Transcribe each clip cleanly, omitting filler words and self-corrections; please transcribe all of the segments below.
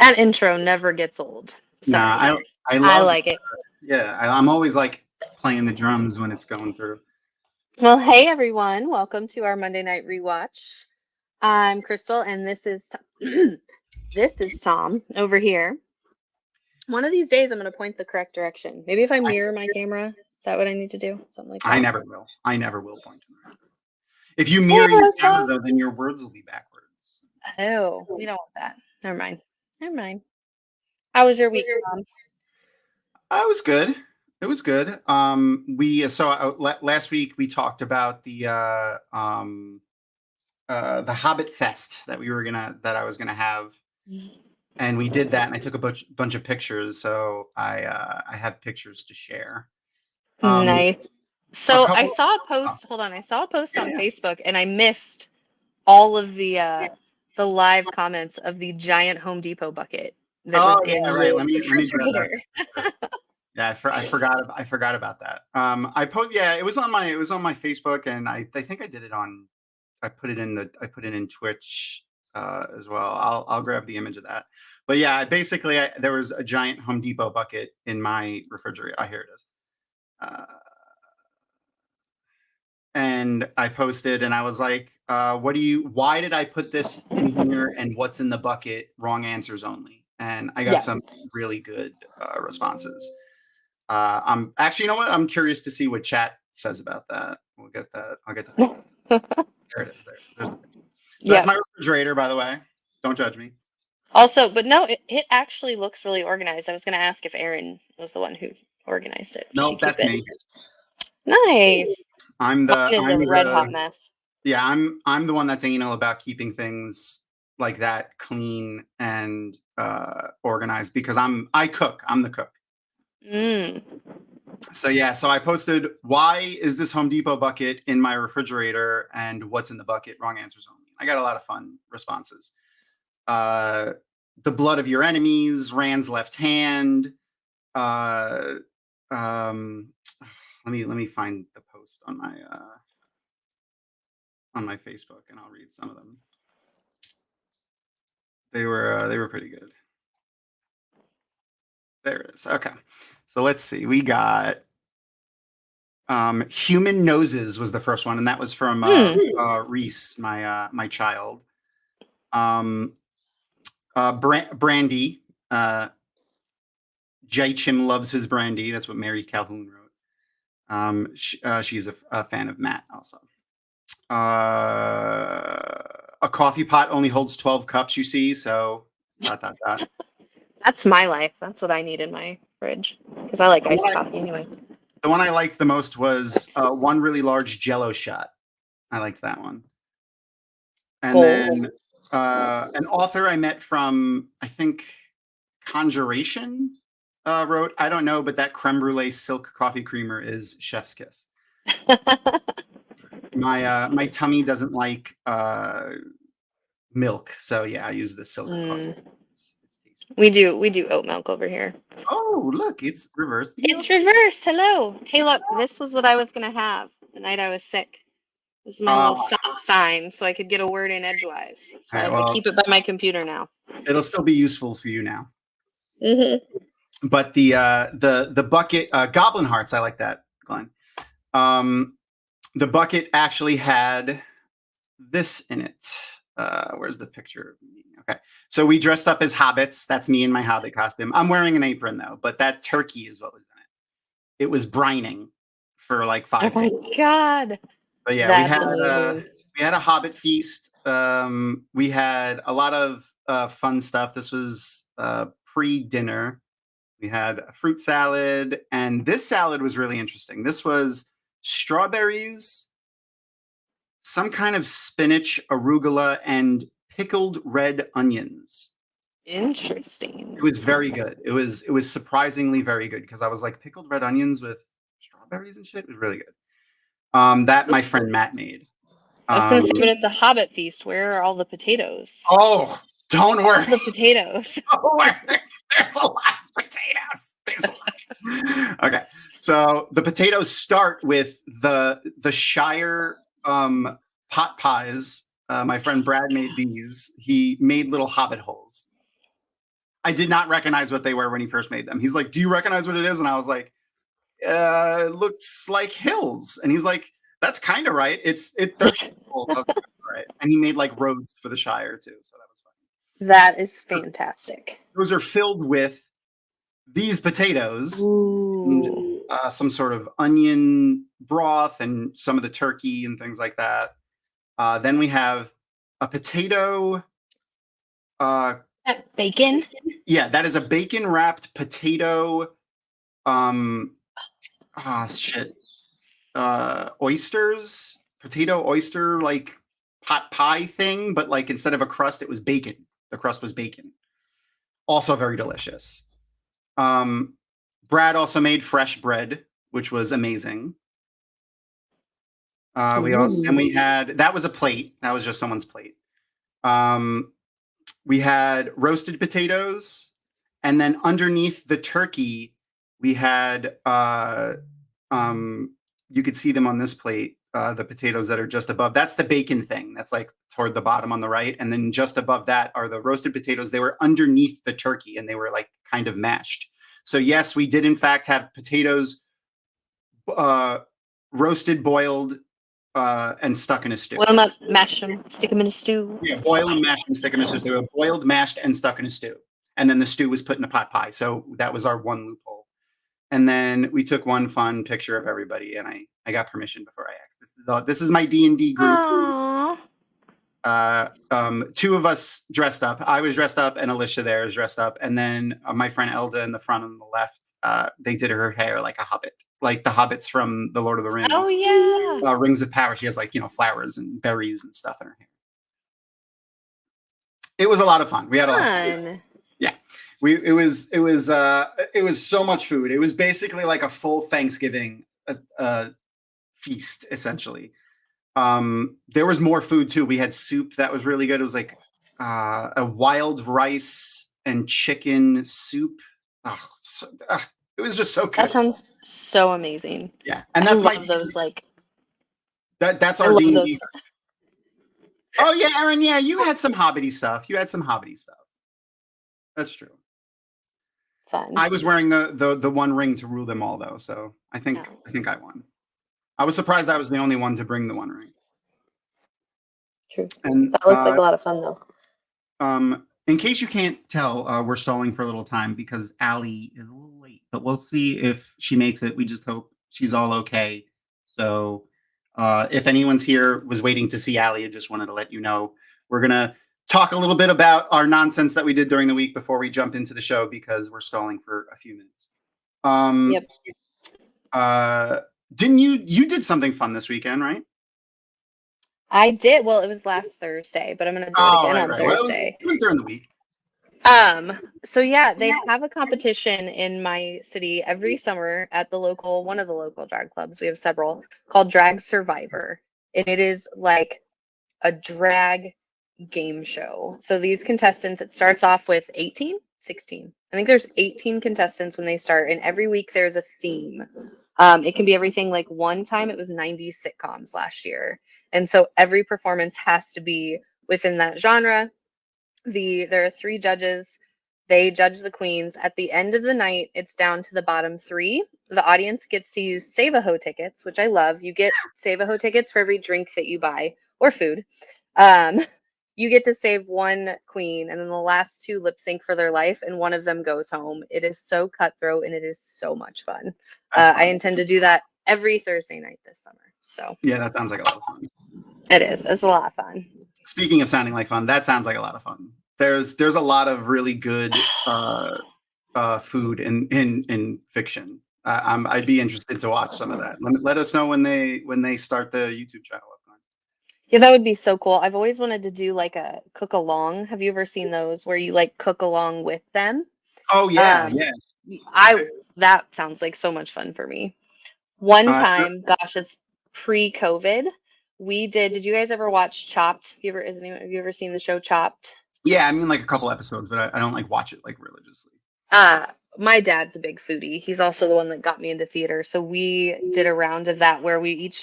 That intro never gets old. Sorry. Nah, I I love. like it. Yeah, I'm always like playing the drums when it's going through. Well, hey everyone. Welcome to our Monday night rewatch. I'm Crystal and this is this is Tom over here. One of these days I'm going to point the correct direction. Maybe if I mirror my camera, is that what I need to do? Something like that. I never will. I never will point to them. If you mirror your camera, though, then your words will be backwards. Oh, we don't want that. Never mind. Never mind. How was your week, Tom? It was good. It was good. Last week we talked about the Hobbit Fest that I was gonna have, and we did that. And I took a bunch of pictures, so I have pictures to share. Nice. So I saw a post. Hold on, I saw a post on Facebook, and I missed all of the live comments of the giant Home Depot bucket that was in your refrigerator. Yeah, I forgot about that. It was on my Facebook, and I think I did it on. I put it in Twitch as well. I'll grab the image of that. But yeah, basically there was a giant Home Depot bucket in my refrigerator. Here it is. And I posted, and I was like, why did I put this in here, and what's in the bucket? Wrong answers only. And I got some really good responses. I'm actually, you know what? I'm curious to see what chat says about that. We'll get that. I'll get that. There it is. There's the picture. So that's my refrigerator, by the way. Don't judge me. Also, but no, it actually looks really organized. I was going to ask if Erin was the one who organized it. Nope, that's me. Nice. I'm the red hot mess. Yeah, I'm the one that's anal about keeping things like that clean and organized, because I cook. I'm the cook. So I posted, why is this Home Depot bucket in my refrigerator, and what's in the bucket? Wrong answers only. I got a lot of fun responses. The blood of your enemies, Rand's left hand. Let me find the post on my Facebook, and I'll read some of them. They were pretty good. There it is. Okay, so let's see. We got human noses was the first one, and that was from Reese, my child. Brandy. Jaichim loves his brandy. That's what Mary Calhoun wrote. She's a fan of Matt also. A coffee pot only holds 12 cups, you see, so ... That's my life. That's what I need in my fridge, because I like iced coffee anyway. The one I liked the most was one really large Jell-O shot. I liked that one. And then an author I met from, I think, Conjuration wrote, I don't know, but that creme brulee silk coffee creamer is chef's kiss. My tummy doesn't like milk, so yeah, I use the silk coffee. It's tasty. We do oat milk over here. Oh, look, it's reversed. It's reversed. Hello. Hey, look, this was what I was gonna have the night I was sick. This is my little stop sign, so I could get a word in edgewise. So I keep it by my computer now. It'll still be useful for you now. Mm-hmm. But the bucket, Goblin Hearts, I like that, Glenn. The bucket actually had this in it. Where's the picture? Okay, so we dressed up as hobbits. That's me in my hobbit costume. I'm wearing an apron though, but that turkey is what was in it. It was brining for like 5 days. Oh my god! But yeah, we had a hobbit feast. We had a lot of fun stuff. This was pre-dinner. We had a fruit salad, and this salad was really interesting. This was strawberries, some kind of spinach, arugula, and pickled red onions. Interesting. It was very good. It was surprisingly very good, because I was like, pickled red onions with strawberries and shit. It was really good. That my friend Matt made. I was going to say, but it's a hobbit feast. Where are all the potatoes? Oh, don't worry. The potatoes. There's a lot of potatoes. Okay, so the potatoes start with the Shire pot pies. My friend Brad made these. He made little hobbit holes. I did not recognize what they were when he first made them. He's like, "Do you recognize what it is?" And I was like, "It looks like hills." And he's like, "That's kind of right. It's hills." I was like, "All right." And he made like roads for the Shire too, so that was fun. That is fantastic. Those are filled with these potatoes, and, some sort of onion broth, and some of the turkey and things like that. Then we have a potato. Bacon. Yeah, that is a bacon wrapped potato. Shit. Oysters, potato oyster like pot pie thing, but like instead of a crust, it was bacon. The crust was bacon. Also very delicious. Brad also made fresh bread, which was amazing. We had that was a plate. That was just someone's plate. We had roasted potatoes, and then underneath the turkey, we had you could see them on this plate. The potatoes that are just above. That's the bacon thing. That's like toward the bottom on the right, and then just above that are the roasted potatoes. They were underneath the turkey, and they were like kind of mashed. So yes, we did in fact have potatoes roasted, boiled, and stuck in a stew. Boil them up, mash them, stick them in a stew. Yeah, boil and mash and stick them in a stew. They were boiled, mashed, and stuck in a stew. And then the stew was put in a pot pie. So that was our one loophole. And then we took one fun picture of everybody, and I got permission before I asked. This is my D&D group. Aww. Two of us dressed up. I was dressed up, and Alicia there is dressed up. And then my friend Elda in the front on the left, they did her hair like a hobbit, like the hobbits from the Lord of the Rings. Oh yeah. Rings of Power. She has like, flowers and berries and stuff in her hair. It was a lot of fun. We had a lot of fun. Yeah. It was so much food. It was basically like a full Thanksgiving feast, essentially. There was more food too. We had soup that was really good. It was like a wild rice and chicken soup. It was just so good. That sounds so amazing. Yeah, and that's I love those like. That's our D&D. Oh yeah, Aaron. Yeah, you had some hobbity stuff. That's true. Fun. I was wearing the one ring to rule them all though, so I think I won. I was surprised I was the only one to bring the one ring. True. And that looks like a lot of fun though. In case you can't tell, we're stalling for a little time because Allie is a little late, but we'll see if she makes it. We just hope she's all okay. So if anyone's here was waiting to see Allie, I just wanted to let you know we're gonna talk a little bit about our nonsense that we did during the week before we jump into the show because we're stalling for a few minutes. Yep. Didn't you did something fun this weekend, right? I did. Well, it was last Thursday, but I'm going to do it again on Thursday. Well, it was during the week. So yeah, they have a competition in my city every summer at one of the local drag clubs. We have several called Drag Survivor. And it is like a drag game show. So these contestants, it starts off with 16. I think there's 18 contestants when they start, and every week there's a theme. It can be everything. Like one time it was 90s sitcoms last year. And so every performance has to be within that genre. There are 3 judges. They judge the queens. At the end of the night, it's down to the bottom 3. The audience gets to use Save-A-Ho tickets, which I love. You get Save-A-Ho tickets for every drink that you buy or food. You get to save one queen, and then the last 2 lip sync for their life, and one of them goes home. It is so cutthroat, and it is so much fun. I intend to do that every Thursday night this summer. So yeah, that sounds like a lot of fun. It is. It's a lot of fun. Speaking of sounding like fun, that sounds like a lot of fun. There's a lot of really good food in fiction. I'd be interested to watch some of that. Let us know when they start the YouTube channel up. Yeah, that would be so cool. I've always wanted to do like a cook along. Have you ever seen those where you like cook along with them? Oh yeah, yeah. That sounds like so much fun for me. One time, gosh, it's pre-COVID. We did you guys ever watch Chopped? Have you ever seen the show Chopped? Yeah, I mean like a couple episodes, but I don't like watch it like religiously. My dad's a big foodie. He's also the one that got me into theater. So we did a round of that where we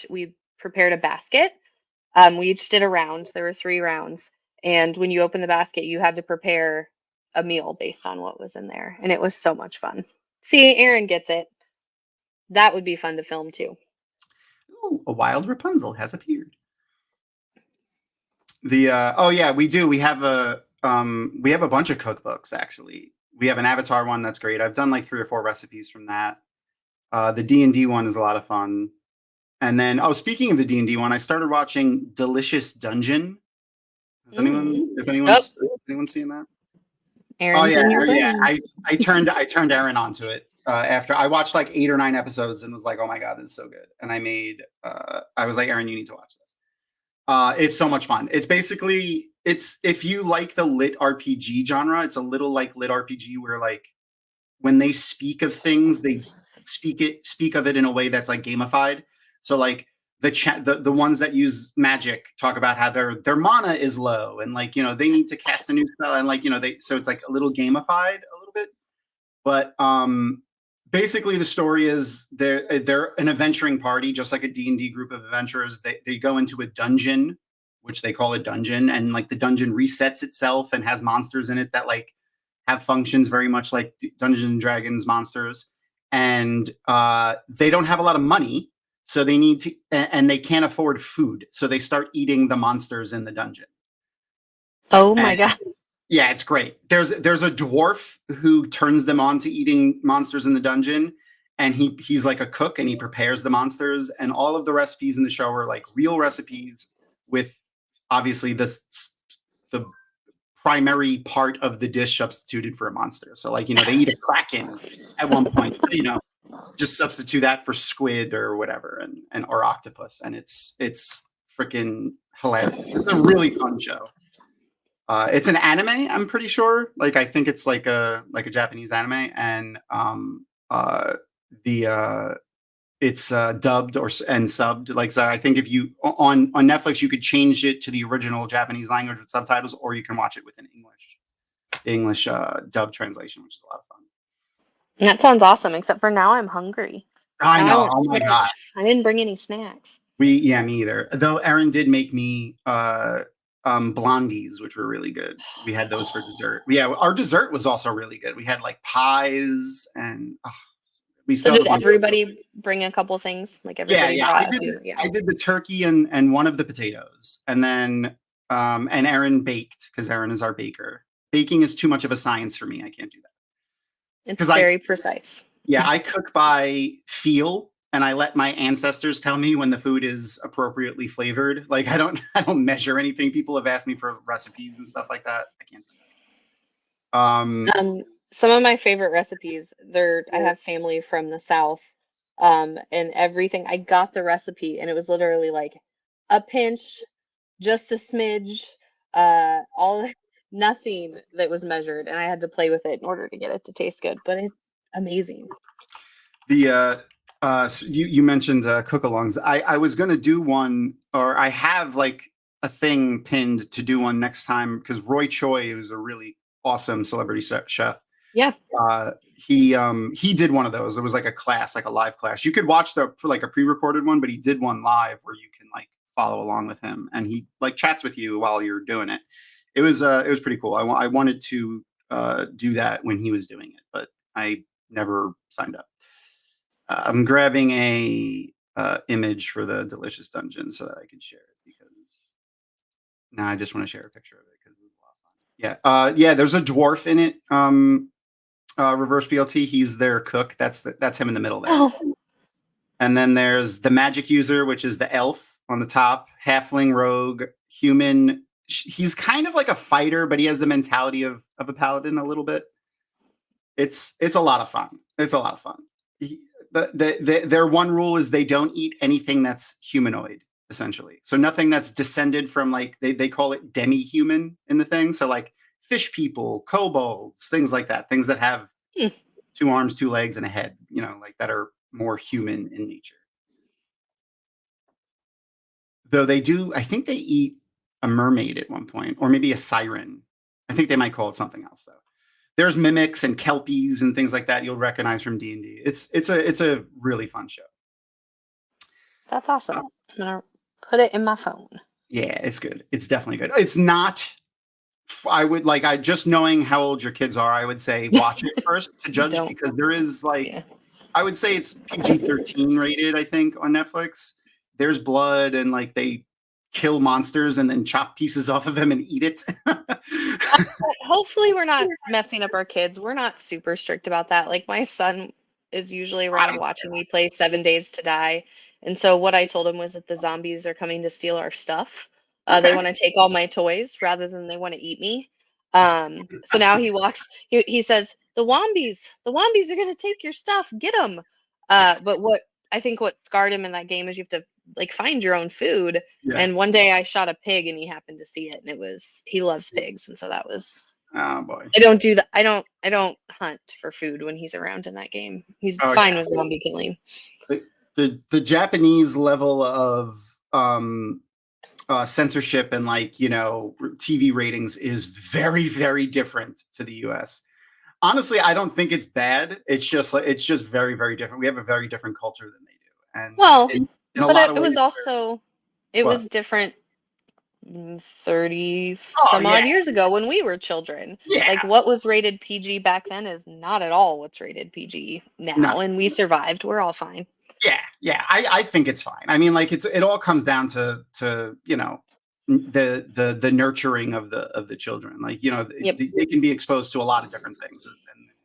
prepared a basket. We each did a round. There were 3 rounds. And when you open the basket, you had to prepare a meal based on what was in there, and it was so much fun. See, Aaron gets it. That would be fun to film too. Ooh, a wild Rapunzel has appeared. Oh yeah, we do. We have a bunch of cookbooks actually. We have an Avatar one that's great. I've done like 3 or 4 recipes from that. The D&D one is a lot of fun. And then, speaking of the D&D one, I started watching Delicious Dungeon. If anyone's seen that? Aaron's in your brain. I turned Aaron onto it after I watched like 8 or 9 episodes and was like, oh my god, this is so good. And I was like, Aaron, you need to watch this. It's so much fun. It's basically if you like the lit RPG genre, it's a little like lit RPG where like when they speak of things, they speak of it in a way that's like gamified. So like the ones that use magic talk about how their mana is low and like, they need to cast a new spell and like, so it's like a little gamified a little bit. But basically the story is they're an adventuring party, just like a D&D group of adventurers. They go into a dungeon, which they call a dungeon, and like the dungeon resets itself and has monsters in it that like have functions very much like Dungeons and Dragons monsters. And they don't have a lot of money, so they need to, and they can't afford food, so they start eating the monsters in the dungeon. Oh my god. Yeah, it's great. There's a dwarf who turns them on to eating monsters in the dungeon, and he's like a cook and he prepares the monsters, and all of the recipes in the show are like real recipes with obviously the primary part of the dish substituted for a monster. So like, they eat a kraken at one point, just substitute that for squid or whatever and or octopus, and it's freaking hilarious. It's a really fun show. It's an anime, I'm pretty sure. Like I think it's like a Japanese anime, and it's dubbed and subbed. Like, so I think if you on Netflix, you could change it to the original Japanese language with subtitles, or you can watch it with an English dub translation, which is a lot of fun. That sounds awesome, except for now I'm hungry. I know. Oh my god. I didn't bring any snacks. Me either. Though Erin did make me blondies, which were really good. We had those for dessert. Yeah, our dessert was also really good. We had like pies and so did everybody bring a couple things? Like everybody brought I did the turkey and one of the potatoes. And then and Erin baked because Erin is our baker. Baking is too much of a science for me. I can't do that. It's very precise. Yeah, I cook by feel, and I let my ancestors tell me when the food is appropriately flavored. Like I don't measure anything. People have asked me for recipes and stuff like that. I can't do that. Some of my favorite recipes, I have family from the South, and everything. I got the recipe, and it was literally like a pinch, just a smidge, nothing that was measured, and I had to play with it in order to get it to taste good. But it's amazing. So you mentioned cook-alongs. I was going to do one, or I have like a thing pinned to do one next time because Roy Choi, who's a really awesome celebrity chef. Yeah. He did one of those. It was like a class, like a live class. You could watch like a pre-recorded one, but he did one live where you can like follow along with him, and he like chats with you while you're doing it. It was pretty cool. I wanted to do that when he was doing it, but I never signed up. I'm grabbing a image for the Delicious Dungeon so that I can share it because now I just want to share a picture of it because it was a lot of fun. Yeah, there's a dwarf in it. Reverse BLT. He's their cook. That's him in the middle there. Oh. And then there's the magic user, which is the elf on the top. Halfling, rogue, human. He's kind of like a fighter, but he has the mentality of a paladin a little bit. It's a lot of fun. It's a lot of fun. Their one rule is they don't eat anything that's humanoid, essentially. So nothing that's descended from like they call it demi-human in the thing. So like fish people, kobolds, things like that. Things that have 2 arms, 2 legs, and a head. Like that are more human in nature. Though they do, I think they eat a mermaid at one point, or maybe a siren. I think they might call it something else though. There's mimics and kelpies and things like that you'll recognize from D&D. It's a really fun show. That's awesome. I'm gonna put it in my phone. Yeah, it's good. It's definitely good. It's not I would like, I just knowing how old your kids are, I would say watch it first to judge, Don't. because there is like, Yeah. I would say it's PG-13 rated, I think, on Netflix. There's blood and like they kill monsters and then chop pieces off of them and eat it. Hopefully we're not messing up our kids. We're not super strict about that. Like my son is usually around watching me play 7 Days to Die. And so what I told him was that the zombies are coming to steal our stuff. They want to take all my toys rather than they want to eat me. So now he says, the Wombies are going to take your stuff. Get them. But what scarred him in that game is you have to like find your own food. Yeah. And one day I shot a pig and he happened to see it, and he loves pigs. And so that was, oh boy. I don't do that. I don't hunt for food when he's around in that game. He's fine with zombie killing. The Japanese level of censorship and like, you know, TV ratings is very, very different to the US. Honestly, I don't think it's bad. It's just very, very different. We have a very different culture than they do. And well, in but it was also, it was different 30 some odd years ago when we were children. Yeah. Like what was rated PG back then is not at all what's rated PG now. No. And we survived. We're all fine. Yeah. I think it's fine. I mean, like it all comes down to you know, the nurturing of the children. Like, you know, they can be exposed to a lot of different things, and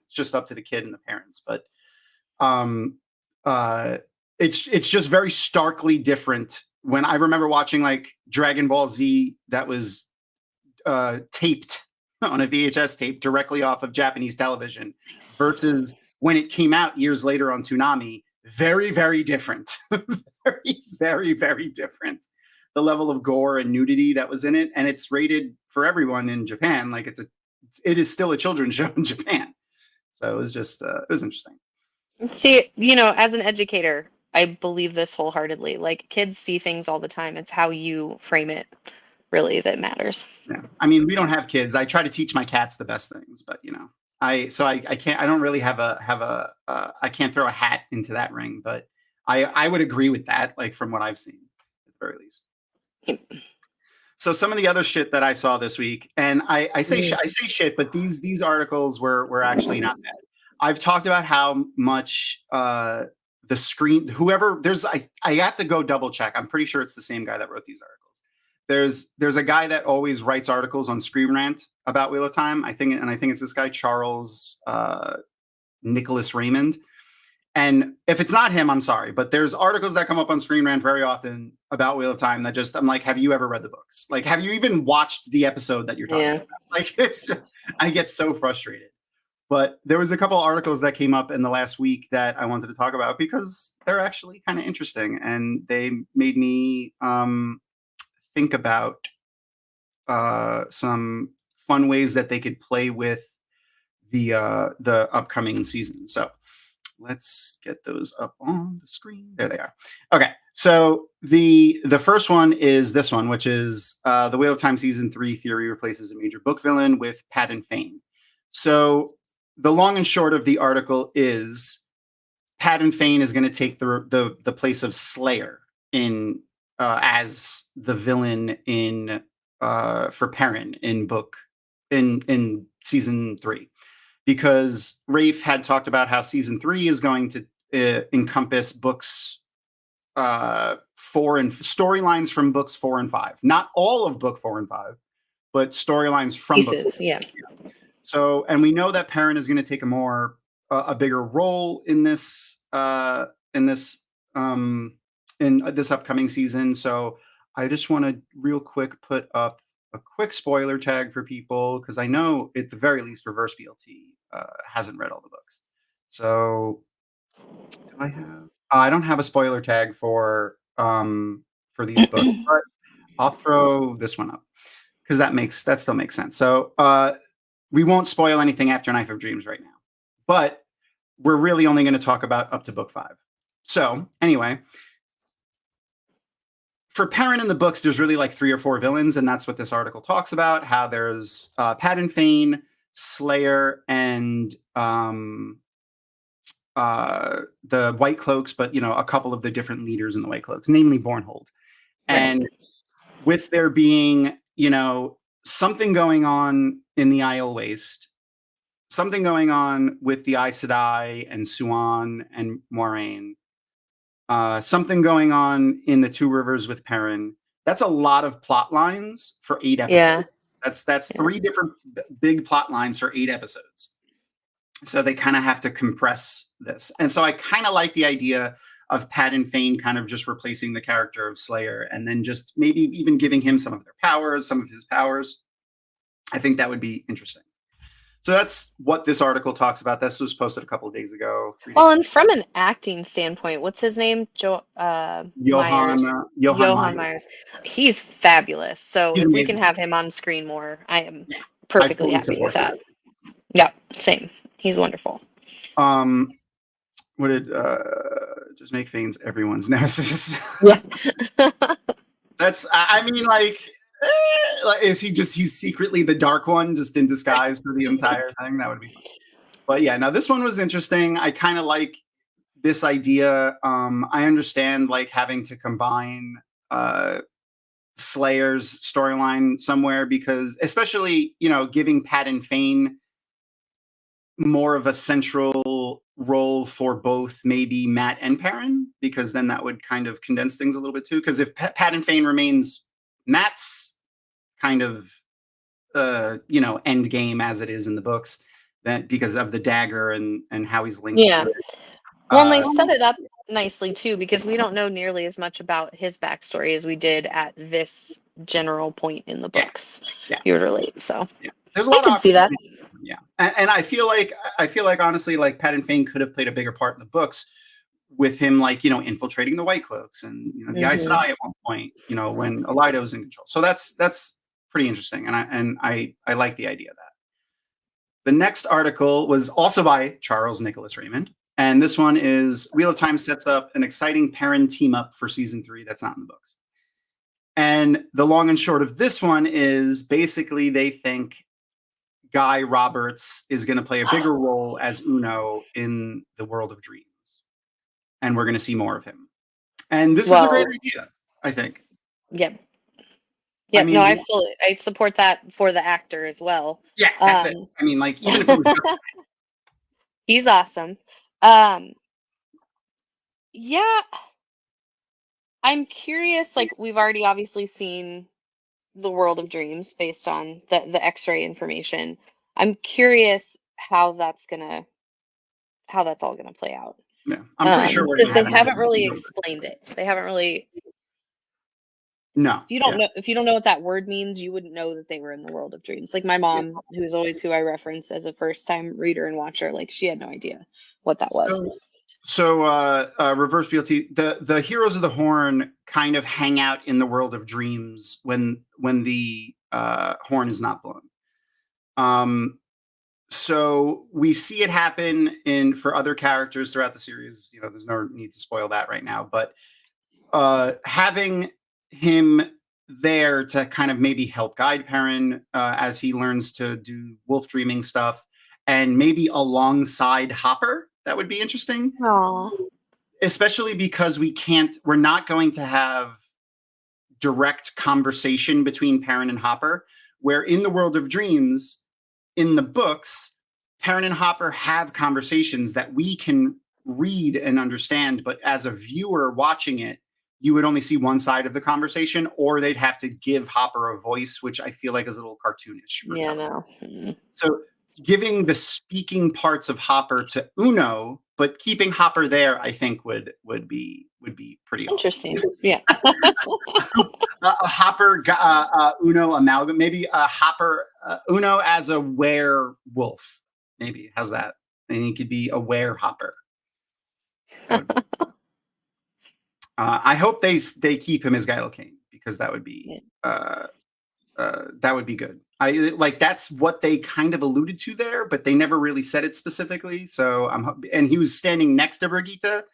it's just up to the kid and the parents. But it's just very starkly different. When I remember watching like Dragon Ball Z that was taped on a VHS tape directly off of Japanese television versus when it came out years later on Toonami, very, very different. Very, very, very different. The level of gore and nudity that was in it, and it's rated for everyone in Japan. Like it is still a children's show in Japan. So it was just it was interesting. See, you know, as an educator, I believe this wholeheartedly. Like kids see things all the time. It's how you frame it, really, that matters. Yeah, I mean, we don't have kids. I try to teach my cats the best things, but you know, I can't. I don't really have a. I can't throw a hat into that ring, but I would agree with that. Like from what I've seen, at the very least. So some of the other shit that I saw this week, and I say shit, but these articles were actually not bad. I've talked about how much the screen, whoever I have to go double check. I'm pretty sure it's the same guy that wrote these articles. There's a guy that always writes articles on Screen Rant about Wheel of Time. I think it's this guy Charles Nicholas Raymond. And if it's not him, I'm sorry, but there's articles that come up on Screen Rant very often about Wheel of Time that I'm like, have you ever read the books? Like, have you even watched the episode that you're talking about? Like, I get so frustrated. But there was a couple of articles that came up in the last week that I wanted to talk about because they're actually kind of interesting, and they made me think about some fun ways that they could play with the upcoming season. So let's get those up on the screen. There they are. Okay, so the first one is this one, which is the Wheel of Time Season 3 theory replaces a major book villain with Padan Fane. So the long and short of the article is Padan Fane is going to take the place of Slayer in as the villain in for Perrin in season 3. Because Rafe had talked about how season 3 is going to encompass books 4 and storylines from books 4 and 5. Not all of book 4 and 5, but storylines from pieces. Yeah. So, and we know that Perrin is going to take a bigger role in this upcoming season. So, I just want to real quick put up a quick spoiler tag for people, because I know at the very least Reverse BLT hasn't read all the books. So do I have? I don't have a spoiler tag for these books, but I'll throw this one up because that still makes sense. So we won't spoil anything after Knife of Dreams right now, but we're really only going to talk about up to book 5. So anyway. For Perrin in the books, there's really like 3 or 4 villains, and that's what this article talks about, how there's Padan Fane, Slayer, and the White Cloaks, but, you know, a couple of the different leaders in the White Cloaks, namely Bornhold. And with there being, you know, something going on in the Isle Waste, something going on with the Aes Sedai and Suan and Moiraine, something going on in the Two Rivers with Perrin. That's a lot of plot lines for 8 episodes. Yeah. That's 3 different big plot lines for 8 episodes. So they kind of have to compress this. And so I kind of like the idea of Padan Fain kind of just replacing the character of Slayer and then just maybe even giving him some of their powers, some of his powers. I think that would be interesting. So that's what this article talks about. This was posted a couple of days ago. Well, and from an acting standpoint, what's his name? Johan Myers. He's fabulous. So He's if we amazing. can have him on screen more, I am perfectly happy with that. Yeah, same. He's wonderful. What did just make Fain's everyone's nemesis? Yeah. That's, I mean, like, is he's secretly the Dark One just in disguise for the entire thing? That would be fun. But yeah, now this one was interesting. I kind of like this idea. I understand like having to combine Slayer's storyline somewhere because especially, giving Padan Fain more of a central role for both maybe Matt and Perrin, because then that would kind of condense things a little bit too. Because if Padan Fain remains Matt's kind of end game as it is in the books, that because of the dagger and how he's linked to it. Well, and they set it up nicely too, because we don't know nearly as much about his backstory as we did at this general point in the books. Yeah. You would relate. So there's a lot I can see that. Yeah. And I feel like honestly, like Padan Fain could have played a bigger part in the books with him, like, infiltrating the White Cloaks and, the Aes Sedai at one point, when Elida was in control. So that's pretty interesting. And I like the idea of that. The next article was also by Charles Nicholas Raymond. And this one is Wheel of Time sets up an exciting Perrin team up for season 3 that's not in the books. And the long and short of this one is basically they think Guy Roberts is going to play a bigger role as Uno in the World of Dreams. And we're going to see more of him. And this is a great idea, I think. Yep. Yeah, I support that for the actor as well. Yeah, that's it. I mean, like, even if it was he's awesome. Yeah, I'm curious. Like, we've already obviously seen the World of Dreams based on the X-ray information. I'm curious how that's all gonna play out. Yeah, I'm pretty sure because they haven't really explained it. They haven't really. No. If you don't know what that word means, you wouldn't know that they were in the World of Dreams. Like my mom, who's always who I reference as a first-time reader and watcher, like she had no idea what that was. So reverse BLT, the Heroes of the Horn kind of hang out in the World of Dreams when the horn is not blown. So we see it happen for other characters throughout the series. There's no need to spoil that right now, but having him there to kind of maybe help guide Perrin as he learns to do wolf dreaming stuff, and maybe alongside Hopper, that would be interesting. Aww. Especially because we're not going to have direct conversation between Perrin and Hopper, where in the World of Dreams, in the books, Perrin and Hopper have conversations that we can read and understand, but as a viewer watching it, you would only see one side of the conversation, or they'd have to give Hopper a voice, which I feel like is a little cartoonish. Yeah, no. So giving the speaking parts of Hopper to Uno, but keeping Hopper there, I think would be pretty interesting. Awesome. Yeah. A Hopper Uno amalgam, maybe a Hopper Uno as a werewolf. Maybe how's that? And he could be a were-hopper. I hope they keep him as Gylo Kane, because that would be good. I like that's what they kind of alluded to there, but they never really said it specifically. So and he was standing next to Brigitte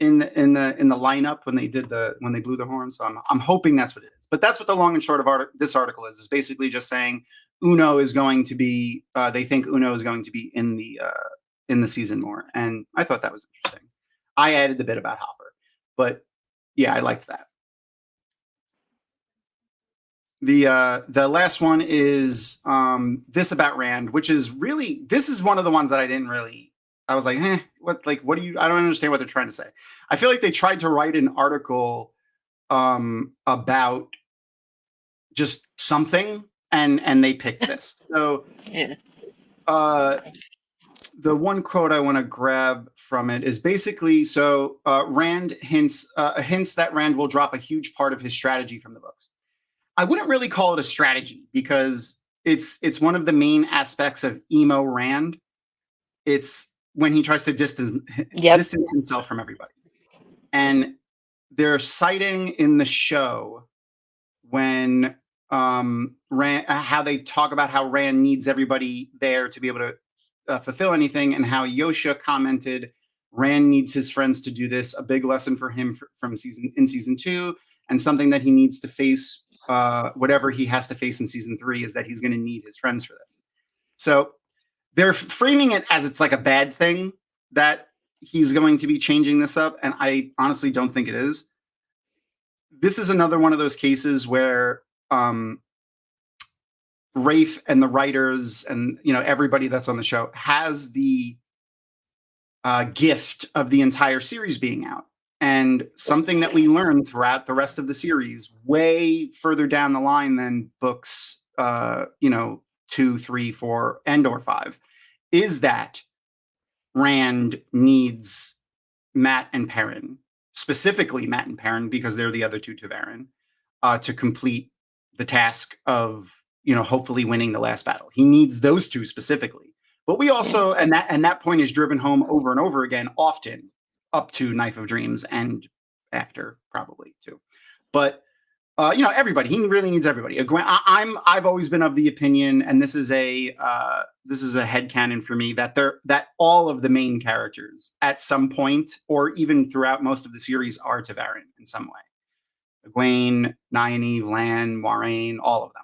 in the lineup when they blew the horn. So I'm hoping that's what it is. But that's what the long and short of this article is basically just saying Uno is going to be. They think Uno is going to be in the season more, and I thought that was interesting. I added the bit about Hopper, but yeah, I liked that. The last one is this about Rand, which is really, this is one of the ones that I was like, what do you, I don't understand what they're trying to say. I feel like they tried to write an article about just something, and they picked this. So Yeah. The one quote I want to grab from it is basically, Rand hints that Rand will drop a huge part of his strategy from the books. I wouldn't really call it a strategy, because it's one of the main aspects of emo Rand. It's when he tries to distance himself from everybody. And they're citing in the show when Rand, how they talk about how Rand needs everybody there to be able to fulfill anything, and how Yosha commented, Rand needs his friends to do this. A big lesson for him from season 2, and something that he needs to face, whatever he has to face in season 3, is that he's going to need his friends for this. So they're framing it as it's like a bad thing that he's going to be changing this up, and I honestly don't think it is. This is another one of those cases where Rafe and the writers and everybody that's on the show has the gift of the entire series being out. And something that we learn throughout the rest of the series, way further down the line than books 2, 3, 4, and/or 5, is that Rand needs Matt and Perrin, specifically Matt and Perrin, because they're the other two Ta'veren, to complete the task of hopefully winning the last battle. He needs those two specifically. But we also, and that point is driven home over and over again, often up to Knife of Dreams and after, probably too. But everybody, he really needs everybody. I've always been of the opinion, and this is a headcanon for me, that all of the main characters at some point, or even throughout most of the series, are Ta'veren in some way. Egwene, Nynaeve, Lan, Moiraine, all of them.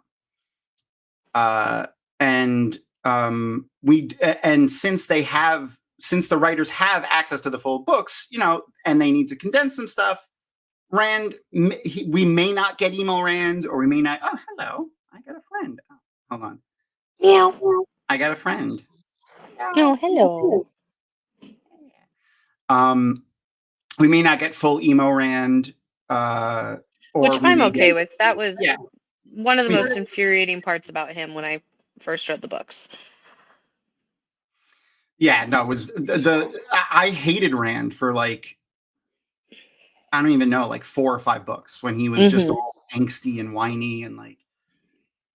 And since the writers have access to the full books, and they need to condense some stuff, Rand, we may not get emo Rand, or we may not. Oh, hello! I got a friend. Oh, hold on. Meow. I got a friend. Oh, hello. We may not get full emo Rand, which I'm okay with. That was one of the most Because- infuriating parts about him when I first read the books. Yeah, no, it was I hated Rand for I don't even know, 4 or 5 books, when he was just all angsty and whiny, and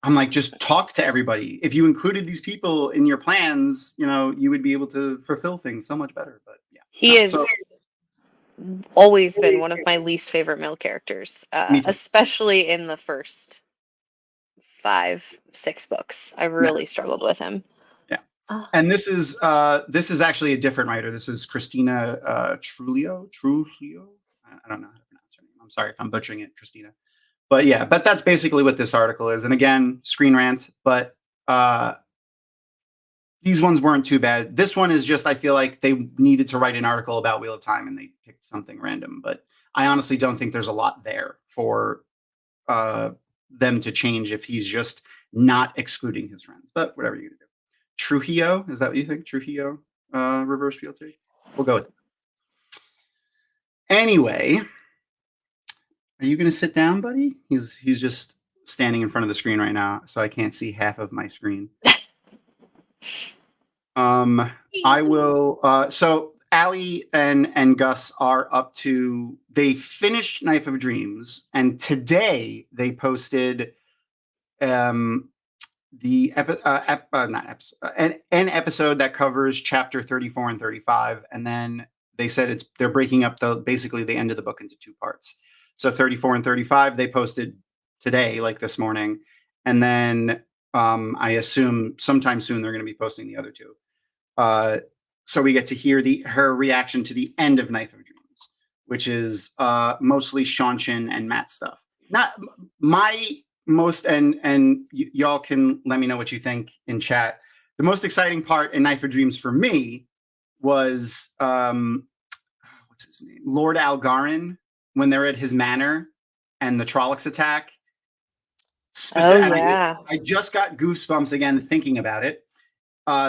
I'm like, just talk to everybody. If you included these people in your plans, you would be able to fulfill things so much better. But yeah, he has always been one of my least favorite male characters, especially in the first 5, 6 books. I really struggled with him. Yeah, and this is actually a different writer. This is Christina Trujillo. I don't know how to pronounce her name. I'm sorry if I'm butchering it, Christina. But yeah, that's basically what this article is. And again, screen rant, but these ones weren't too bad. This one is just, I feel like they needed to write an article about Wheel of Time, and they picked something random. But I honestly don't think there's a lot there for them to change if he's just not excluding his friends. But whatever you're going to do. Trujillo, is that what you think? Trujillo reverse fealty? We'll go with it. Anyway, are you going to sit down, buddy? He's just standing in front of the screen right now, so I can't see half of my screen. I will. So Allie and Gus are up to. They finished Knife of Dreams, and today they posted an episode that covers chapter 34 and 35, and then they said they're breaking up basically the end of the book into 2 parts. So 34 and 35 they posted today, this morning, and then I assume sometime soon they're going to be posting the other 2. So we get to hear her reaction to the end of Knife of Dreams, which is mostly Shanshin and Matt stuff. Not my most, and y'all can let me know what you think in chat. The most exciting part in Knife of Dreams for me was what's his name, Lord Algarin, when they're at his manor and the Trollocs attack, Oh, And yeah. I just got goosebumps again thinking about it.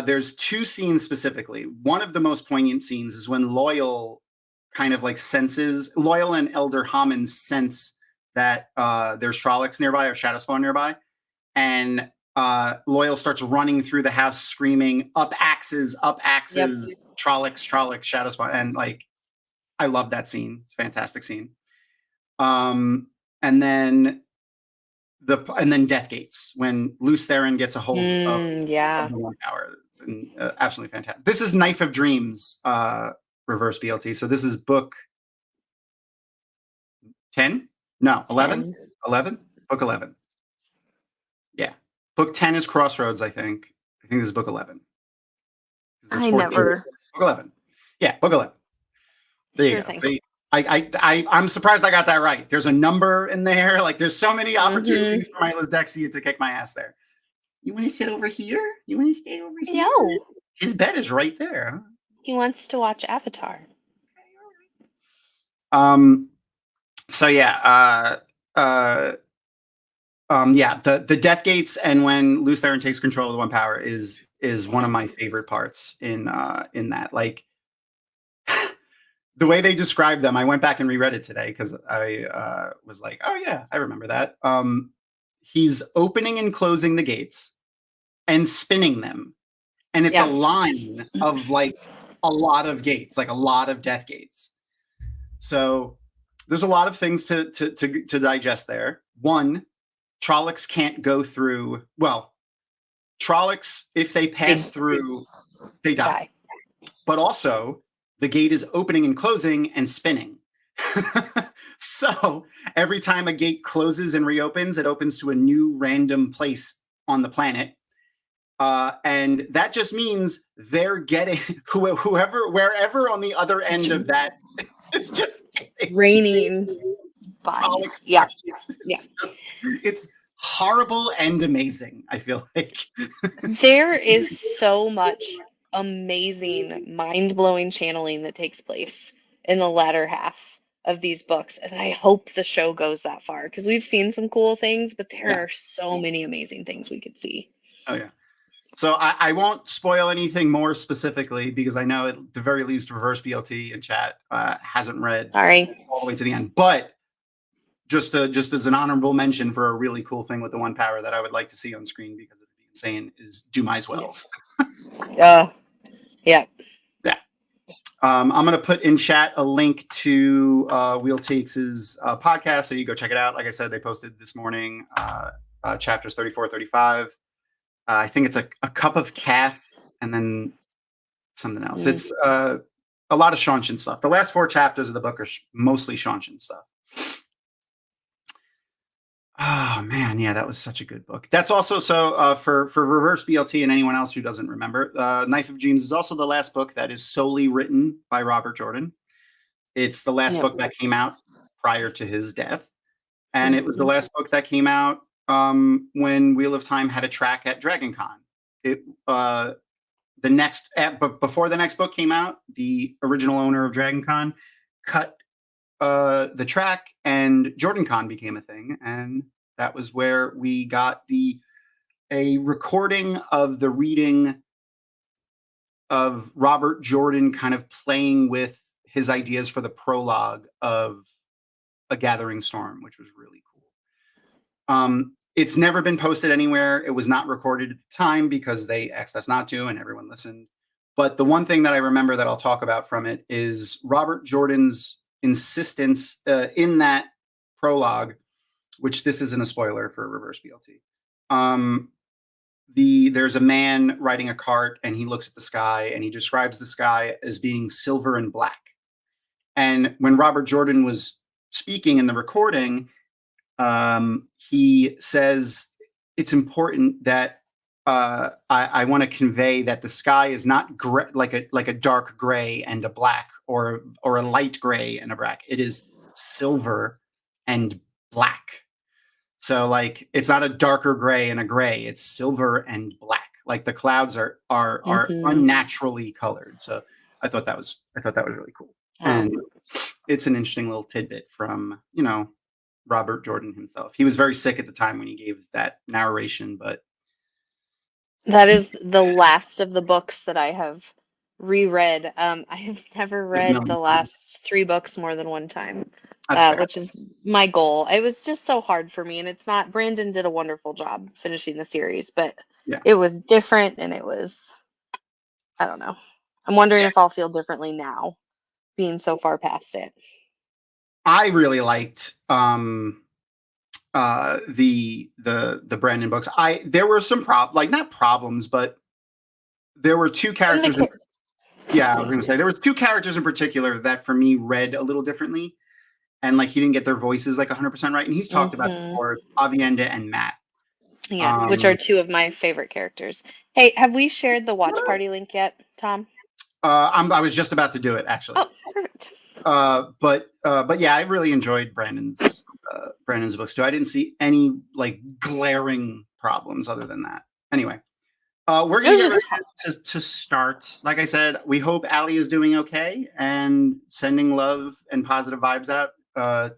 There's two scenes specifically. One of the most poignant scenes is when Loyal kind of like senses, Loyal and Elder Hammond sense that there's Trollocs nearby or Shadowspawn nearby. And Loyal starts running through the house screaming, up axes, Trollocs, Shadowspawn. And like, I love that scene. It's a fantastic scene. And then Death Gates, when Luce Theron gets a hold of the One Power. It's absolutely fantastic. This is Knife of Dreams, reverse BLT. So this is book 10? No, 11? 11? Book 11. Yeah. Book 10 is Crossroads, I think. I think this is book 11. Book 11. Yeah, book 11. There you go. See, I'm surprised I got that right. There's a number in there. Like, there's so many opportunities for my Dexia to kick my ass there. You want to sit over here? You want to stay over here? No. His bed is right there. Huh? He wants to watch Avatar. So yeah. The Death Gates and when Luce Theron takes control of the One Power is one of my favorite parts in that. Like, the way they describe them, I went back and reread it today because I was like, oh yeah, I remember that. He's opening and closing the gates and spinning them. And it's a line of like a lot of gates, like a lot of death gates. So there's a lot of things to digest there. One, Trollocs can't go through. Well, Trollocs, if they pass through, they die. But also, the gate is opening and closing and spinning. So every time a gate closes and reopens, it opens to a new random place on the planet. And that just means they're getting wherever on the other end of that, it's just raining bodies. Yeah. It's horrible and amazing, I feel like. There is so much amazing, mind-blowing channeling that takes place in the latter half of these books, and I hope the show goes that far because we've seen some cool things, but there are so many amazing things we could see. Oh yeah. So I won't spoil anything more specifically because I know at the very least Reverse BLT in chat hasn't read all the way to the end. But just as an honorable mention for a really cool thing with the One Power that I would like to see on screen because it'd be insane is Dumai's Wells. Yeah. I'm going to put in chat a link to Wheel Takes' podcast, so you go check it out. Like I said, they posted this morning chapters 34, 35. I think it's a cup of calf and then something else. It's a lot of Shanshan stuff. The last 4 chapters of the book are mostly Shanshan stuff. Oh man, yeah, that was such a good book. That's also for Reverse BLT and anyone else who doesn't remember, Knife of Dreams is also the last book that is solely written by Robert Jordan. It's the last book that came out prior to his death, and it was the last book that came out when Wheel of Time had a track at Dragon Con. But before the next book came out, the original owner of Dragon Con cut the track, and Jordan Con became a thing, and that was where we got a recording of the reading of Robert Jordan kind of playing with his ideas for the prologue of A Gathering Storm, which was really cool. It's never been posted anywhere. It was not recorded at the time because they asked us not to, and everyone listened. But the one thing that I remember that I'll talk about from it is Robert Jordan's insistence in that prologue, which this isn't a spoiler for Reverse BLT. There's a man riding a cart and he looks at the sky and he describes the sky as being silver and black. And when Robert Jordan was speaking in the recording, he says it's important that I want to convey that the sky is not like a dark gray and a black or a light gray and a black. It is silver and black. So like it's not a darker gray and a gray. It's silver and black. Like the clouds are unnaturally colored. So I thought that was really cool. And it's an interesting little tidbit from Robert Jordan himself. He was very sick at the time when he gave that narration, but that is the last of the books that I have reread. I have never read the last 3 books more than one time, which is my goal. It was just so hard for me, and it's not. Brandon did a wonderful job finishing the series, but it was different, and it was, I don't know. I'm wondering if I'll feel differently now, being so far past it. I really liked the Brandon books. There were some not problems, but there were 2 characters. I was gonna say there was 2 characters in particular that for me read a little differently, and like he didn't get their voices like 100% right. And he's talked about before, Avienda and Matt. Yeah, which are 2 of my favorite characters. Hey, have we shared the watch party link yet, Tom? I was just about to do it actually. Oh, perfect. But yeah, I really enjoyed Brandon's books too. I didn't see any like glaring problems other than that. Anyway, we're gonna get ready to start. Like I said, we hope Allie is doing okay and sending love and positive vibes out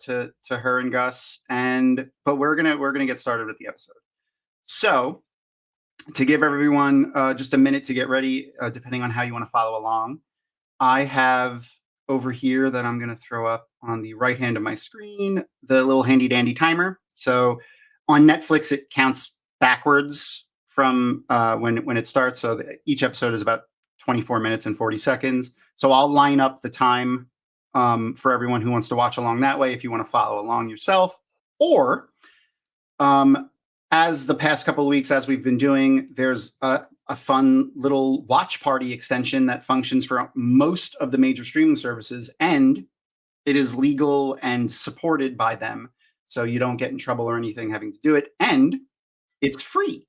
to her and Gus. But we're gonna get started with the episode. So to give everyone just a minute to get ready, depending on how you want to follow along, I have over here that I'm going to throw up on the right hand of my screen, the little handy dandy timer. So on Netflix, it counts backwards from when it starts. So each episode is about 24 minutes and 40 seconds. So I'll line up the time for everyone who wants to watch along that way, if you want to follow along yourself. Or as the past couple of weeks, as we've been doing, there's a fun little watch party extension that functions for most of the major streaming services, and it is legal and supported by them, so you don't get in trouble or anything having to do it, and it's free.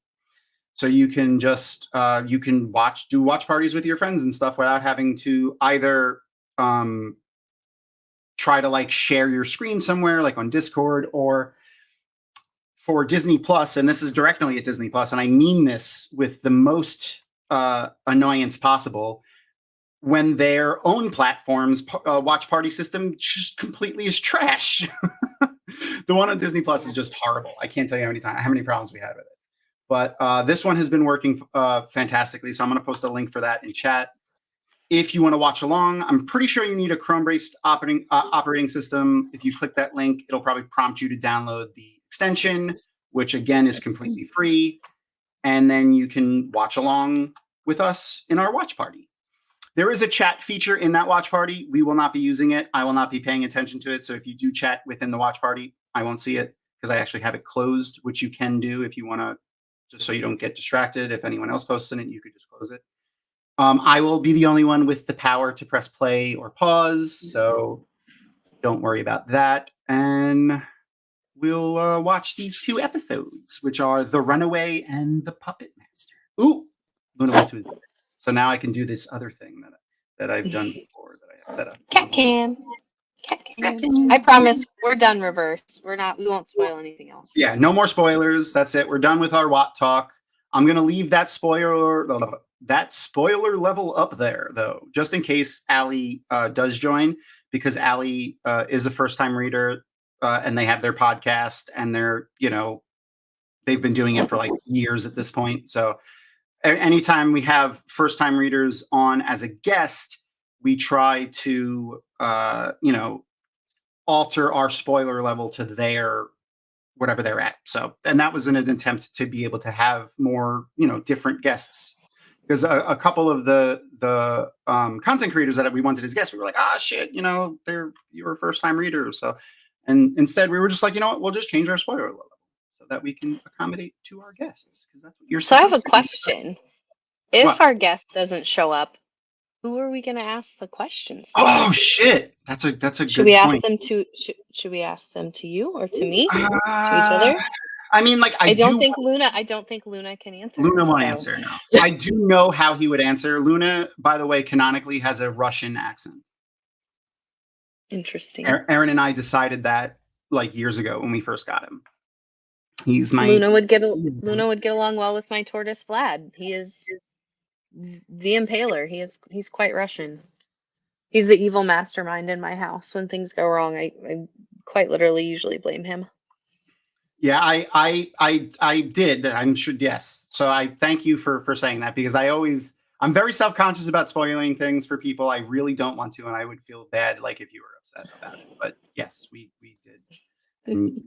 So you can just do watch parties with your friends and stuff without having to either try to like share your screen somewhere like on Discord, or for Disney Plus, and this is directly at Disney Plus, and I mean this with the most annoyance possible, when their own platform's watch party system just completely is trash. The one on Disney Plus is just horrible. I can't tell you how many problems we had with it. But this one has been working fantastically, so I'm going to post a link for that in chat. If you want to watch along, I'm pretty sure you need a Chrome-based operating system. If you click that link, it'll probably prompt you to download the extension, which again is completely free, and then you can watch along with us in our watch party. There is a chat feature in that watch party. We will not be using it. I will not be paying attention to it. So if you do chat within the watch party, I won't see it because I actually have it closed, which you can do if you want to, just so you don't get distracted. If anyone else posts in it, you could just close it. I will be the only one with the power to press play or pause, so don't worry about that. And we'll watch these 2 episodes, which are The Runaway and The Puppet Master. Ooh, Luna went to his bed. So now I can do this other thing that I've done before that I have set up. Cat cam. I promise we're done reverse. We won't spoil anything else. Yeah, no more spoilers. That's it. We're done with our Watt talk. I'm going to leave that spoiler level up there, though, just in case Allie does join, because Allie is a first-time reader, and they have their podcast, and they've been doing it for like years at this point. So anytime we have first-time readers on as a guest, we try to, alter our spoiler level to their whatever they're at. So, and that was in an attempt to be able to have more, different guests, because a couple of the content creators that we wanted as guests, we were like, shit, you're a first-time reader. So, and instead we were just like, you know what, we'll just change our spoiler level so that we can accommodate to our guests, because that's what you're. So I have a question. If our guest doesn't show up, who are we going to ask the questions to? Oh shit, that's a good point. Should we ask them to? Should we ask them to you or to me? To each other? I mean, like I don't think Luna can answer. Luna won't answer. No, I do know how he would answer. Luna, by the way, canonically has a Russian accent. Interesting. Aaron and I decided that like years ago when we first got him. He's my Luna would get along well with my tortoise Vlad. He is the Impaler. He's quite Russian. He's the evil mastermind in my house. When things go wrong, I quite literally usually blame him. Yeah, I did. I'm sure. Yes. So I thank you for saying that, because I'm very self-conscious about spoiling things for people. I really don't want to, and I would feel bad like if you were upset about it. But yes, we did, and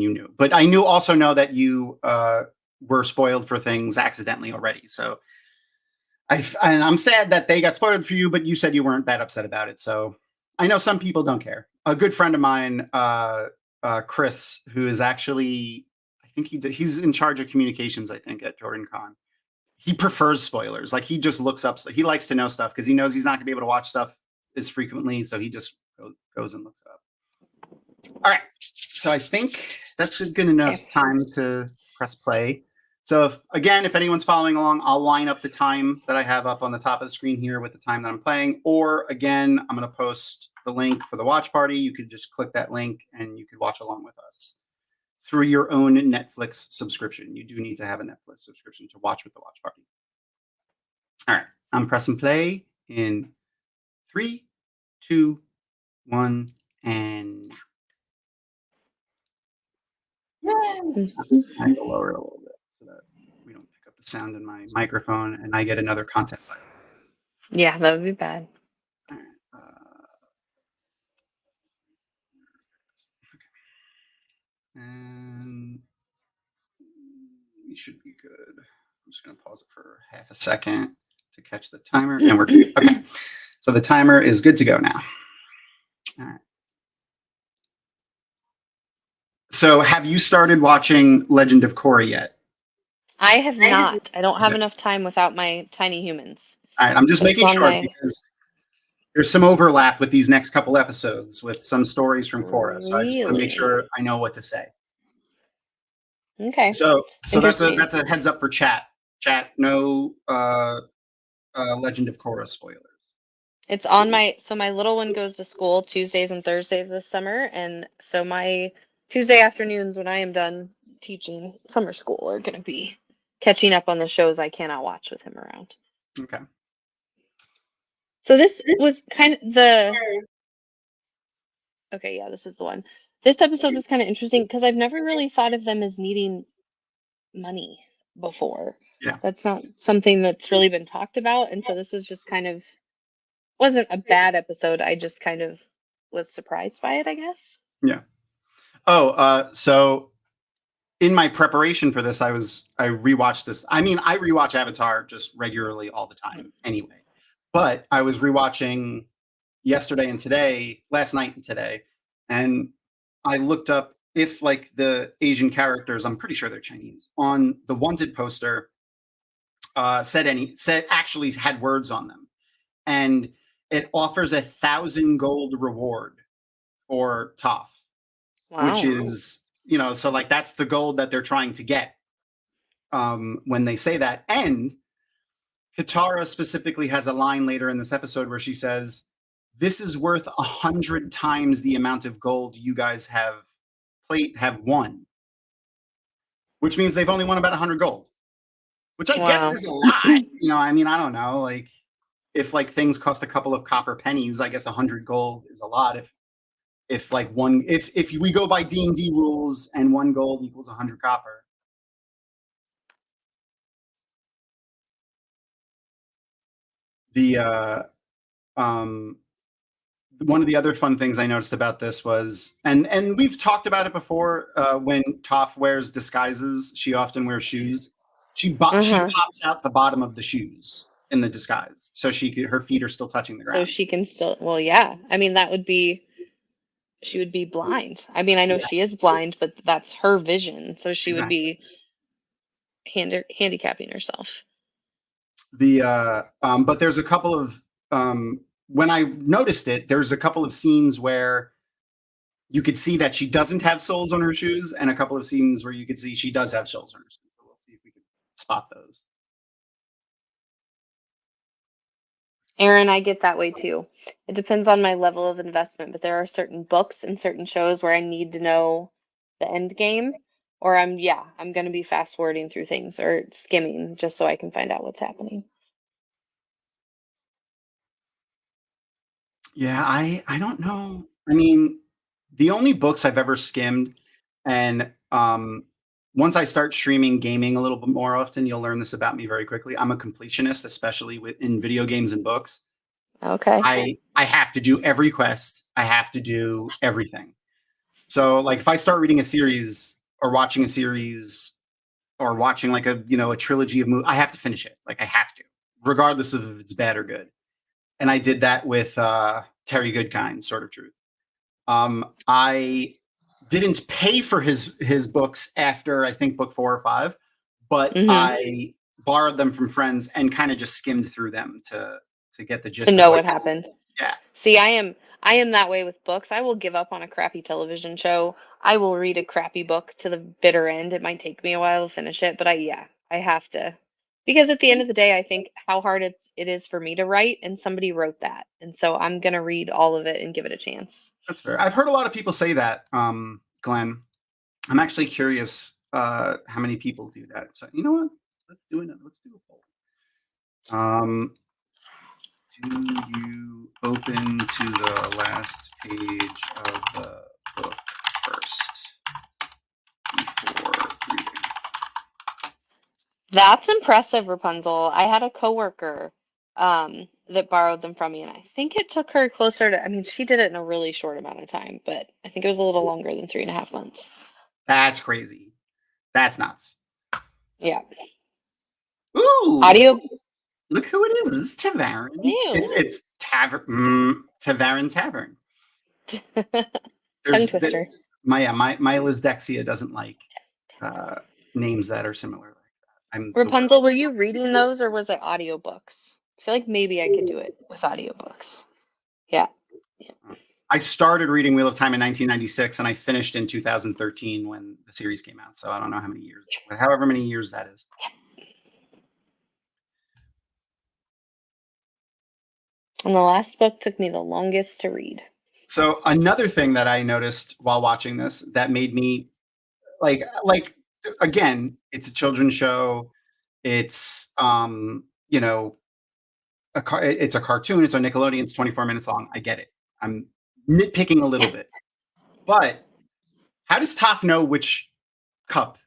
you knew. But I also know that you were spoiled for things accidentally already. So and I'm sad that they got spoiled for you, but you said you weren't that upset about it. So I know some people don't care. A good friend of mine, Chris, who is actually, I think he's in charge of communications, I think, at Jordan Con. He prefers spoilers. Like, he just looks up, he likes to know stuff because he knows he's not going to be able to watch stuff as frequently. So he just goes and looks it up. All right. So I think that's a good enough time to press play. So if anyone's following along, I'll line up the time that I have up on the top of the screen here with the time that I'm playing. Or again, I'm going to post the link for the watch party. You could just click that link and you could watch along with us through your own Netflix subscription. You do need to have a Netflix subscription to watch with the watch party. All right. I'm pressing play in 3, 2, 1, and now. I go lower it a little bit so that we don't pick up the sound in my microphone and I get another content file. Yeah, that would be bad. All right, okay. And we should be good. I'm just going to pause it for half a second to catch the timer, and we're good. Okay. So the timer is good to go now. All right. So have you started watching Legend of Korra yet? I have not. I don't have enough time without my tiny humans. All right. I'm just making sure because there's some overlap with these next couple episodes with some stories from Korra. So I just want to make sure I know what to say. Okay. So that's a heads up for chat. Chat, no Legend of Korra spoilers. It's on my little one goes to school Tuesdays and Thursdays this summer, and so my Tuesday afternoons when I am done teaching summer school are going to be catching up on the shows I cannot watch with him around. Okay. So this was kind of okay, yeah, this is the one. This episode was kind of interesting because I've never really thought of them as needing money before. Yeah. That's not something that's really been talked about, and so this was just kind of wasn't a bad episode. I just kind of was surprised by it, I guess. Yeah. Oh, so in my preparation for this, I rewatched this. I mean, I rewatch Avatar just regularly all the time anyway. But I was rewatching yesterday and today, last night and today, and I looked up if like the Asian characters, I'm pretty sure they're Chinese, on the wanted poster actually had words on them. And it offers 1,000 gold reward for Toph. Wow. Which is, so like that's the gold that they're trying to get when they say that. And Katara specifically has a line later in this episode where she says, "This is worth 100 times the amount of gold you guys have won," which means they've only won about 100 gold, which I guess is a lot. I mean, I don't know, like if like things cost a couple of copper pennies, I guess 100 gold is a lot. If we go by D&D rules and 1 gold equals 100 copper. The one of the other fun things I noticed about this was, and we've talked about it before, when Toph wears disguises, she often wears shoes. She pops out the bottom of the shoes in the disguise, so her feet are still touching the ground. So she can still, well, yeah. I mean, she would be blind. I mean, I know she is blind, but that's her vision, so she would be handicapping herself. But there's a couple of when I noticed it, there's a couple of scenes where you could see that she doesn't have soles on her shoes, and a couple of scenes where you could see she does have soles on her shoes. So we'll see if we can spot those. Aaron, I get that way too. It depends on my level of investment, but there are certain books and certain shows where I need to know the end game, or I'm going to be fast forwarding through things or skimming just so I can find out what's happening. Yeah, I don't know. I mean, the only books I've ever skimmed, and once I start streaming gaming a little bit more often, you'll learn this about me very quickly. I'm a completionist, especially in video games and books. Okay. I have to do every quest. I have to do everything. So like if I start reading a series or watching a series or watching like a trilogy of movies, I have to finish it. Like I have to, regardless of if it's bad or good. And I did that with Terry Goodkind, Sword of Truth. I didn't pay for his books after I think book 4 or 5, but I borrowed them from friends and kind of just skimmed through them to get the gist to know of what happened. Yeah. See, I am that way with books. I will give up on a crappy television show. I will read a crappy book to the bitter end. It might take me a while to finish it, but I have to. Because at the end of the day, I think how hard it is for me to write, and somebody wrote that. And so I'm going to read all of it and give it a chance. That's fair. I've heard a lot of people say that, Glenn. I'm actually curious how many people do that. So you know what? Let's do it. Let's do a poll. Do you open to the last page of the book first before reading? That's impressive, Rapunzel. I had a coworker that borrowed them from me, and I think it took her closer to, I mean, she did it in a really short amount of time, but I think it was a little longer than 3.5 months. That's crazy. That's nuts. Yeah. Ooh. Audio. Look who it is. It's Tavern. It's Tavern. Tavern. Tongue twister. My Lisdexia doesn't like names that are similar like that. Rapunzel, were you reading those or was it audiobooks? I feel like maybe I could do it with audiobooks. Yeah. I started reading Wheel of Time in 1996 and I finished in 2013 when the series came out. So I don't know how many years, but however many years that is. And the last book took me the longest to read. So another thing that I noticed while watching this that made me like again, it's a children's show. It's it's a cartoon. It's on Nickelodeon. It's 24 minutes long. I get it. I'm nitpicking a little bit, but how does Toph know which cup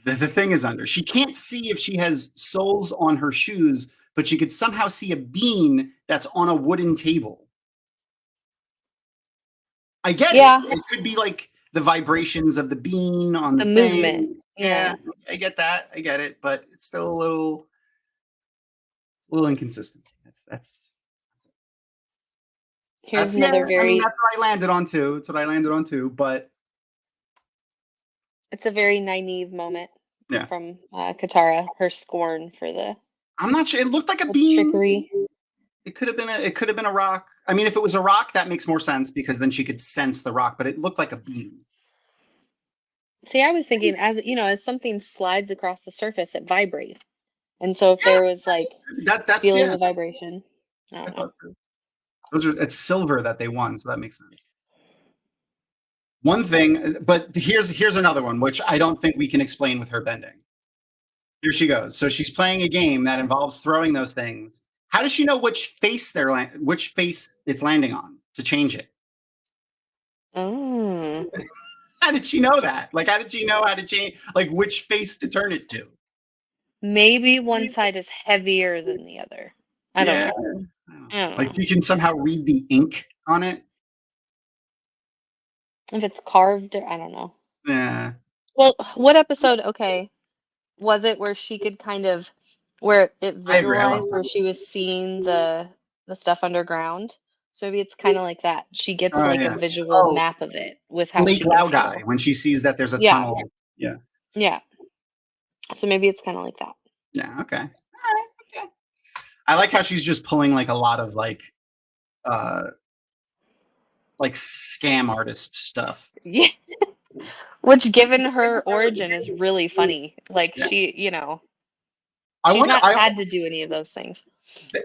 the thing is under? She can't see if she has soles on her shoes, but she could somehow see a bean that's on a wooden table. I get it. It could be like the vibrations of the bean on the movement. Yeah, I get that. I get it, but it's still a little inconsistency. That's Here's another very. that's what I landed on too. It's what I landed on too, but it's a very naive moment. Yeah. From Katara, her scorn for the. I'm not sure. It looked like a bean. Trickery. It could have been a rock. I mean, if it was a rock, that makes more sense because then she could sense the rock. But it looked like a bean. See, I was thinking, as something slides across the surface, it vibrates, and so if there was like that's feeling the vibration, I don't know. It's silver that they won, so that makes sense. One thing, but here's another one, which I don't think we can explain with her bending. Here she goes. So she's playing a game that involves throwing those things. How does she know which face it's landing on to change it? Oh. How did she know that? Like, how did she know how to change, like, which face to turn it to? Maybe one side is heavier than the other. I don't know. Like, you can somehow read the ink on it. If it's carved, I don't know. Yeah. Well, what episode, was it where she could kind of, where it visualized, where she was seeing the stuff underground? So maybe it's kind of like that. She gets a visual map of it with how Lake Laodai, when she sees that there's a tunnel. Yeah. Yeah. So maybe it's kind of like that. Yeah. Okay. All right. Okay. I like how she's just pulling like a lot of like scam artist stuff. Yeah. Which, given her origin, is really funny. Like she, she's not had to do any of those things.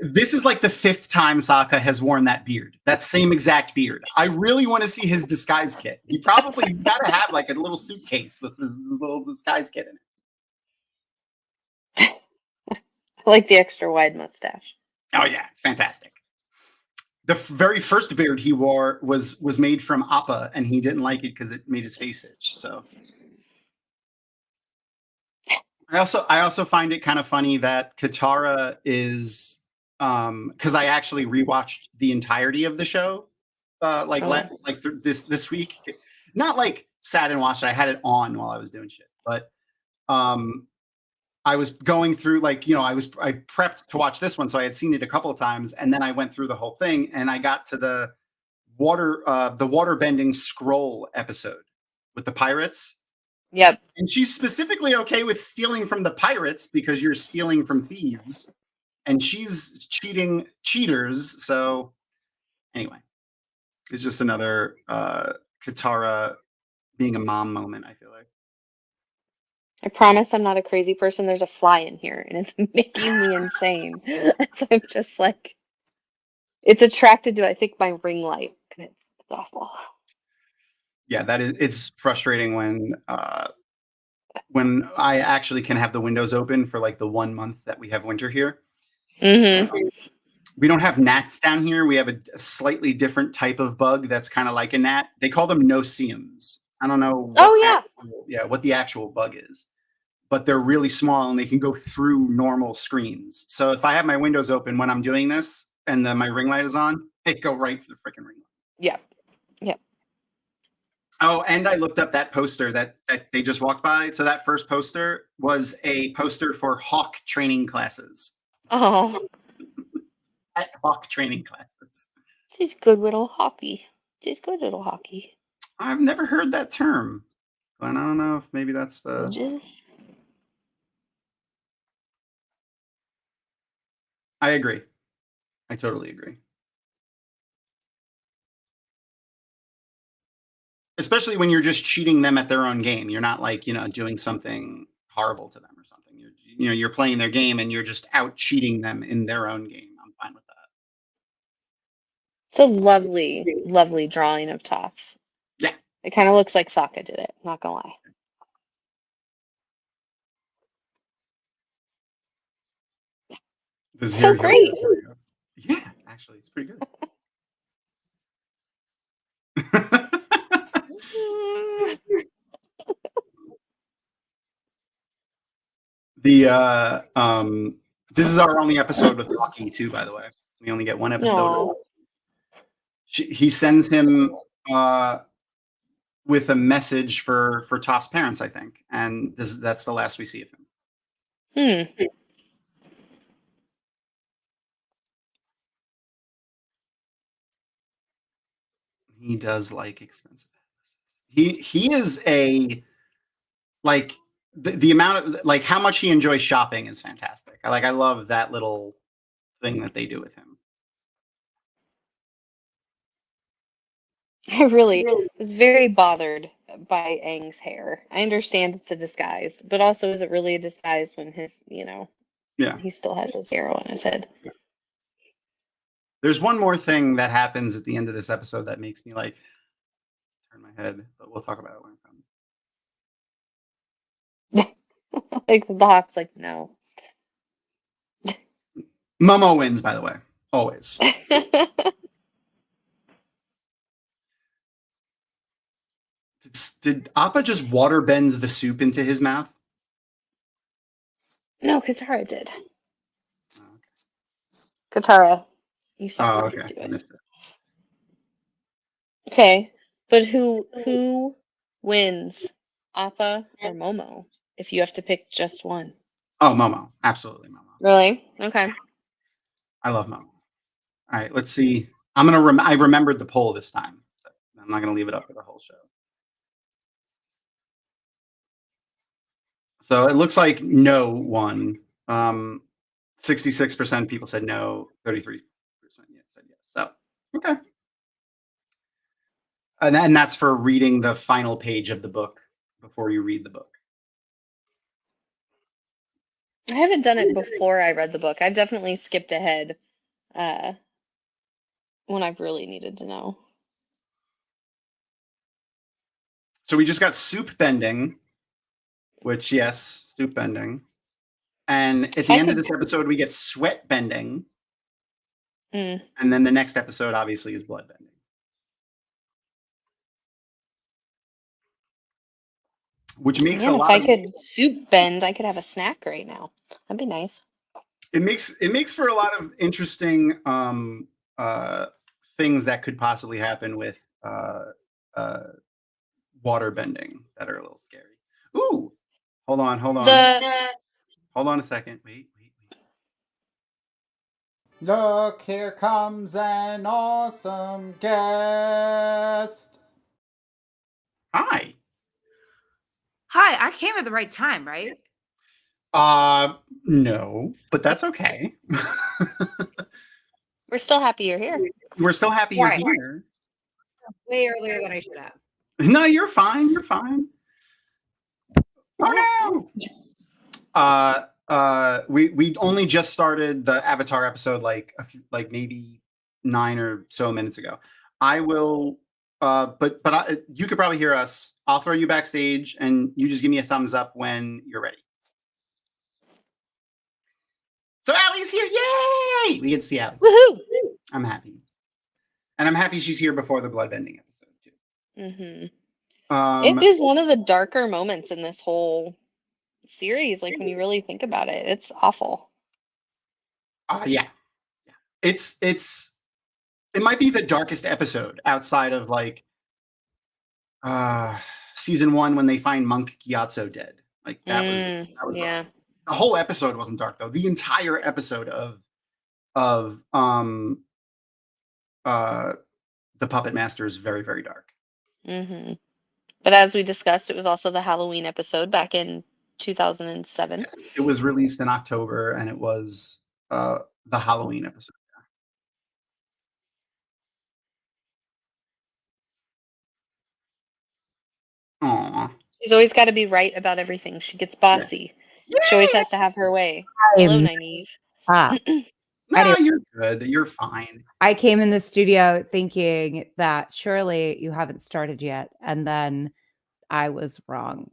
This is like the 5th time Sokka has worn that beard, that same exact beard. I really want to see his disguise kit. He probably got to have like a little suitcase with his little disguise kit in it. I like the extra wide mustache. Oh yeah, it's fantastic. The very first beard he wore was made from Appa, and he didn't like it because it made his face itch. So I also find it kind of funny that Katara is because I actually rewatched the entirety of the show this week. Not like sat and watched it. I had it on while I was doing shit, but I was going through I prepped to watch this one, so I had seen it a couple of times, and then I went through the whole thing, and I got to the water bending scroll episode with the pirates. Yep. And she's specifically okay with stealing from the pirates because you're stealing from thieves, and she's cheating cheaters. So anyway, it's just another Katara being a mom moment, I feel like. I promise I'm not a crazy person. There's a fly in here and it's making me insane. So I'm just like, it's attracted to, I think, my ring light. And it's awful. Yeah, it's frustrating when I actually can have the windows open for like the 1 month that we have winter here. Mm-hmm. We don't have gnats down here. We have a slightly different type of bug that's kind of like a gnat. They call them no-see-ums. I don't know what the actual bug is, but they're really small and they can go through normal screens. So if I have my windows open when I'm doing this and then my ring light is on, they go right for the freaking ring light. Yeah. Yeah. Oh, and I looked up that poster that they just walked by. So that first poster was a poster for Hawk training classes. Oh. At Hawk training classes. She's good little hockey. She's good little hockey. I've never heard that term. But I don't know if maybe that's the... I agree. I totally agree. Especially when you're just cheating them at their own game. You're not doing something horrible to them or something. You're playing their game and you're just out cheating them in their own game. I'm fine with that. It's a lovely, lovely drawing of Toph. Yeah. It kind of looks like Sokka did it, not gonna lie. So great. Yeah, actually, it's pretty good. This is our only episode with Rocky too, by the way. We only get one episode. He sends him with a message for Toph's parents, I think, and that's the last we see of him. He does like expensive. He is a the amount of how much he enjoys shopping is fantastic. I love that little thing that they do with him. I really was very bothered by Aang's hair. I understand it's a disguise, but also is it really a disguise when his, he still has his arrow on his head. Yeah. There's one more thing that happens at the end of this episode that makes me turn my head, but we'll talk about it when it comes. The Hawk's no. Momo wins, by the way, always. Did Appa just water bends the soup into his mouth? No, Katara did. Oh, okay. Katara, you said okay. Do it. Okay, but who wins, Appa or Momo? If you have to pick just one. Oh, Momo, absolutely Momo. Really? Okay. I love Momo. All right, let's see. I remembered the poll this time. So I'm not gonna leave it up for the whole show. So it looks like no won. 66% people said no, 33% said yes. So okay. And that's for reading the final page of the book before you read the book. I haven't done it before I read the book. I've definitely skipped ahead when I've really needed to know. So we just got soup bending, which, yes, soup bending. And at the end of this episode, we get sweat bending. Mm. And then the next episode obviously is bloodbending. Which makes Man, a if lot I of could soup bend, I could have a snack right now. That'd be nice. it makes for a lot of interesting things that could possibly happen with water bending that are a little scary. Ooh, hold on. Hold on a second. Wait. Look, here comes an awesome guest. Hi. Hi, I came at the right time, right? No, but that's okay. We're still happy you're here. We're still happy you're Right. here. Way earlier than I should have. No, you're fine. You're fine. Oh no. We only just started the Avatar episode like maybe 9 or so minutes ago. I will but you could probably hear us. I'll throw you backstage and you just give me a thumbs up when you're ready. So Allie's here. Yay! We get to see Allie. Woohoo! I'm happy. And I'm happy she's here before the bloodbending episode too. It is one of the darker moments in this whole series, like when you really think about it. It's awful. Yeah. It might be the darkest episode outside of like season 1 when they find Monk Gyatso dead. Like that was yeah. rough. The whole episode wasn't dark though. The entire episode of the Puppet Master is very, very dark. But as we discussed, it was also the Halloween episode back in 2007. Yes, it was released in October, and it was the Halloween episode. Aww. She's always got to be right about everything. She gets bossy. Yeah. She always has to have her way. Hello, Nynaeve. No, Anyway. you're good. You're fine. I came in the studio thinking that surely you haven't started yet, and then I was wrong.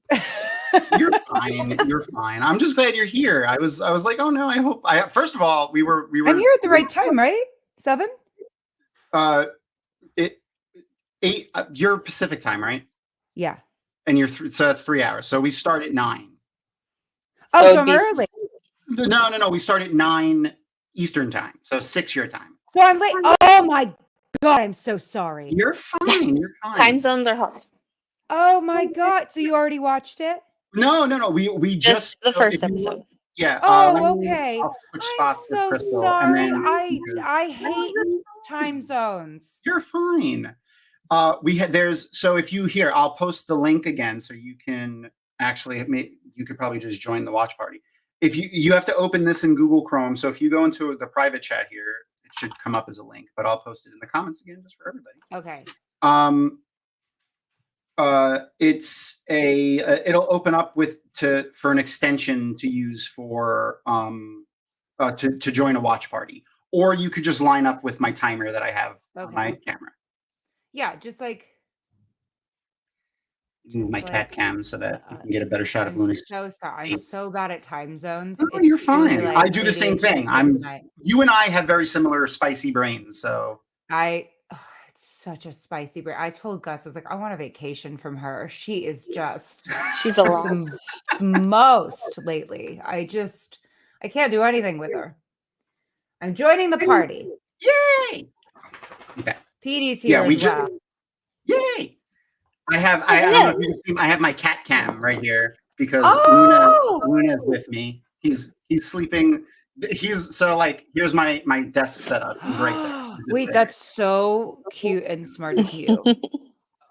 You're fine. You're fine. I'm just glad you're here. I was like, oh no, I hope first of all, we were I'm here at the right time, right? 7? It 8 your Pacific time, right? Yeah. And you're so that's 3 hours. So we start at 9. Oh, so I'm early. No. We start at 9 Eastern time. So 6 your time. So I'm late. Oh my God, I'm so sorry. You're fine. You're fine. Time zones are hard. Oh my God. So you already watched it? No. We just the first episode. Yeah. Oh, okay. I'll switch I'm spots with so Crystal, sorry. and then I hate time zones. You're fine. So if you here, I'll post the link again so you can actually you could probably just join the watch party. If you have to open this in Google Chrome, so if you go into the private chat here, it should come up as a link, but I'll post it in the comments again just for everybody. Okay. It'll open up for an extension to use for to join a watch party, or you could just line up with my timer that I have on my camera. Yeah, just like Move my cat cam so that you can get a better shot of Luna's. So sorry. I'm so bad at time zones. Oh, you're fine. I do the same thing. ADHD. You and I have very similar spicy brains, so it's such a spicy brain. I told Gus, I was like, I want a vacation from her. She is just she's a lot. Most lately. I can't do anything with her. I'm joining the party. Yay! Okay. PD's here as well. Yay! I don't know if you can see, I have my cat cam right here because Luna's with me. He's sleeping. Here's my desk setup. He's right there. Wait, that's so cute and smart of you.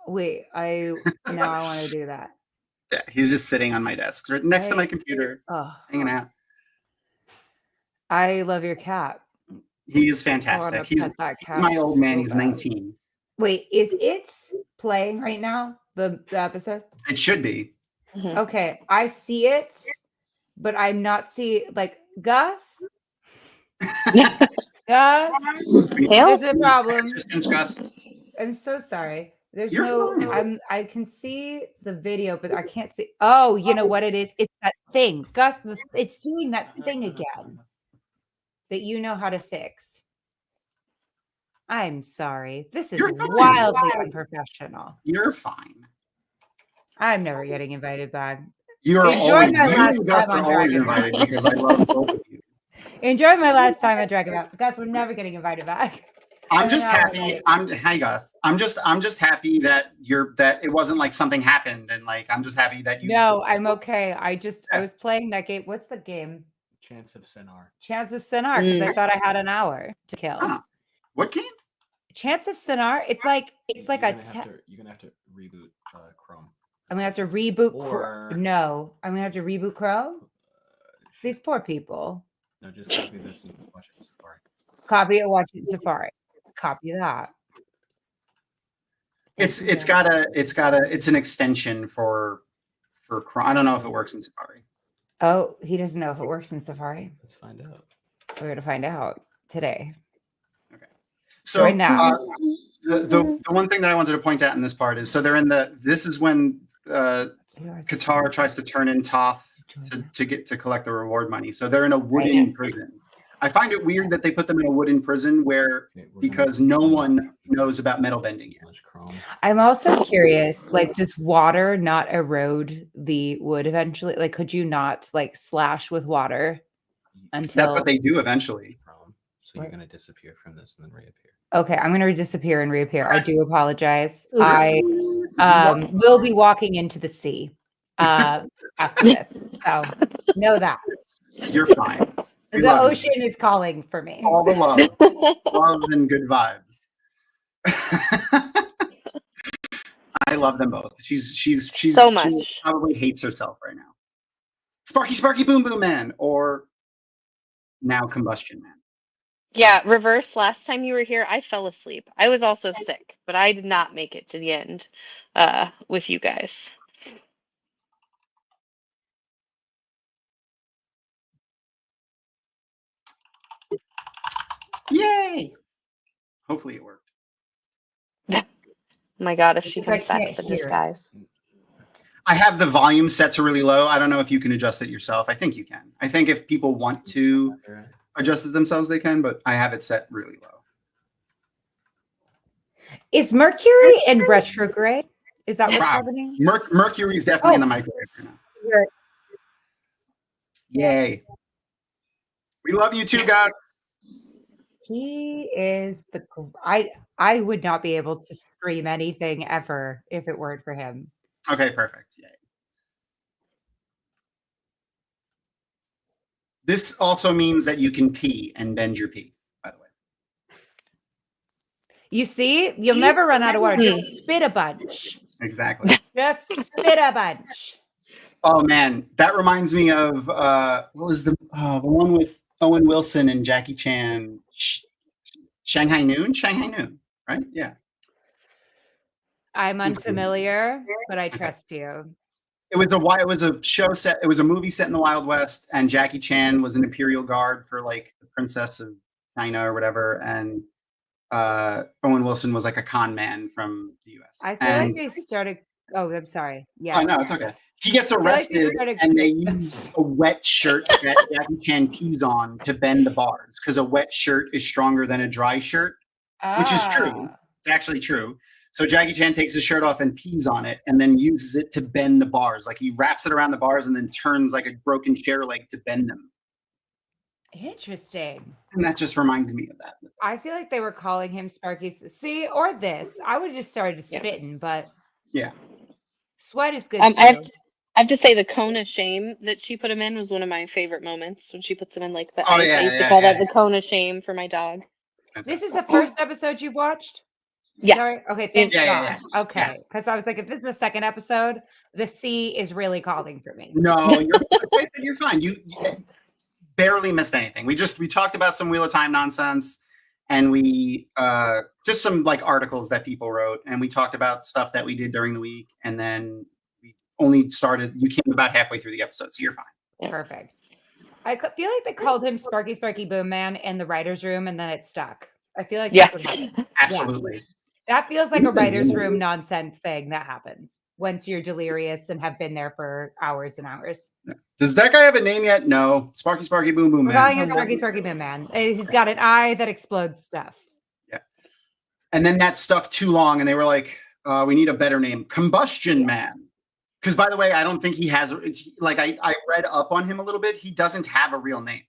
Wait, I want to do that. Yeah, he's just sitting on my desk right next to my computer, hanging out. I love your cat. He is fantastic. He's my old man. He's 19. Wait, is it playing right now? The episode? It should be. Okay, I see it, but I'm not seeing Gus. Gus, there's a problem. Gus. I'm so sorry. There's You're fine. I can see the video, but I can't see. Oh, you know what it is? It's that thing. Gus, it's doing that thing again that you know how to fix. I'm sorry. This is You're fine. wildly unprofessional. You're fine. I'm never getting invited back. You're Enjoy always, my you last and Gus time on are always Dragon Ball. invited because I love both of you. Enjoy my last time at Dragon Ball. Guys, we're never getting invited back. I'm just know, happy. Hey Gus. I'm just happy that it wasn't like something happened, and like I'm just happy that you. No, I'm okay. I was playing that game. What's the game? Chance of Sinar. Chance of Sinar, because I thought I had an hour to kill. Huh. What game? Chance of Sinar. It's like You're gonna have to reboot Chrome. I'm gonna have to reboot. Or- No, I'm gonna have to reboot Chrome. These poor people. No, just copy this and watch it in Safari. Copy it, watch it in Safari. Copy that. It's an extension for Chrome. I don't know if it works in Safari. Oh, he doesn't know if it works in Safari. Let's find out. We're gonna find out today. Okay. So Right now. The one thing that I wanted to point out in this part is they're in this is when Qatar tries to turn in Toth to collect the reward money. So they're in a wooden prison. I find it weird that they put them in a wooden prison because no one knows about metal bending yet. I'm also curious, like, does water not erode the wood eventually? Like, could you not like slash with water until That's what they do eventually. So you're gonna disappear from this and then reappear. Okay, I'm gonna disappear and reappear. I do apologize. I will be walking into the sea after this. So know that. You're fine. The ocean is calling for me. All the love and good vibes. I love them both. She's So much. She probably hates herself right now. Sparky Boom Boom Man, or now Combustion Man. Yeah, reverse. Last time you were here, I fell asleep. I was also sick, but I did not make it to the end with you guys. Yay! Hopefully it worked. My God, if she I comes back can't with the hear it. disguise. I have the volume set to really low. I don't know if you can adjust it yourself. I think you can. I think if people want to adjust it themselves, they can, but I have it set really low. Is Mercury in retrograde? Is that what's happening? Mercury's definitely in the microwave right now. Yay. We love you too, guys. He is I would not be able to stream anything ever if it weren't for him. Okay, perfect. Yay. This also means that you can pee and bend your pee, by the way. You see, you'll never run out of water. Just spit a bunch. Exactly. Just spit a bunch. Oh man, that reminds me of what was the one with Owen Wilson and Jackie Chan? Shanghai Noon, right? Yeah. I'm unfamiliar, but I trust you. It was a movie set in the Wild West, and Jackie Chan was an Imperial Guard for like the Princess of China or whatever, and Owen Wilson was like a con man from the U.S. I feel like they started. Oh, I'm sorry. Yeah. Oh no, it's okay. He gets arrested, and they use a wet shirt that Jackie Chan pees on to bend the bars because a wet shirt is stronger than a dry shirt, which is true. It's actually true. So Jackie Chan takes his shirt off and pees on it, and then uses it to bend the bars. Like he wraps it around the bars and then turns like a broken chair leg to bend them. Interesting. And that just reminds me of that. I feel like they were calling him Sparky. See, or this. I would have just started spitting, but yeah, sweat is good. I have to say the cone of shame that she put him in was one of my favorite moments when she puts him in like the ice. I used to call that the cone of shame for my dog. This is the first episode you've watched? Yeah. Sorry? Okay, thanks God. Yeah. Okay, because I was like, if this is the second episode, the sea is really calling for me. No, you're fine. You barely missed anything. We talked about some Wheel of Time nonsense, and we just some like articles that people wrote, and we talked about stuff that we did during the week, and then you came about halfway through the episode, so you're fine. Perfect. I feel like they called him Sparky Boom Man in the writer's room, and then it stuck. I feel like that's what happened. Absolutely. Yeah. That feels like a writer's room nonsense thing that happens once you're delirious and have been there for hours and hours. Does that guy have a name yet? No. Sparky Boom Boom Man. We're calling him Sparky Boom Man. He's got an eye that explodes stuff. Yeah. And then that stuck too long, and they were like, we need a better name. Combustion Man. Because, by the way, I don't think he has, like, I read up on him a little bit. He doesn't have a real name.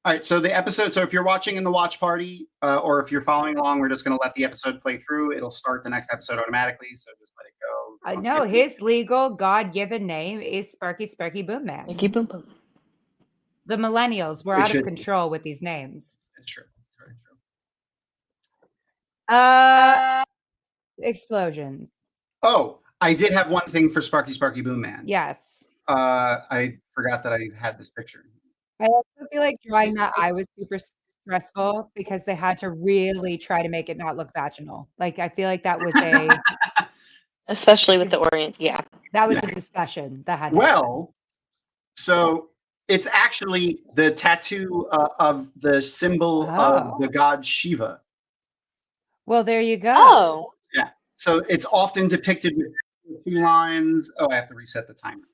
All right, so the episode, so if you're watching in the watch party, or if you're following along, we're just going to let the episode play through. It'll start the next episode automatically, so just let it go. Don't No, skip his legal God-given name is Sparky Boom Man. Sparky Boom Boom. The millennials were It out should of be. control with these names. It's true. It's very true. Explosions. Oh, I did have one thing for Sparky Boom Man. Yes. I forgot that I had this picture. I also feel like drawing that eye was super stressful because they had to really try to make it not look vaginal. Like, I feel like that was Especially with the orient. Yeah. that was Yeah. a discussion that had to happen. Well, so it's actually the tattoo of the symbol of the god Shiva. Well, there you go. Oh. So it's often depicted with 2 lines. Oh, I have to reset the timer.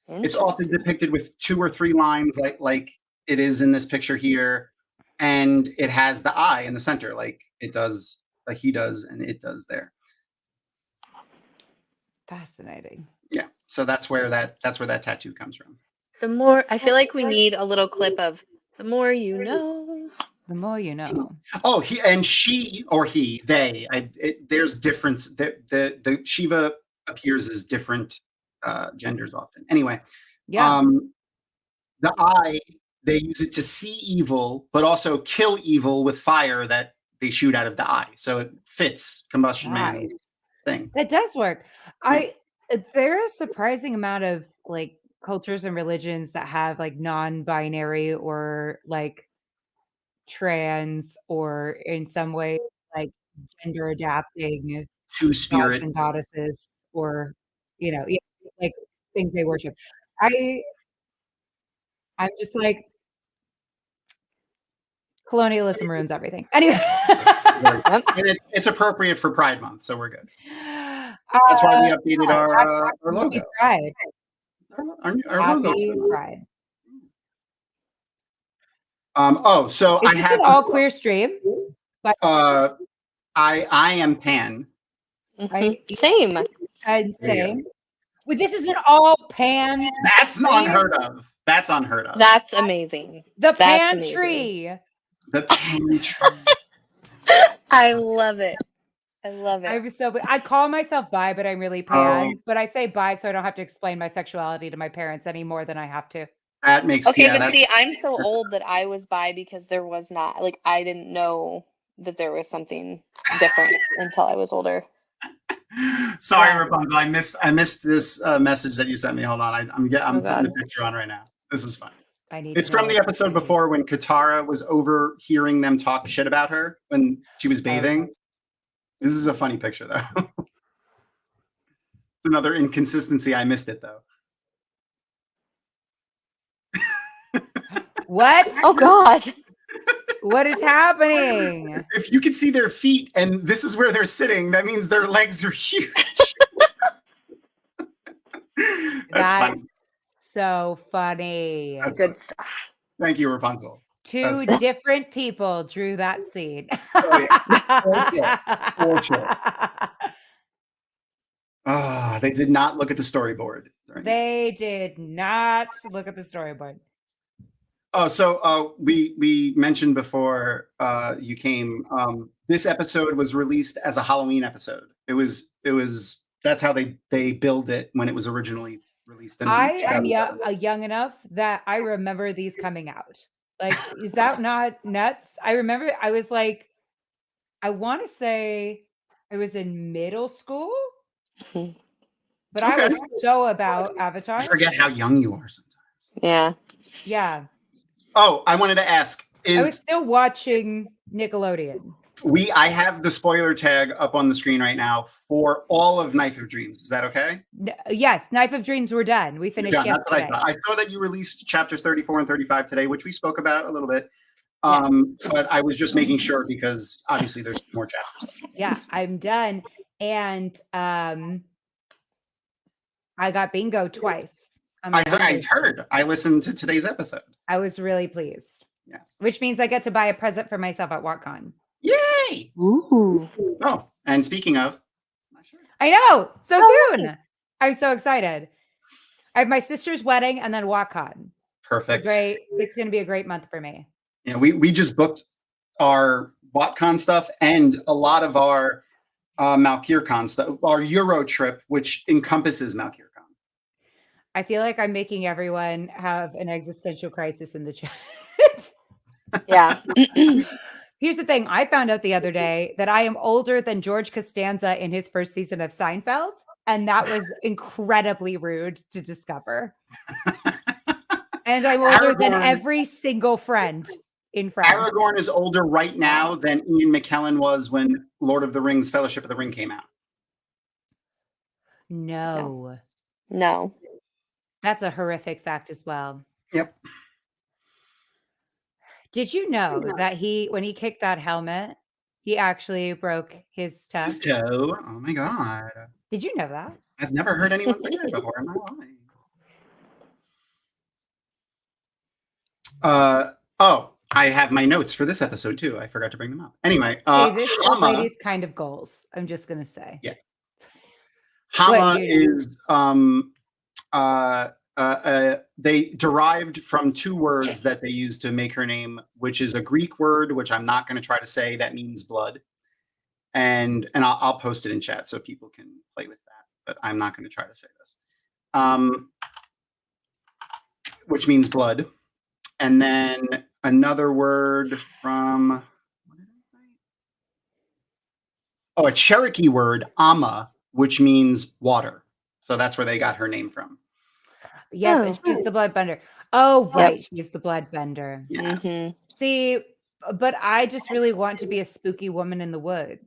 It's often depicted with 2 or 3 lines, like it is in this picture here, and it has the eye in the center, like it does, like he does, and it does there. Fascinating. Yeah. So that's where that tattoo comes from. The more, I feel like we need a little clip of the more you know. The more you know. Oh, he and she or he, they. There's difference. The Shiva appears as different genders often. Anyway, Yeah. the eye, they use it to see evil, but also kill evil with fire that they shoot out of the eye. So it fits Combustion Man's thing. That does work. There is a surprising amount of like cultures and religions that have like non-binary or like trans or in some way like gender adapting To gods spirit. and goddesses, or like things they worship. I'm just like, colonialism ruins everything. Anyway. And it's appropriate for Pride Month, so we're good. That's why we updated our logo. Pride. Our Happy logo. Pride. So Is I this have an all queer stream? I am pan. Right? Same. And same. Well, this is an all pan. That's unheard of. That's unheard of. That's amazing. The That's pantry. The pantry. I love it. I love it. I call myself bi, but I'm really pan. But I say bi so I don't have to explain my sexuality to my parents any more than I have to. That makes Okay, yeah, but that's see, I'm so old that I was bi because there was not, like, I didn't know that there was something different until I was older. Sorry, Yeah. Rapunzel. I missed this message that you sent me. Hold on, I'm putting God. the picture on right now. This is fun. I need It's to know from the what episode that is. before when Katara was overhearing them talk shit about her when she was bathing. This is a funny picture, though. It's another inconsistency. I missed it, though. What? Oh, God. What is happening? If you can see their feet and this is where they're sitting, that means their legs are huge. That's funny. So funny. That's Good stuff. Thank you, Rapunzel. Two That's- different people drew that scene. For sure. They did not look at the storyboard. They did not look at the storyboard. Oh, so we mentioned before you came. This episode was released as a Halloween episode. It was that's how they billed it when it was originally released. I am 2007. young enough that I remember these coming out. Like, is that not nuts? I remember I was like, I want to say I was in middle school, but I Okay. was so about Avatar. I forget how young you are sometimes. Yeah. Yeah. Oh, I wanted to ask: I was still watching Nickelodeon. I have the spoiler tag up on the screen right now for all of Knife of Dreams. Is that okay? Yes, Knife of Dreams were done. We finished Yeah, that's what I yesterday. thought. I saw that you released chapters 34 and 35 today, which we spoke about a little bit. Yeah. But I was just making sure because obviously there's more chapters. Yeah, I'm done. And I got bingo twice. on my I birthday. heard. I listened to today's episode. I was really pleased, Yes. which means I get to buy a present for myself at WatCon. Yay! Hey. Ooh. Oh, and speaking of, I know. So Oh, soon. I'm so excited. I have my sister's wedding and then WatCon. perfect. It's going to be a great month for me. Yeah, we just booked our WatCon stuff and a lot of our MalkirCon stuff, our Euro trip, which encompasses MalkirCon. I feel like I'm making everyone have an existential crisis in the chat. yeah. Here's the thing. I found out the other day that I am older than George Costanza in his first season of Seinfeld. And that was incredibly rude to discover. And I'm older than every single friend in France. Aragorn is older right now than Ian McKellen was when Lord of the Rings Fellowship of the Ring came out. No. No. That's a horrific fact as well. Yep. Did you know that when he kicked that helmet, he actually broke his toe? His toe. Oh my God. Did you know that? I've never heard anyone say that before in my life. I have my notes for this episode too. I forgot to bring them up. Anyway, this old Hama, lady's kind of goals. I'm just gonna say. Yeah. Hama What, is they derived from two words that they used to make her name, which is a Greek word, which I'm not going to try to say, that means blood, and I'll post it in chat so people can play with that, but I'm not going to try to say this, which means blood, and then another word from a Cherokee word, ama, which means water. So that's where they got her name from. Yes, and she's the bloodbender. Oh, right. Yep. She's the bloodbender. Yes. Mm-hmm. See, but I just really want to be a spooky woman in the woods.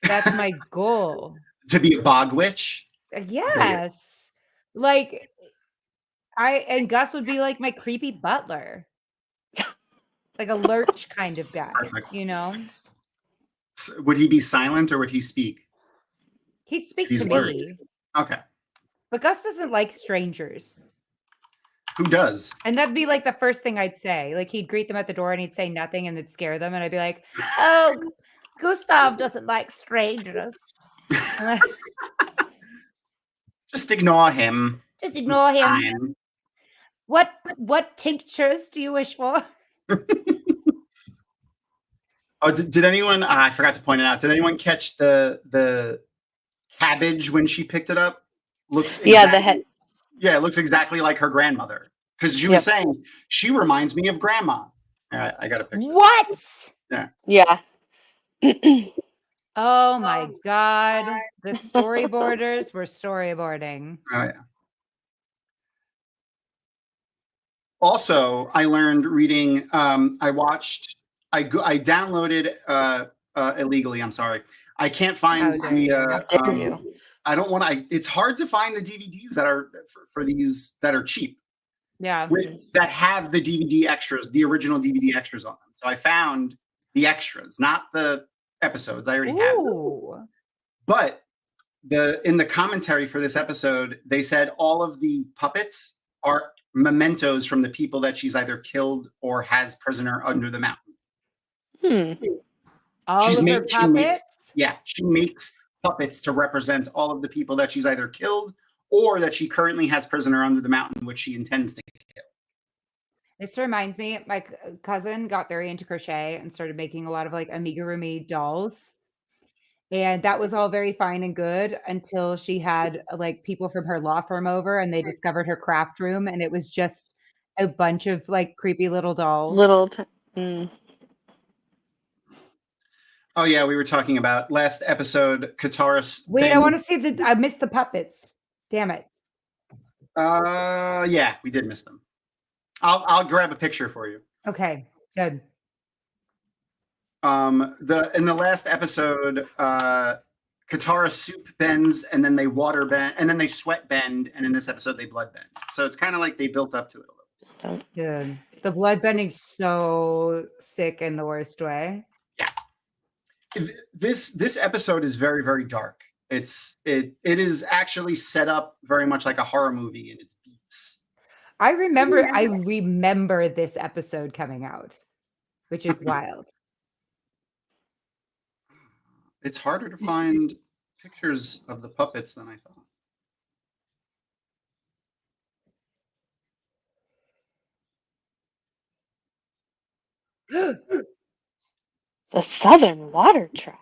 That's my goal. To be a bog witch? Yes. Like, and Gus would be like my creepy butler. Like a lurch kind of guy, Perfect. you know? Would he be silent or would he speak? He'd speak He's to lurch. me. Okay. But Gus doesn't like strangers. Who does? And that'd be like the first thing I'd say. Like he'd greet them at the door and he'd say nothing and it'd scare them. And I'd be like, oh, Gustav doesn't like strangers. Just ignore him. Just ignore him. Fine. What tinctures do you wish for? Oh, did anyone? I forgot to point it out. Did anyone catch the cabbage when she picked it up? Looks Yeah, the head. Yeah, it looks exactly like her grandmother. Because she was saying she reminds me of grandma. I got a picture. What? Yeah. Oh my God. The storyboarders were storyboarding. Oh yeah. Also, I learned reading. I downloaded illegally. I'm sorry. I can't find the. How dare you? I don't want to. It's hard to find the DVDs that are for these that are cheap. Yeah. That have the DVD extras, the original DVD extras on them. So I found the extras, not the episodes. I already have them. But in the commentary for this episode, they said all of the puppets are mementos from the people that she's either killed or has prisoner under the mountain. All of her puppets? She makes puppets to represent all of the people that she's either killed or that she currently has prisoner under the mountain, which she intends to kill. This reminds me, my cousin got very into crochet and started making a lot of like amigurumi dolls. And that was all very fine and good until she had like people from her law firm over and they discovered her craft room. And it was just a bunch of like creepy little dolls. Oh yeah, we were talking about last episode, Katara. Wait, I want to see I missed the puppets. Damn it. Yeah, we did miss them. I'll grab a picture for you. Okay, good. In the last episode, Katara soup bends and then they water bend and then they sweat bend, and in this episode they blood bend. So it's kind of like they built up to it a little bit. Good. The blood bending's so sick in the worst way. Yeah. This episode is very, very dark. It is actually set up very much like a horror movie in its beats. I remember this episode coming out, which is wild. It's harder to find pictures of the puppets than I thought. The Southern Water Tribe.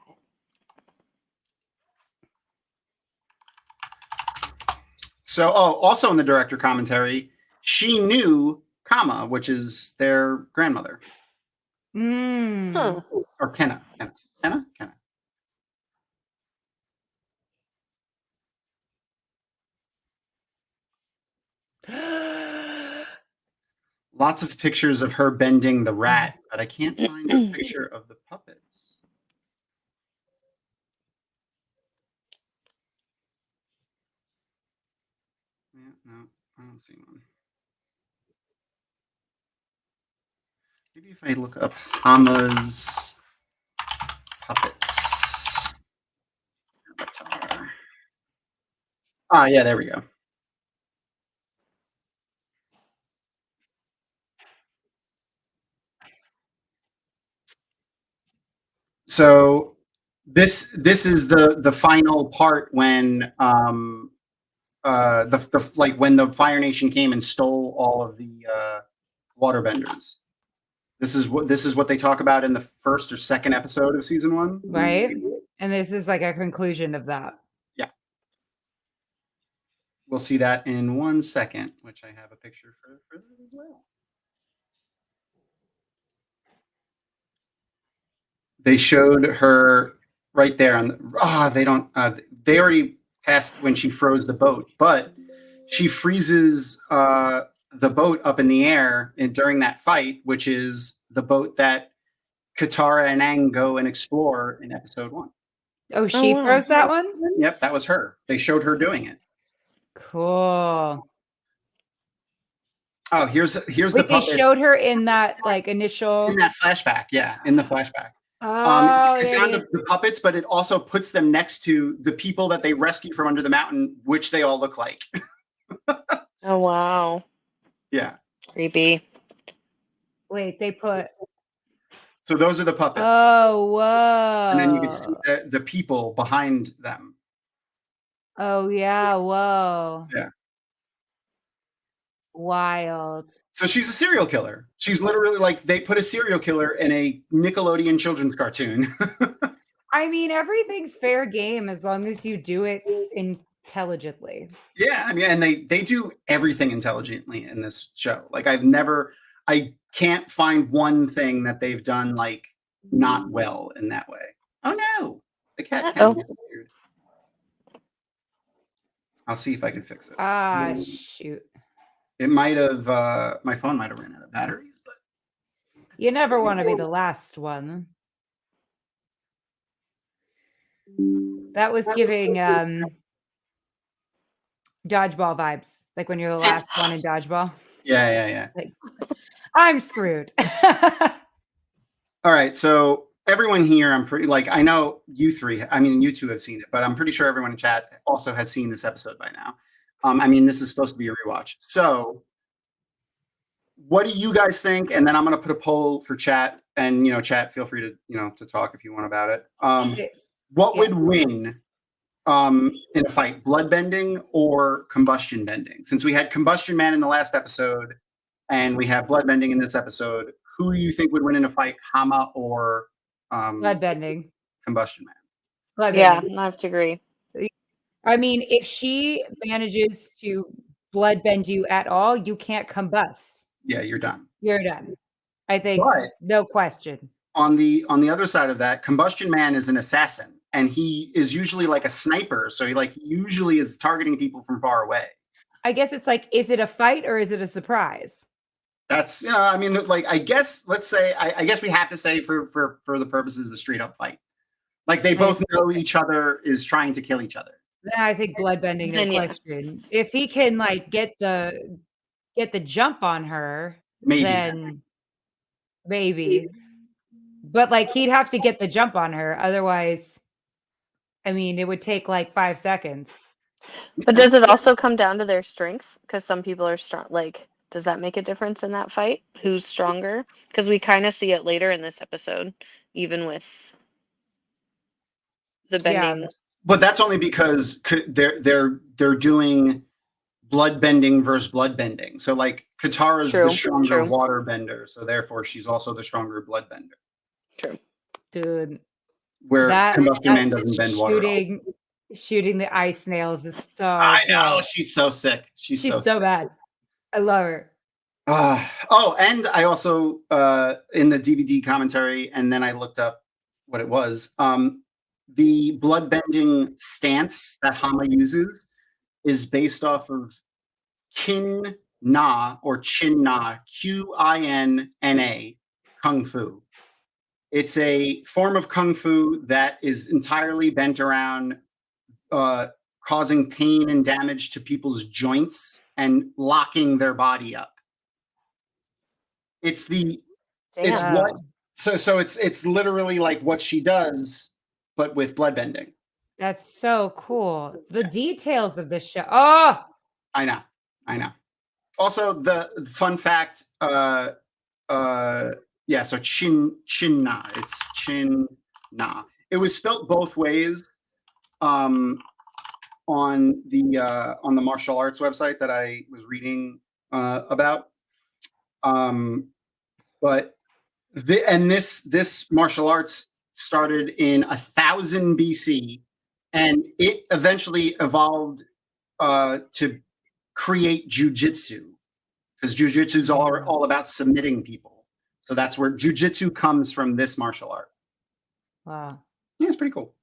So, also in the director commentary, she knew Kama, which is their grandmother. Huh. Or Kenna. Lots of pictures of her bending the rat, but I can't find a picture of the puppets. Yeah, no, I don't see one. Maybe if I look up Hama's puppets. Avatar. Ah, yeah, there we go. So this is the final part when like when the Fire Nation came and stole all of the waterbenders. This is what they talk about in the first or second episode of season 1. Right. And this is like a conclusion of that. Yeah. We'll see that in 1 second, which I have a picture for that as well. They showed her right there on they don't they already passed when she froze the boat, but she freezes the boat up in the air during that fight, which is the boat that Katara and Aang go and explore in episode 1. Oh, she wow. froze that one? Yep, that was her. They showed her doing it. Cool. Oh, here's the Wait, they puppet showed her in that like initial. in that flashback. Yeah, in the flashback. Oh, I there found you- the puppets, but it also puts them next to the people that they rescued from under the mountain, which they all look like. Oh wow. Yeah. Creepy. Wait, they put. So those are the puppets. Oh, whoa. And then you can see the people behind them. Oh yeah, whoa. Yeah. Wild. So she's a serial killer. She's literally like they put a serial killer in a Nickelodeon children's cartoon. I mean, everything's fair game as long as you do it intelligently. Yeah, I mean, and they do everything intelligently in this show. Like I can't find one thing that they've done like not well in that way. Oh no, the cat Uh-oh. disappeared. I'll see if I can fix it. Ah, shoot. It might have my phone might have ran out of batteries, but You never want to be the last one. That was giving dodgeball vibes, like when you're the last one in dodgeball. yeah. Like, I'm screwed. All right, so everyone here, I'm pretty like I know you three. I mean, you two have seen it, but I'm pretty sure everyone in chat also has seen this episode by now. I mean, this is supposed to be a rewatch. So, what do you guys think? And then I'm going to put a poll for chat, and chat, feel free to to talk if you want about it. What would win in a fight, bloodbending or combustion bending? Since we had Combustion Man in the last episode, and we have bloodbending in this episode, who do you think would win in a fight, Hama or Bloodbending. Combustion Man? Yeah, Bloodbending. I have to agree. I mean, if she manages to bloodbend you at all, you can't combust. Yeah, you're done. You're done. I think But no question. on the other side of that, Combustion Man is an assassin, and he is usually like a sniper. So he usually is targeting people from far away. I guess it's like, is it a fight or is it a surprise? That's I mean, like I guess let's say I guess we have to say for the purposes of straight up fight, like they both know each other is trying to kill each other. Then I think bloodbending, no Then, yeah. question. If he can like get the jump on her, Maybe. then maybe. But like he'd have to get the jump on her, otherwise, I mean, it would take like 5 seconds. But does it also come down to their strength? Because some people are strong. Like, does that make a difference in that fight? Who's stronger? Because we kind of see it later in this episode, even with the bending. But that's only because they're doing blood bending versus blood bending. So like Katara's the stronger water bender, so therefore she's also the stronger blood bender. True. Dude. Where Combustion Man doesn't bend water. Shooting the ice snails is so I cool. know, she's so sick. She's so bad. I love her. And I also in the DVD commentary, and then I looked up what it was. The blood bending stance that Hama uses is based off of Kin Na or Chin Na, Qinna Kung Fu. It's a form of Kung Fu that is entirely bent around causing pain and damage to people's joints and locking their body up. It's literally like what she does, but with blood bending. That's so cool. The details of this show. Oh, I know. Also, the fun fact, so Chin Na. It's Chin Na. It was spelt both ways on the martial arts website that I was reading about. But this martial arts started in 1000 BC, and it eventually evolved to create jujitsu, because jujitsu is all about submitting people. So that's where jujitsu comes from, this martial art. Wow. Yeah, it's pretty cool.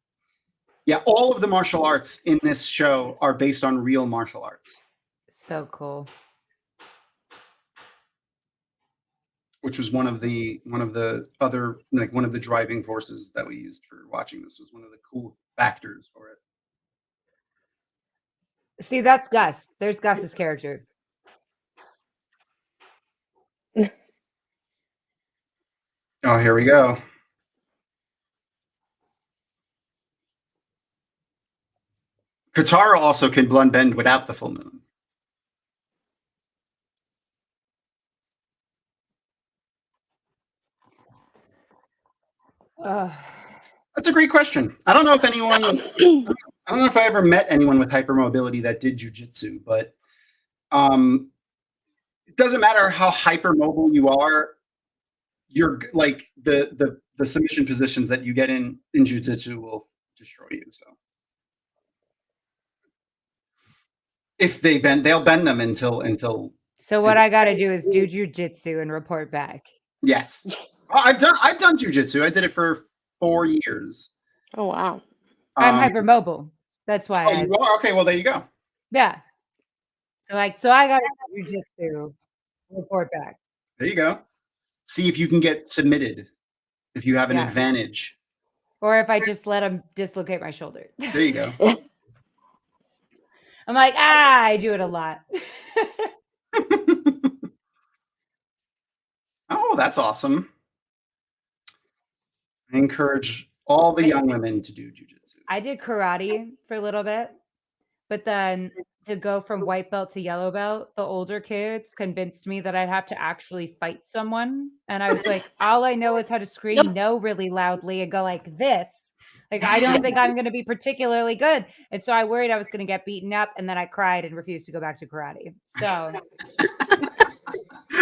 Yeah, all of the martial arts in this show are based on real martial arts. So cool. Which was one of the other, like, one of the driving forces that we used for watching this. Was one of the cool factors for it. See, that's Gus. There's Gus's character. Oh, here we go. Katara also can blood bend without the full moon. That's a great question. I don't know if I ever met anyone with hypermobility that did jujitsu, but it doesn't matter how hypermobile you are. You're like the submission positions that you get in jujitsu will destroy you. So if they bend, they'll bend them until. So what I got to do is do jujitsu and report back. Yes, I've done jujitsu. I did it for 4 years. Oh wow! I'm hypermobile. That's why. You are? Okay, well there you go. Yeah. So I got to do jujitsu, report back. There you go. See if you can get submitted. If you have an advantage. Or if I just let them dislocate my shoulder. There you go. I'm like, I do it a lot. Oh, that's awesome. I encourage all the young women to do jujitsu. I did karate for a little bit, but then to go from white belt to yellow belt, the older kids convinced me that I'd have to actually fight someone. And I was like, all I know is how to scream no really loudly and go like this. Like, I don't think I'm going to be particularly good. And so I worried I was going to get beaten up, and then I cried and refused to go back to karate. So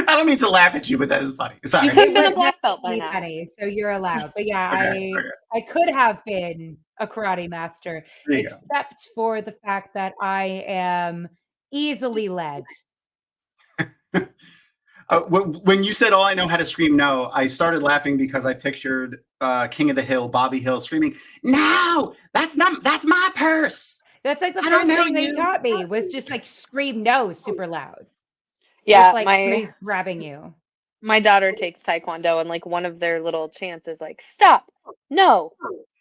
I don't mean to laugh at you, but that is funny. Sorry. You could have been a black belt by now. Funny, so you're allowed. But yeah, Okay. I could have been a karate master, except for the fact that I am easily led. When you said all I know how to scream no, I started laughing because I pictured King of the Hill, Bobby Hill, screaming, "No, that's my purse." That's like the first thing they taught me was just like scream no super loud. Yeah, with, like, somebody's grabbing you. My daughter takes Taekwondo, and like one of their little chants is like, "Stop! No,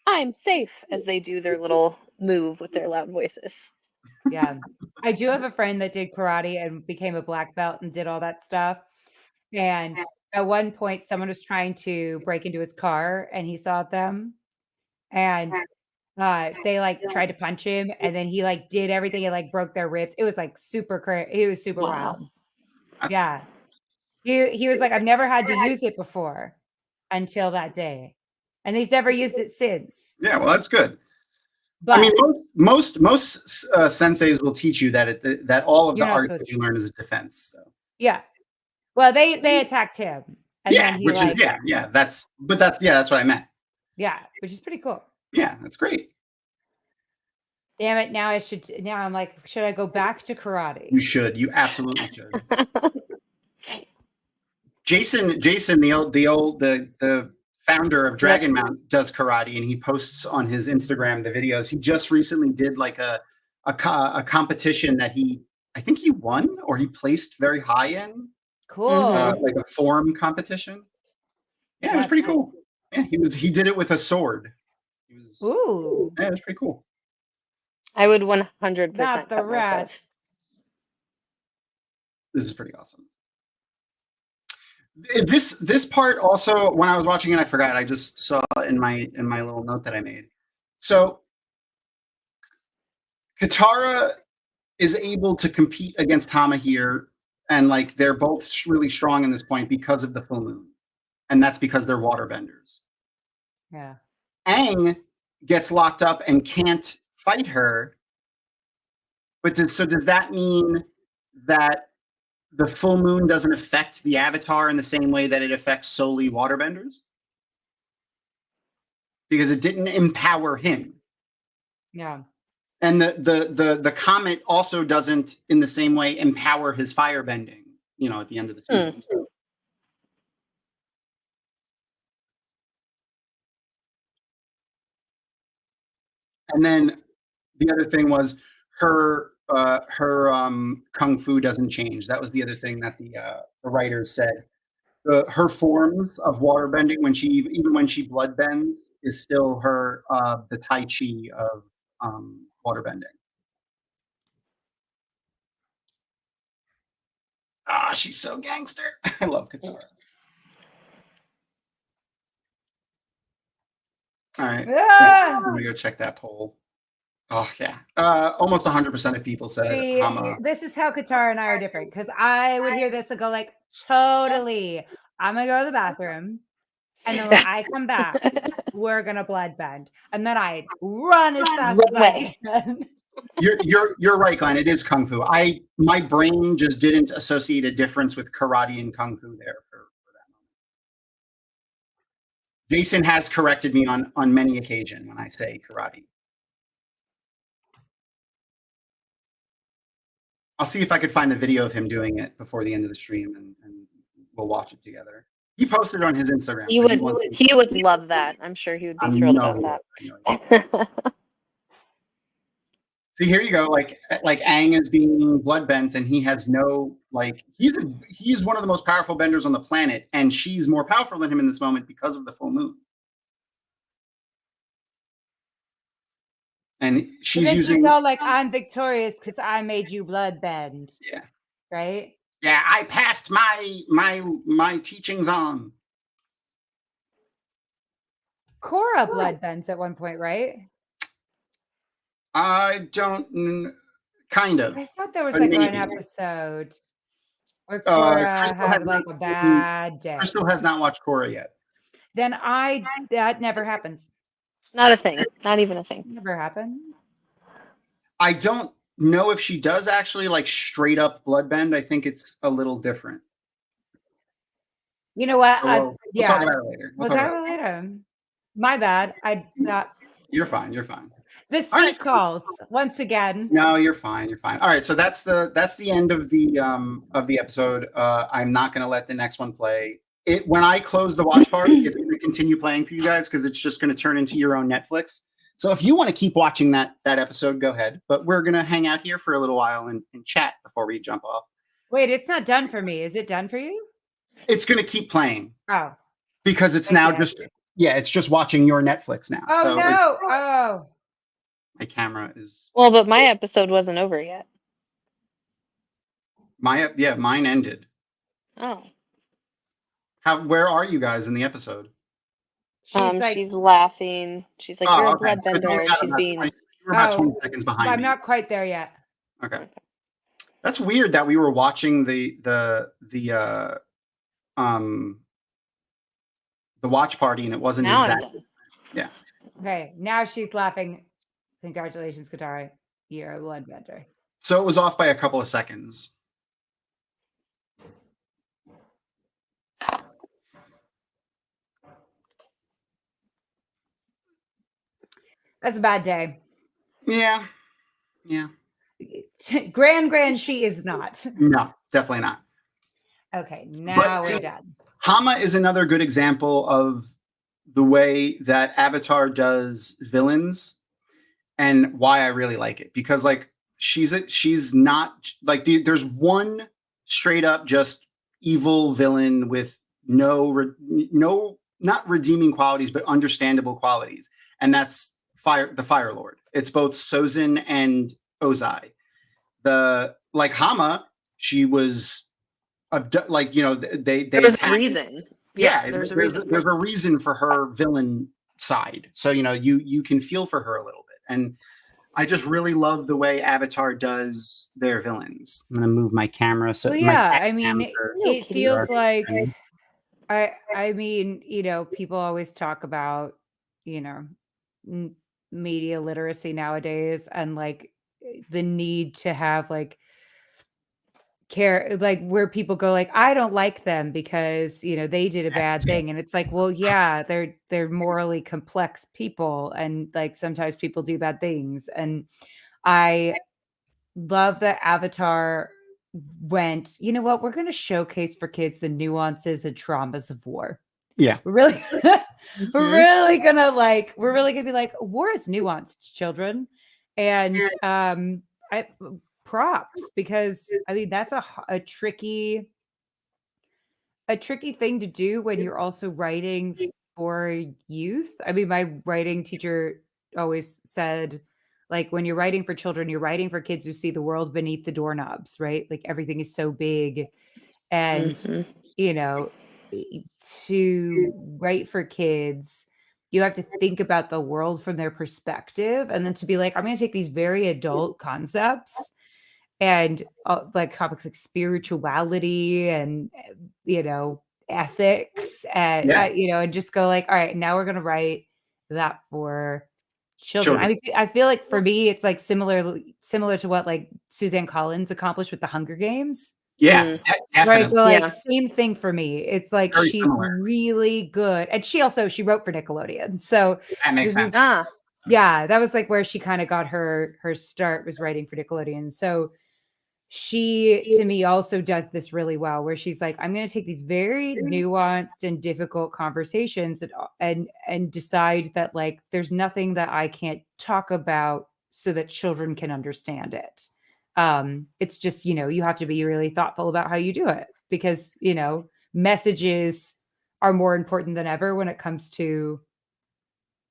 I'm safe," as they do their little move with their loud voices. Yeah, I do have a friend that did karate and became a black belt and did all that stuff. And at one point, someone was trying to break into his car, and he saw them, and they like tried to punch him, and then he like did everything and like broke their ribs. It was like super crazy. It was super wild. Yeah, he was like, I've never had to use it before until that day, and he's never used it since. Yeah, well, that's good. But I mean, most senseis will teach you that that all of You're the not art supposed that you learn is a defense. So. yeah. Well, they attacked him, and Yeah, then he which is that's what I meant. yeah, which is pretty cool. Yeah, that's great. Damn it! Now I'm like, should I go back to karate? You should. You absolutely should. Jason, the founder of Dragon Mount does karate, and he posts on his Instagram the videos. He just recently did like a competition that I think he won or he placed very high in. Cool. Like a form competition. Yeah, it was pretty cool. Yeah, he did it with a sword. Ooh. Yeah, it was pretty cool. I would 100% Not the cut myself. rats. This is pretty awesome. This part also, when I was watching it, I forgot. I just saw in my little note that I made. So Katara is able to compete against Tama here, and like they're both really strong in this point because of the full moon, and that's because they're waterbenders. Yeah. Aang gets locked up and can't fight her, but does that mean that the full moon doesn't affect the Avatar in the same way that it affects solely waterbenders? Because it didn't empower him. Yeah. And the comet also doesn't in the same way empower his firebending, at the end of the season. So. And then the other thing was her kung fu doesn't change. That was the other thing that the writers said. Her forms of waterbending, even when she blood bends, is still her the Tai Chi of waterbending. Ah, she's so gangster. I love Katara. All right, let me go check that poll. Oh yeah, almost 100% of people said. See, this is how Katara and I are different, because I would hear this and go like, totally. I'm gonna go to the bathroom, and then when I come back, we're gonna blood bend, and then I run as fast as I can. You're right, Glenn. It is kung fu. My brain just didn't associate a difference with karate and kung fu there for that moment. Jason has corrected me on many occasions when I say karate. I'll see if I could find the video of him doing it before the end of the stream, and we'll watch it together. He posted it on his Instagram. He would love that. I'm sure he would be thrilled about that. See, here you go. Like Aang is being blood bent, and he has no he's one of the most powerful benders on the planet, and she's more powerful than him in this moment because of the full moon. And she's all like, I'm victorious because I made you blood bend. Yeah. Right? Yeah, I passed my teachings on. Korra blood bends at one point, right? I don't kind of. I thought there was like an episode where Korra had like a bad day. Crystal has not watched Korra yet. Then that never happens. Not a thing. Not even a thing. Never happened. I don't know if she does actually like straight up bloodbend. I think it's a little different. You know what? We'll talk about it later. We'll talk about it later. My bad. You're fine. You're fine. The seat calls once again. No, you're fine. You're fine. All right. So that's the end of the episode. I'm not going to let the next one play. When I close the watch party, it's going to continue playing for you guys because it's just going to turn into your own Netflix. So if you want to keep watching that episode, go ahead. But we're going to hang out here for a little while and chat before we jump off. Wait, it's not done for me. Is it done for you? It's going to keep playing. Oh. Because it's it's just watching your Netflix now. Oh, so no. My camera is... Well, but my episode wasn't over yet. Mine ended. Oh. Where are you guys in the episode? She's laughing. She's like, you're a bloodbender, and she's being... We're about 20 seconds behind. I'm not quite there yet. Okay. That's weird that we were watching the watch party and it wasn't now exactly. Yeah. Okay, now she's laughing Congratulations, Katara. You're a bloodbender. So it was off by a couple of seconds. That's a bad day. Yeah. Grand, she is not. No, definitely not. Okay, now we're done. Hama is another good example of the way that Avatar does villains and why I really like it. Because like she's not like there's one straight up just evil villain with no not redeeming qualities, but understandable qualities. And that's the Fire Lord. It's both Sozin and Ozai. Like Hama, she was like, you know, there's a reason. Yeah, there's a reason. There's a reason for her villain side. So, you know, you can feel for her a little bit. And I just really love the way Avatar does their villains. I'm gonna move my camera so I mean, it feels like I mean, you know, people always talk about, you know, media literacy nowadays and like the need to have like care, like where people go like, I don't like them because, you know, they did a bad thing. And it's like, well, yeah, they're morally complex people. And like sometimes people do bad things. And I love that Avatar went, you know what, we're going to showcase for kids the nuances and traumas of war. Yeah. We're really we're really gonna be like, war is nuanced, children. And props, because I mean that's a tricky thing to do when you're also writing for youth. I mean, my writing teacher always said, like, when you're writing for children, you're writing for kids who see the world beneath the doorknobs, right? Like everything is so big. And you know, to write for kids, you have to think about the world from their perspective, and then to be like, I'm going to take these very adult concepts and like topics like spirituality and, you know, ethics and you know, and just go like, all right, now we're going to write that for children. I mean, I feel like for me it's like similar to what like Suzanne Collins accomplished with the Hunger Games. Yeah, right. But like same thing for me. It's like Very she's similar. really good, and she wrote for Nickelodeon, so that makes sense. Yeah, that was like where she kind of got her start, was writing for Nickelodeon. So she, to me, also does this really well, where she's like, I'm going to take these very nuanced and difficult conversations and decide that like there's nothing that I can't talk about so that children can understand it. It's just, you know, you have to be really thoughtful about how you do it, because, you know, messages are more important than ever when it comes to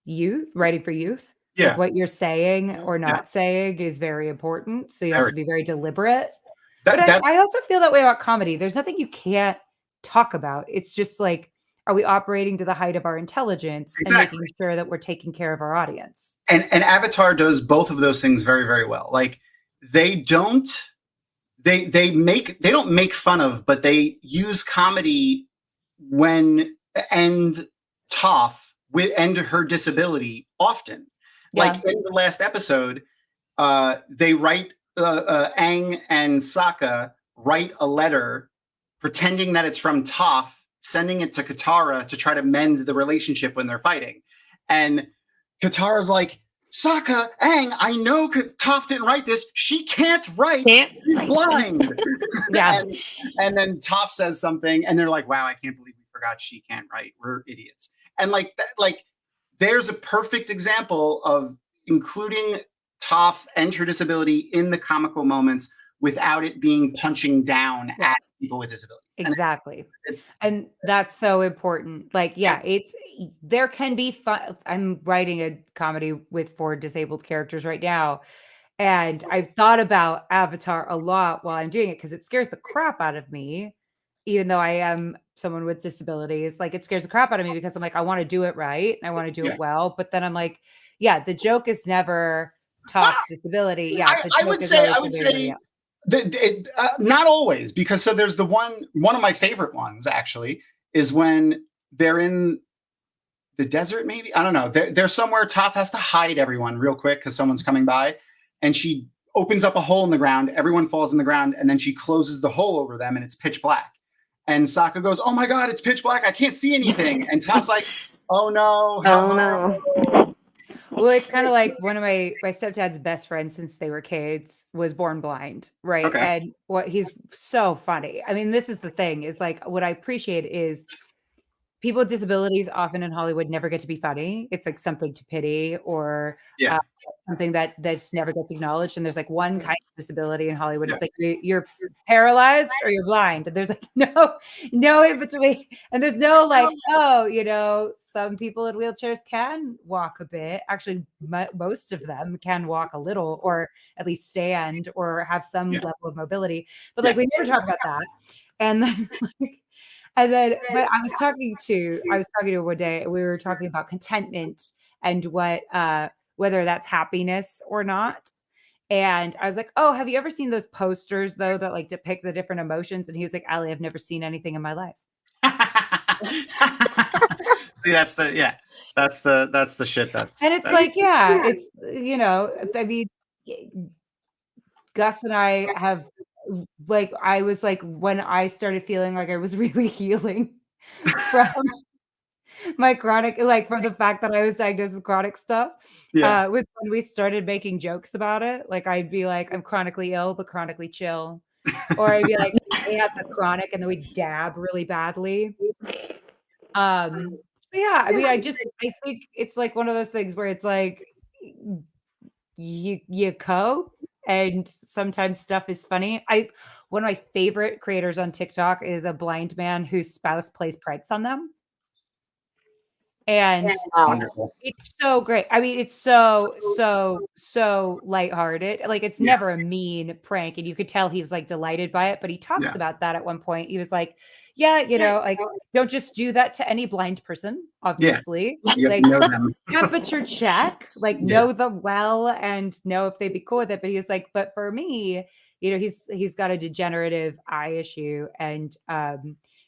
youth, writing for youth. Yeah. Like what you're saying or not saying is very important. So you have to be very deliberate. But I also feel that way about comedy. There's nothing you can't talk about. It's just like, are we operating to the height of our intelligence and making sure that we're taking care of our audience? And Avatar does both of those things very, very well. Like they don't make fun of, but they use comedy and Toph and her disability often. Like in the last episode, they write Aang and Sokka write a letter pretending that it's from Toph, sending it to Katara to try to mend the relationship when they're fighting. And Katara's like, Sokka, Aang, I know Toph didn't write this. She can't write. She's blind. And then Toph says something, and they're like, wow, I can't believe we forgot she can't write. We're idiots. And like that, like there's a perfect example of including Toph and her disability in the comical moments without it being punching down at people with disabilities. Exactly. And that's so important. Like, there can be fun. I'm writing a comedy with 4 disabled characters right now. And I've thought about Avatar a lot while I'm doing it, because it scares the crap out of me, even though I am someone with disabilities. Like, it scares the crap out of me because I'm like, I want to do it right. And I want to do it well. But then I'm like, the joke is never Toph's disability. I would say not always, because so there's the one of my favorite ones actually is when they're in the desert, maybe. I don't know. They're somewhere. Toph has to hide everyone real quick because someone's coming by, and she opens up a hole in the ground. Everyone falls in the ground, and then she closes the hole over them, and it's pitch black. And Sokka goes, "Oh my God, it's pitch black. I can't see anything." And Toph's like, "Oh no, Oh no. Well, it's kind of like one of my stepdad's best friends since they were kids was born blind, right? Okay. And what he's so funny. I mean, this is the thing is like what I appreciate is people with disabilities often in Hollywood never get to be funny. It's like something to pity or Yeah. something that's never gets acknowledged. And there's like one kind of disability in Hollywood. It's like you're paralyzed or you're blind. And there's like no in between. And there's no like, oh, you know, some people in wheelchairs can walk a bit. Actually, most of them can walk a little or at least stand or have some level of mobility. But like we never talk about that. And then but I was talking to one day, we were talking about contentment and what whether that's happiness or not. And I was like, oh, have you ever seen those posters though that like depict the different emotions? And he was like, Allie, I've never seen anything in my life. See, that's the shit and it's like, yeah, it's, you know, I mean, Gus and I have like, I was like, when I started feeling like I was really healing from my chronic, like from the fact that I was diagnosed with chronic stuff, was when we started making jokes about it. Like I'd be like, I'm chronically ill, but chronically chill. Or I'd be like, we have the chronic and then we dab really badly. So yeah, I mean, I think it's like one of those things where it's like you cope and sometimes stuff is funny. One of my favorite creators on TikTok is a blind man whose spouse plays pranks on them. And wonderful. It's so great. I mean, it's so lighthearted. Like it's never a mean prank. And you could tell he's like delighted by it. But he talks about that at one point. He was like, yeah, you know, like don't just do that to any blind person, obviously. Like know them. temperature check, like know them well and know if they'd be cool with it. But he was like, but for me, you know, he's got a degenerative eye issue. And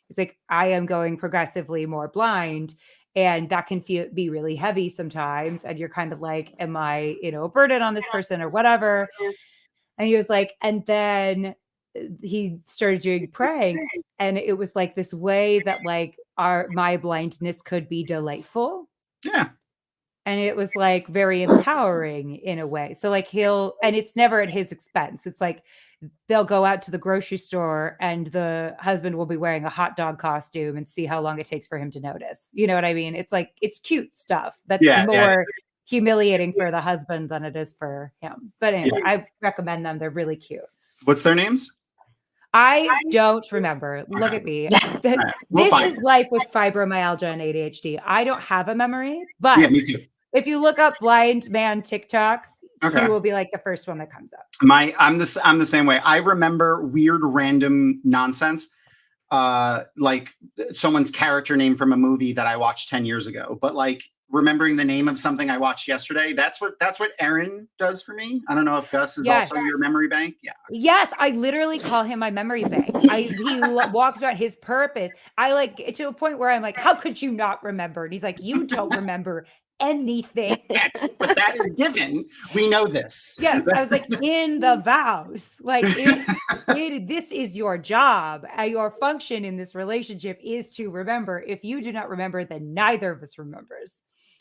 he's like, I am going progressively more blind. And that can be really heavy sometimes. And you're kind of like, am I, you know, a burden on this person or whatever? And he was like, and then he started doing pranks. And it was like this way that like my blindness could be delightful. Yeah. And it was like very empowering in a way. So like and it's never at his expense. It's like, they'll go out to the grocery store and the husband will be wearing a hot dog costume and see how long it takes for him to notice. You know what I mean? It's like, it's cute stuff. That's more humiliating for the husband than it is for him. But anyway, I recommend them. They're really cute. What's their names? I don't remember. Look at me. This is life with fibromyalgia and ADHD. I don't have a memory, but me too. If you look up blind man TikTok, he will be like the first one that comes up. I'm the same way. I remember weird random nonsense, like someone's character name from a movie that I watched 10 years ago. But like remembering the name of something I watched yesterday, that's what Aaron does for me. I don't know if Gus is also your memory bank. Yeah. Yes, I literally call him my memory bank. He walks around his purpose. I like to a point where I'm like, how could you not remember? And he's like, you don't remember anything. Yes, but that is given. We know this. Yes, I was like, in the vows, like this is your job. Your function in this relationship is to remember. If you do not remember, then neither of us remembers.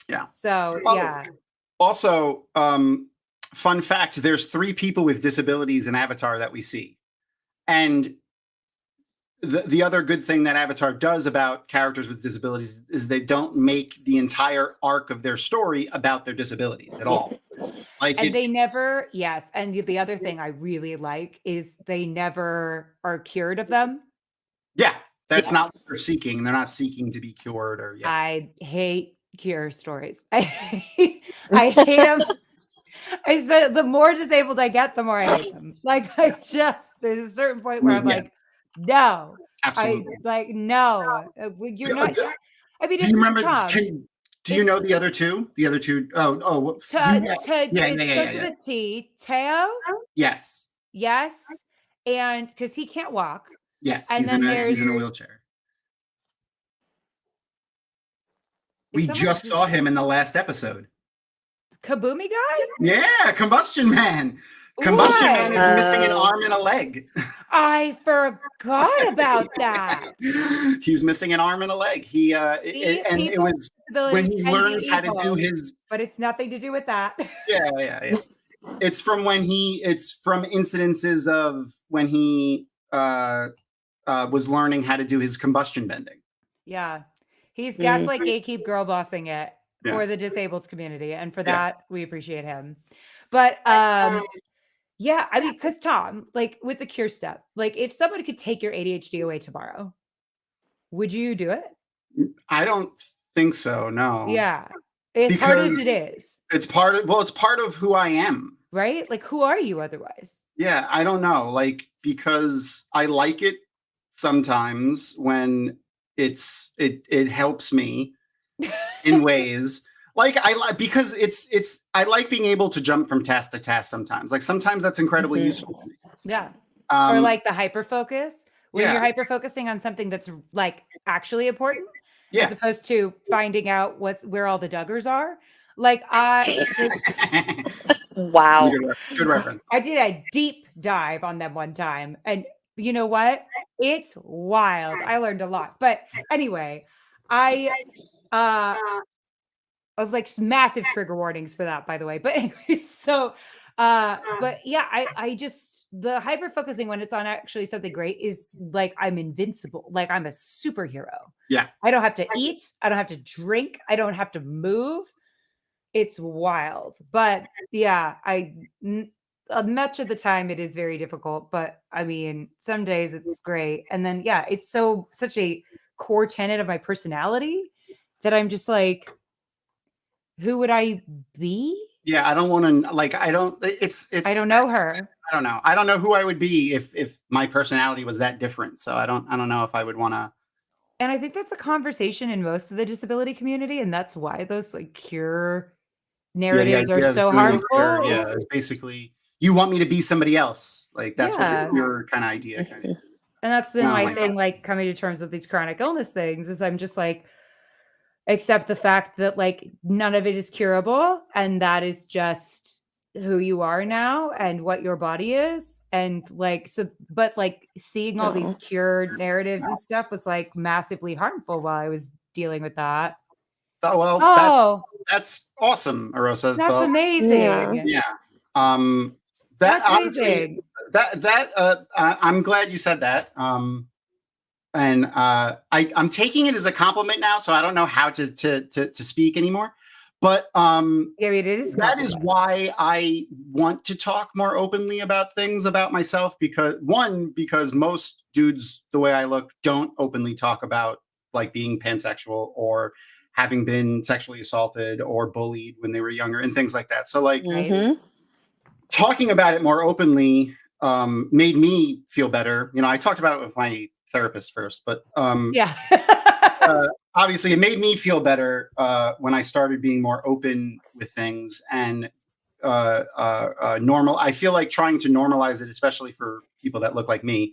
Yeah. So Also, fun fact: there's 3 people with disabilities in Avatar that we see, and the other good thing that Avatar does about characters with disabilities is they don't make the entire arc of their story about their disabilities at all. Like, and they never, and the other thing I really like is they never are cured of them. Yeah, that's not what they're seeking. They're not seeking to be cured or. Yeah. I hate cure stories. I hate them. The more disabled I get, the more I hate them. Like there's a certain point where I'm like, no, absolutely. No, you're not. I mean, do you remember? Do you know the other two? The other two? It starts with a T. Teo. Yes. And because he can't walk. Yes, and he's in a wheelchair. We someone just saw him in the last episode. Kaboomy guy? Yeah, Combustion Man. Combustion Man is missing an arm and a leg. I forgot about that. He's missing an arm and a leg. He it was when he learns how to do his. But it's nothing to do with that. Yeah. It's from incidences of when he was learning how to do his combustion bending. Yeah. He's gaslight gatekeep girl bossing it for the disabled community. And for that, we appreciate him. But yeah, I mean, because Thom, like with the cure stuff, like if somebody could take your ADHD away tomorrow, would you do it? I don't think so. No. Yeah. As hard as it is. It's part of who I am. Right? Like, who are you otherwise? Yeah, I don't know. Like, because I like it sometimes when it helps me in ways. Like because I like being able to jump from task to task sometimes. Like sometimes that's incredibly useful to me. Yeah. Or like the hyper focus when you're hyper focusing on something that's like actually important, as opposed to finding out where all the Duggars are. Like wow, good reference. I did a deep dive on them one time, and you know what? It's wild. I learned a lot. But anyway, of like massive trigger warnings for that, by the way. But anyway, so but yeah, I just the hyper focusing when it's on actually something great is like I'm invincible, like I'm a superhero. Yeah. I don't have to eat, I don't have to drink, I don't have to move. It's wild. But yeah, much of the time it is very difficult, but I mean, some days it's great. And then yeah, it's such a core tenet of my personality that I'm just like, who would I be? Yeah, I don't want to like. I don't. It's. I don't know her. I don't know. I don't know who I would be if my personality was that different. So I don't know if I would want to. And I think that's a conversation in most of the disability community, and that's why those like cure narratives are so harmful. Yeah, it's basically you want me to be somebody else. Like that's what your kind of idea. And that's been my thing. Like coming to terms with these chronic illness things is I'm just like. Accept the fact that like none of it is curable and that is just who you are now and what your body is. And like, so, but like seeing all these cure narratives and stuff was like massively harmful while I was dealing with that. Oh, well, that's awesome, Arosa. That's amazing. Yeah. That's amazing. I'm glad you said that. And I'm taking it as a compliment now, so I don't know how to speak anymore. But that is why I want to talk more openly about things about myself because most dudes, the way I look, don't openly talk about like being pansexual or having been sexually assaulted or bullied when they were younger and things like that. So like talking about it more openly made me feel better. You know, I talked about it with my therapist first, but obviously it made me feel better when I started being more open with things and normal. I feel like trying to normalize it, especially for people that look like me,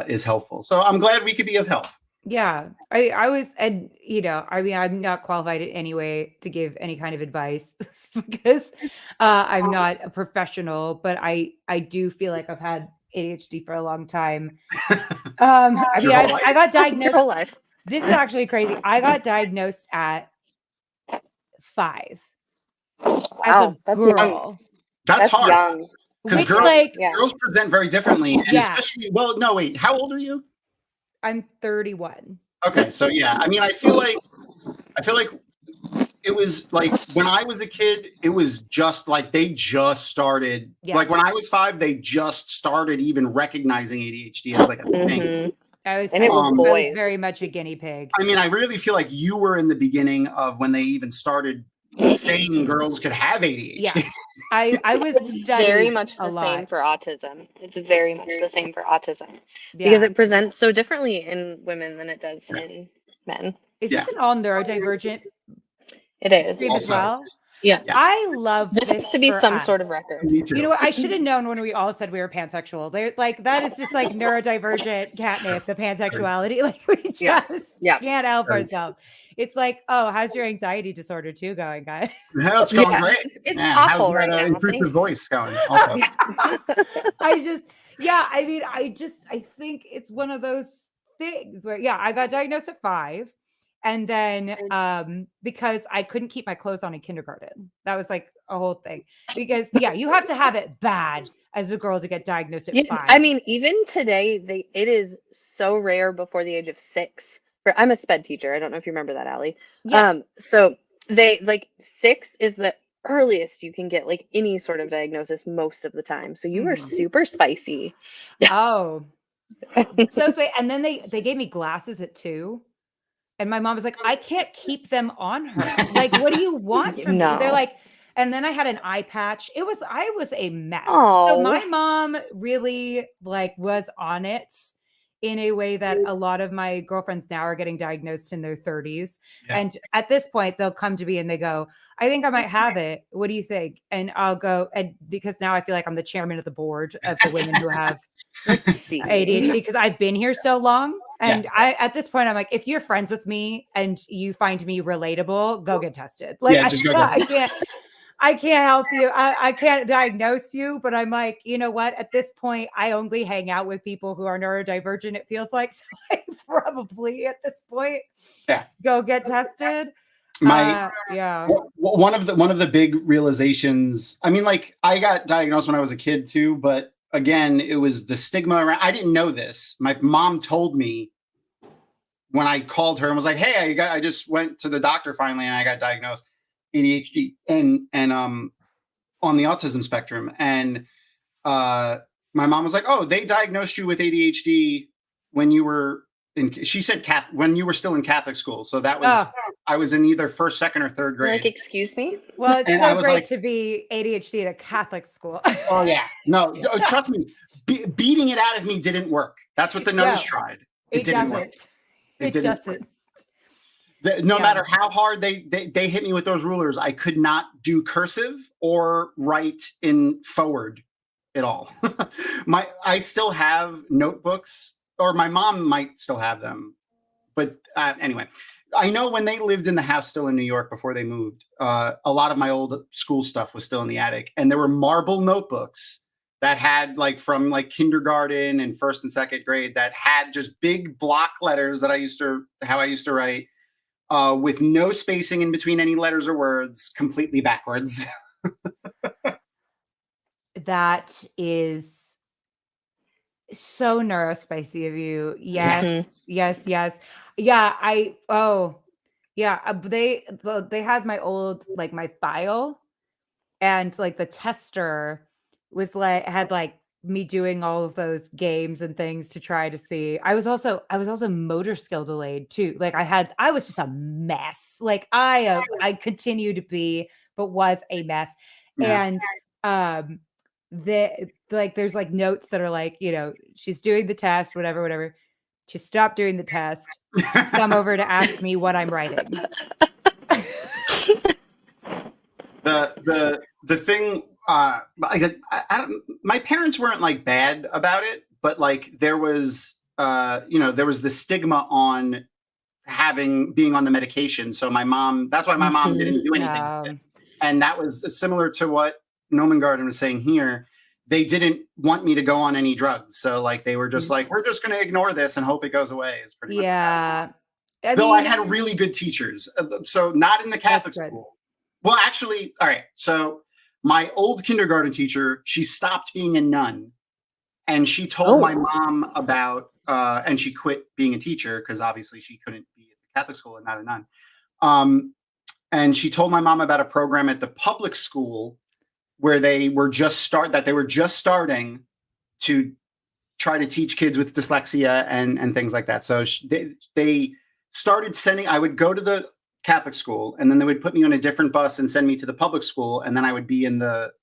is helpful. So I'm glad we could be of help. Yeah, I was, and you know, I mean, I'm not qualified in any way to give any kind of advice because I'm not a professional, but I do feel like I've had ADHD for a long time. I mean, I got diagnosed. Your whole life. This is actually crazy. I got diagnosed at 5. Wow, as a girl. That's hard. Young. Because girls present very differently, and especially. Well, no, wait. How old are you? I'm 31. Okay, so yeah, I mean, I feel like it was like when I was a kid, it was just like they just started. Like when I was 5, they just started even recognizing ADHD as like a thing. I was very much a guinea pig. I mean, I really feel like you were in the beginning of when they even started saying girls could have ADHD. Yeah, I was very much the same for autism. It's very much the same for autism because it presents so differently in women than it does in men. Is this an all neurodivergent? It is as well. Yeah. I love This this has to be for some us. sort of record. Me too. You know what? I should have known when we all said we were pansexual. They're like, that is just like neurodivergent catnip, the pansexuality. Like, we just Yeah. can't help Right. ourselves. It's like, oh, how's your anxiety disorder too going, guys? Hell, it's going Yeah, great. it's Yeah, awful how's right that, now. intrusive Thanks. voice going? Also. I mean, I think it's one of those things where, yeah, I got diagnosed at 5. And then because I couldn't keep my clothes on in kindergarten. That was like a whole thing. Because, yeah, you have to have it bad as a girl to get diagnosed at 5. I mean, even today, it is so rare before the age of 6. I'm a sped teacher. I don't know if you remember that, Allie. Yes. So they like 6 is the earliest you can get like any sort of diagnosis most of the time. So you were super spicy. Oh, so sweet. And then they gave me glasses at 2. And my mom was like, I can't keep them on her. Like, what do you want from me? They're like, and then I had an eye patch. I was a mess. So my mom really like was on it in a way that a lot of my girlfriends now are getting diagnosed in their 30s. Yeah. And at this point, they'll come to me and they go, I think I might have it. What do you think? And I'll go, and because now I feel like I'm the chairman of the board of the women who have ADHD, because I've been here so long. And at this point, I'm like, if you're friends with me and you find me relatable, go get tested. Like, I can't help you. I can't diagnose you, but I'm like, you know what? At this point, I only hang out with people who are neurodivergent, it feels like. So I probably at this point, go get tested. One of the big realizations, I mean, like, I got diagnosed when I was a kid too, but again, it was the stigma around. I didn't know this. My mom told me when I called her and was like, hey, I just went to the doctor finally and I got diagnosed ADHD and on the autism spectrum. And my mom was like, oh, they diagnosed you with ADHD when you were she said when you were still in Catholic school. So that was, I was in either 1st, 2nd, or 3rd grade. Like, excuse me? Well, it's so great to be ADHD at a Catholic school. Oh yeah. No, trust me, beating it out of me didn't work. That's what the nurse tried. It didn't work. It doesn't. No matter how hard they hit me with those rulers, I could not do cursive or write in forward at all. I still have notebooks, or my mom might still have them. But anyway, I know when they lived in the house still in New York before they moved, a lot of my old school stuff was still in the attic. And there were marble notebooks that had like from like kindergarten and 1st and 2nd grade that had just big block letters that I used to write with no spacing in between any letters or words, completely backwards. That is so neurospicy of you. Yes. Yes. Yeah. They had my old, like my file, and like the tester was like, had like me doing all of those games and things to try to see. I was also motor skill delayed too. Like I was just a mess. Like I continue to be, but was a mess. Yeah. And there's like notes that are like, you know, she's doing the test, whatever. She stopped doing the test. She's come over to ask me what I'm writing. The thing, my parents weren't like bad about it, but like there was the stigma on being on the medication. So that's why my mom didn't do anything with it. And that was similar to what Nomengarden was saying here. They didn't want me to go on any drugs. So like, they were just like, we're just going to ignore this and hope it goes away. Is pretty much. Yeah. I had really good teachers. So not in the Catholic school. Well, actually, all right. So my old kindergarten teacher, she stopped being a nun, and she told my mom about, and she quit being a teacher because obviously she couldn't be at the Catholic school and not a nun. And she told my mom about a program at the public school where they were just starting to try to teach kids with dyslexia and things like that. So they started sending. I would go to the Catholic school, and then they would put me on a different bus and send me to the public school, and then I would be in that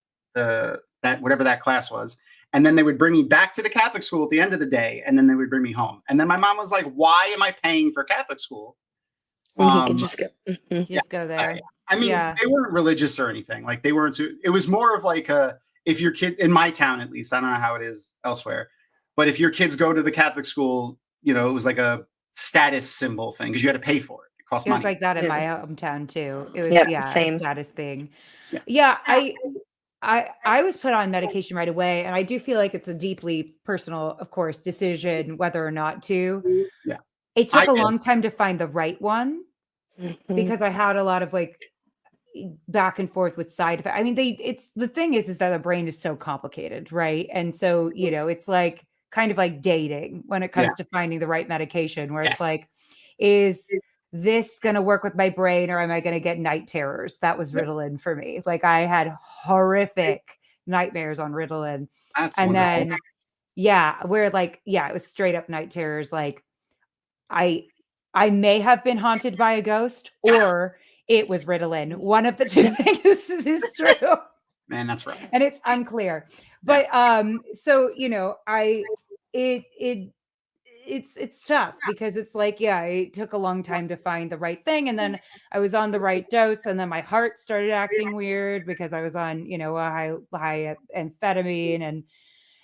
whatever that class was, and then they would bring me back to the Catholic school at the end of the day, and then they would bring me home. And then my mom was like, "Why am I paying for Catholic school? You can just go. Just go there." I mean, Yeah. they weren't religious or anything. Like they weren't. It was more of like if your kid in my town, at least, I don't know how it is elsewhere, but if your kids go to the Catholic school, it was like a status symbol thing because you had to pay for it. It cost It was money. like that in Yeah. my hometown too. It was Yep, a same. status thing. Yeah. Yeah, I was put on medication right away, and I do feel like it's a deeply personal, of course, decision whether or not to. Yeah. It took I a did. long time to find the right one Mhm. because I had a lot of like back and forth with side effects. I mean, it's the thing is that the brain is so complicated, right? And so, it's like kind of like dating when it comes to finding the right medication, where it's Yes. like, is this going to work with my brain or am I going to get night terrors? That was Yep. Ritalin for me. Like I had horrific nightmares on Ritalin. That's And wonderful. then, where like, it was straight up night terrors. Like I may have been haunted by a ghost or it was Ritalin. One of the two things is true. Man, that's right. And it's unclear. But so it's tough because it's like, it took a long time to find the right thing. And then I was on the right dose, and then my heart started acting weird because I was on, a high amphetamine,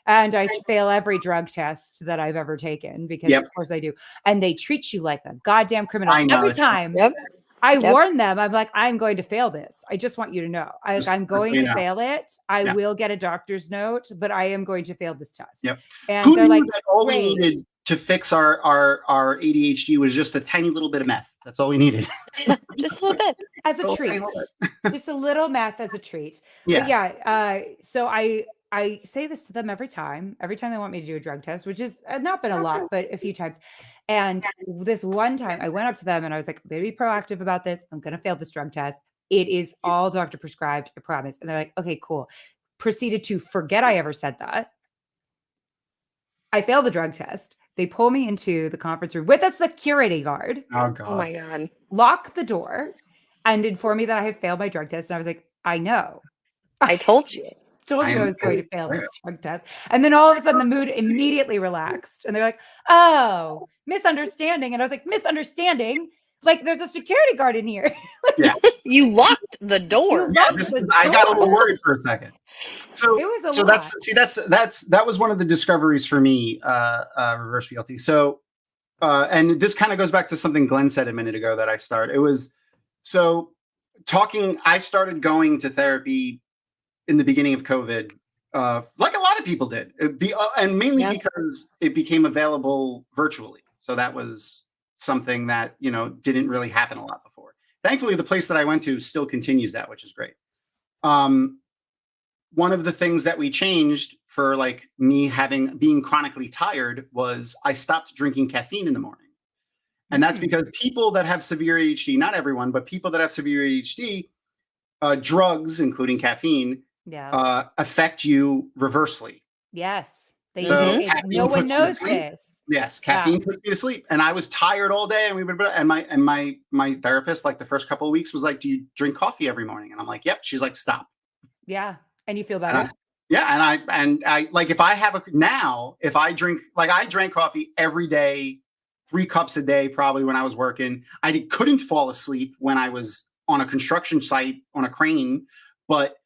and I fail every drug test that I've ever taken because of course I do. And they treat you like a goddamn criminal I know. every time. Yep. I warn them. I'm like, I'm going to fail this. I just want you to know. I'm going to know. fail it. I will get a doctor's note, but I am going to fail this test. Yep. And Who they're knew like, that all we "Great." needed to fix our ADHD was just a tiny little bit of meth. That's all we needed. Just a little bit. As a Oh, treat. tiny little Just a little meth as a treat. Yeah. But so I say this to them every time they want me to do a drug test, which has not been a lot, but a few times. And this one time I went up to them and I was like, I'm going to be proactive about this. I'm going to fail this drug test. It is all doctor prescribed, I promise. And they're like, okay, cool. Proceeded to forget I ever said that. I failed the drug test. They pull me into the conference room with a security guard. Oh, God. Oh my God. Lock the door and inform me that I have failed my drug test. And I was like, I know. I told you. Told you I was going to fail this drug test. And then all of a sudden the mood immediately relaxed. And they're like, oh, misunderstanding. And I was like, misunderstanding? Like there's a security guard in here. You locked the door. I got a little worried for a second. So it was a so lot. that was one of the discoveries for me, reverse PLT. So and this kind of goes back to something Glenn said a minute ago that I started. It was I started going to therapy in the beginning of COVID, like a lot of people did, and mainly because it became available virtually. So that was something that didn't really happen a lot before. Thankfully, the place that I went to still continues that, which is great. One of the things that we changed for like me being chronically tired was I stopped drinking caffeine in the morning. And that's because people that have severe ADHD, not everyone, but people that have severe ADHD, drugs, including caffeine, affect you reversrsely. Yes. No one knows this. Yes, caffeine puts me to sleep, and I was tired all day. And my therapist, like the first couple of weeks, was like, "Do you drink coffee every morning?" And I'm like, "Yep." She's like, "Stop." Yeah, and you feel better. And I like if I drink, like I drank coffee every day, 3 cups a day, probably when I was working. I couldn't fall asleep when I was on a construction site on a crane, but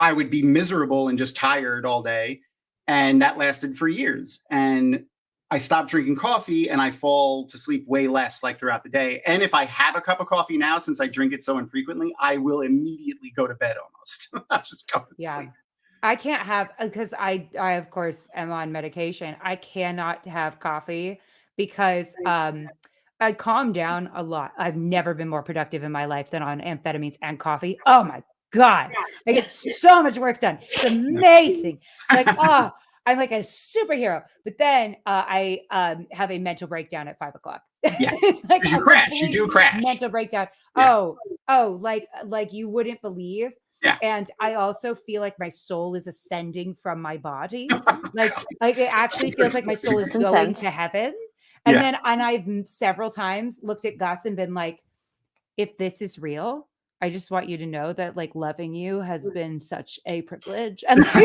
I would be miserable and just tired all day, and that lasted for years. And I stopped drinking coffee and I fall to sleep way less like throughout the day. And if I have a cup of coffee now, since I drink it so infrequently, I will immediately go to bed almost. I'll just go to sleep. I can't have, because I of course am on medication. I cannot have coffee because I calm down a lot. I've never been more productive in my life than on amphetamines and coffee. Oh my God. I get so much work done. It's amazing. Like, I'm like a superhero. But then I have a mental breakdown at 5 o'clock. Yeah. Like you do crash. Mental breakdown. Yeah. Like you wouldn't believe. Yeah. And I also feel like my soul is ascending from my body. like it actually feels like my soul is going to heaven. And then I've several times looked at Gus and been like, if this is real, I just want you to know that like loving you has been such a privilege. And it's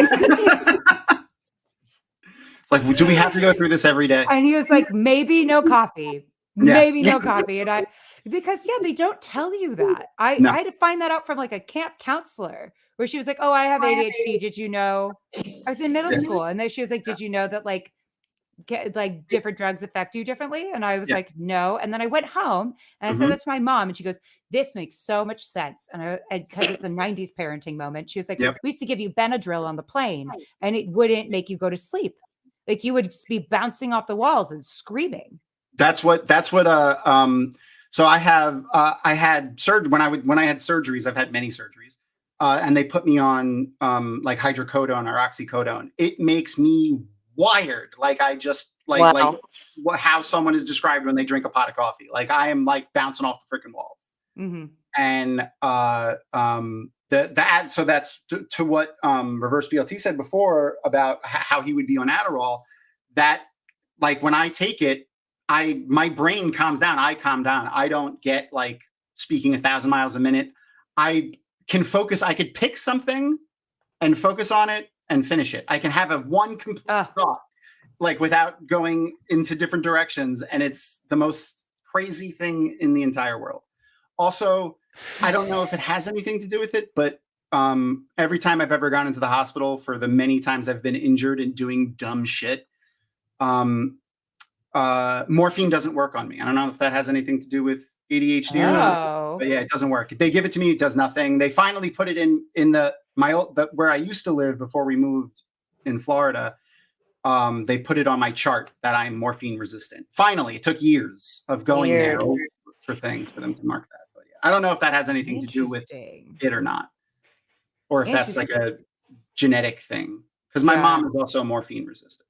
like, do we have to go through this every day? And he was like, maybe no coffee. maybe no coffee. And because they don't tell you that. I had to find that out from like a camp counselor where she was like, oh, I have ADHD. Did you know? I was in middle school, and then she was like, did you know that like different drugs affect you differently? And I was like, no. And then I went home and I said that to my mom, and she goes, this makes so much sense. And because it's a 90s parenting moment, she was like, we used to give you Benadryl on the plane and it wouldn't make you go to sleep. Like you would just be bouncing off the walls and screaming. So I had surgery when I had surgeries. I've had many surgeries, and they put me on like hydrocodone or oxycodone. It makes me wired. Like I just like how someone is described when they drink a pot of coffee. Like I am like bouncing off the freaking walls. And so that's to what Reverse BLT said before about how he would be on Adderall. That like when I take it, my brain calms down. I calm down. I don't get like speaking 1,000 miles a minute. I can focus. I could pick something and focus on it and finish it. I can have one complete thought, like without going into different directions. And it's the most crazy thing in the entire world. Also, I don't know if it has anything to do with it, but every time I've ever gone into the hospital for the many times I've been injured and doing dumb shit, morphine doesn't work on me. I don't know if that has anything to do with ADHD or not, but yeah, it doesn't work. They give it to me, it does nothing. They finally put it in where I used to live before we moved in Florida. They put it on my chart that I'm morphine resistant. Finally, it took years of going there for things for them to mark that. But yeah, I don't know if that has anything to do with it or not, or if that's like a genetic thing. Because my mom is also morphine resistant.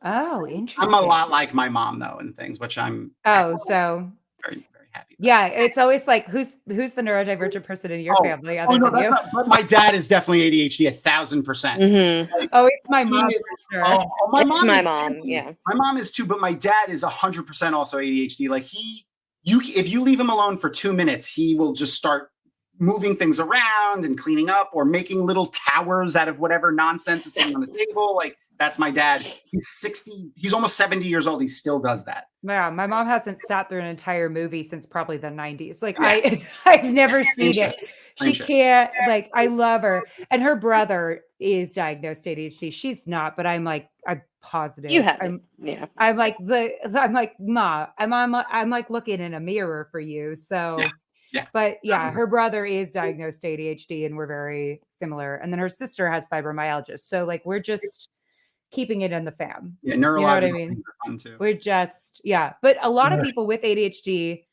Oh, interesting. I'm a lot like my mom though, and things, which I'm so very, very happy about. Yeah, it's always like who's the neurodivergent person in your family other than you? But my dad is definitely ADHD 1,000%. Like, it's my mom. It's my mom. Yeah, my mom is too, but my dad is 100% also ADHD. Like if you leave him alone for 2 minutes, he will just start moving things around and cleaning up or making little towers out of whatever nonsense is sitting on the table. Like that's my dad. He's 60. He's almost 70 years old. He still does that. Yeah, my mom hasn't sat through an entire movie since probably the 90s. Like I've never seen it. She can't. Like I love her, and her brother is diagnosed ADHD. She's not, but I'm positive. You have it. Yeah. I'm like Ma. I'm like looking in a mirror for you. So. Yeah. But yeah, her brother is diagnosed ADHD and we're very similar. And then her sister has fibromyalgia. So like we're just keeping it in the fam. Yeah, neurological things are fun too. We're just But a lot of people with ADHD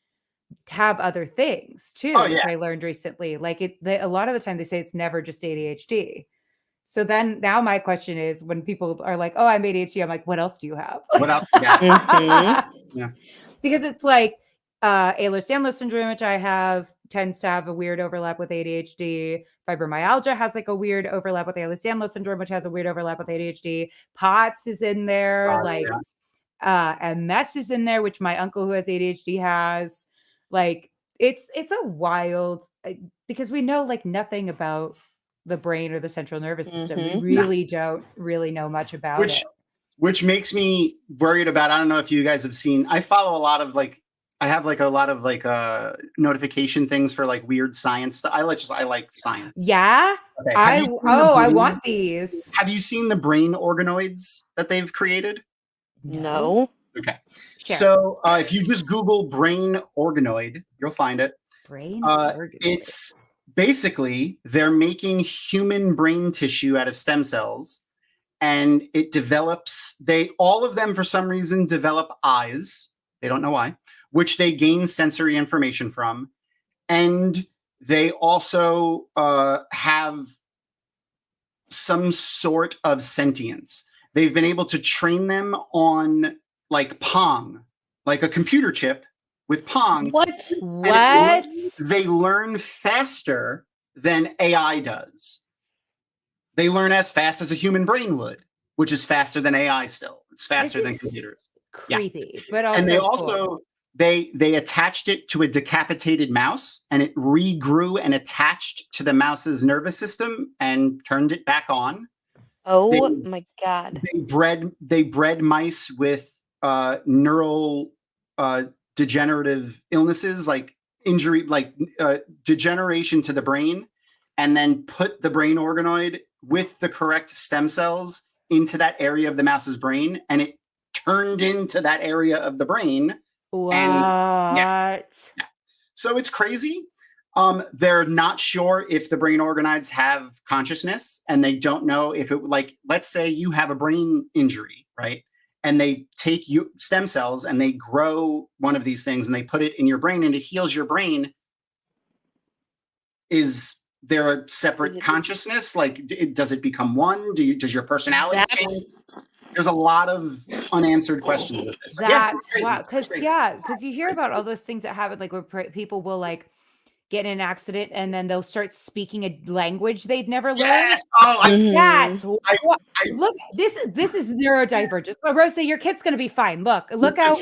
have other things too, which I learned recently. Like a lot of the time they say it's never just ADHD. So then now my question is when people are like, oh, I'm ADHD, I'm like, what else do you have? What else do you have? Yeah. Because it's like Ehlers-Danlos syndrome, which I have, tends to have a weird overlap with ADHD. Fibromyalgia has like a weird overlap with Ehlers-Danlos syndrome, which has a weird overlap with ADHD. POTS is in there, MS is in there, which my uncle who has ADHD has. Like it's a wild because we know like nothing about the brain or the central nervous system. We really don't really know much about it. Which makes me worried about. I don't know if you guys have seen. I follow a lot of I have a lot of notification things for like weird science stuff. I like science. Yeah. Okay. I want these. Have you seen the brain organoids that they've created? No. Okay. Sure. So if you just Google brain organoid, you'll find it. Brain organoid. It's basically they're making human brain tissue out of stem cells, and it develops. All of them for some reason develop eyes. They don't know why. Which they gain sensory information from. And they also have some sort of sentience. They've been able to train them on like Pong, like a computer chip with Pong. What? They learn faster than AI does. They learn as fast as a human brain would, which is faster than AI still. It's faster than computers. Creepy. But also and they also... They attached it to a decapitated mouse, and it regrew and attached to the mouse's nervous system and turned it back on. Oh my God! They bred mice with neural degenerative illnesses, like injury, like degeneration to the brain, and then put the brain organoid with the correct stem cells into that area of the mouse's brain, and it turned into that area of the brain. What? Yeah. So it's crazy. They're not sure if the brain organoids have consciousness, and they don't know if it, like, let's say you have a brain injury, right? And they take stem cells and they grow one of these things and they put it in your brain and it heals your brain. Is there a separate consciousness? Like, does it become one? Does your personality change? There's a lot of unanswered questions with it. Because you hear about all those things that happen, like where people will like get in an accident and then they'll start speaking a language they've never learned. Yes. Oh, look, this is neurodivergent. Oh, Rosa, your kid's gonna be fine. Look out.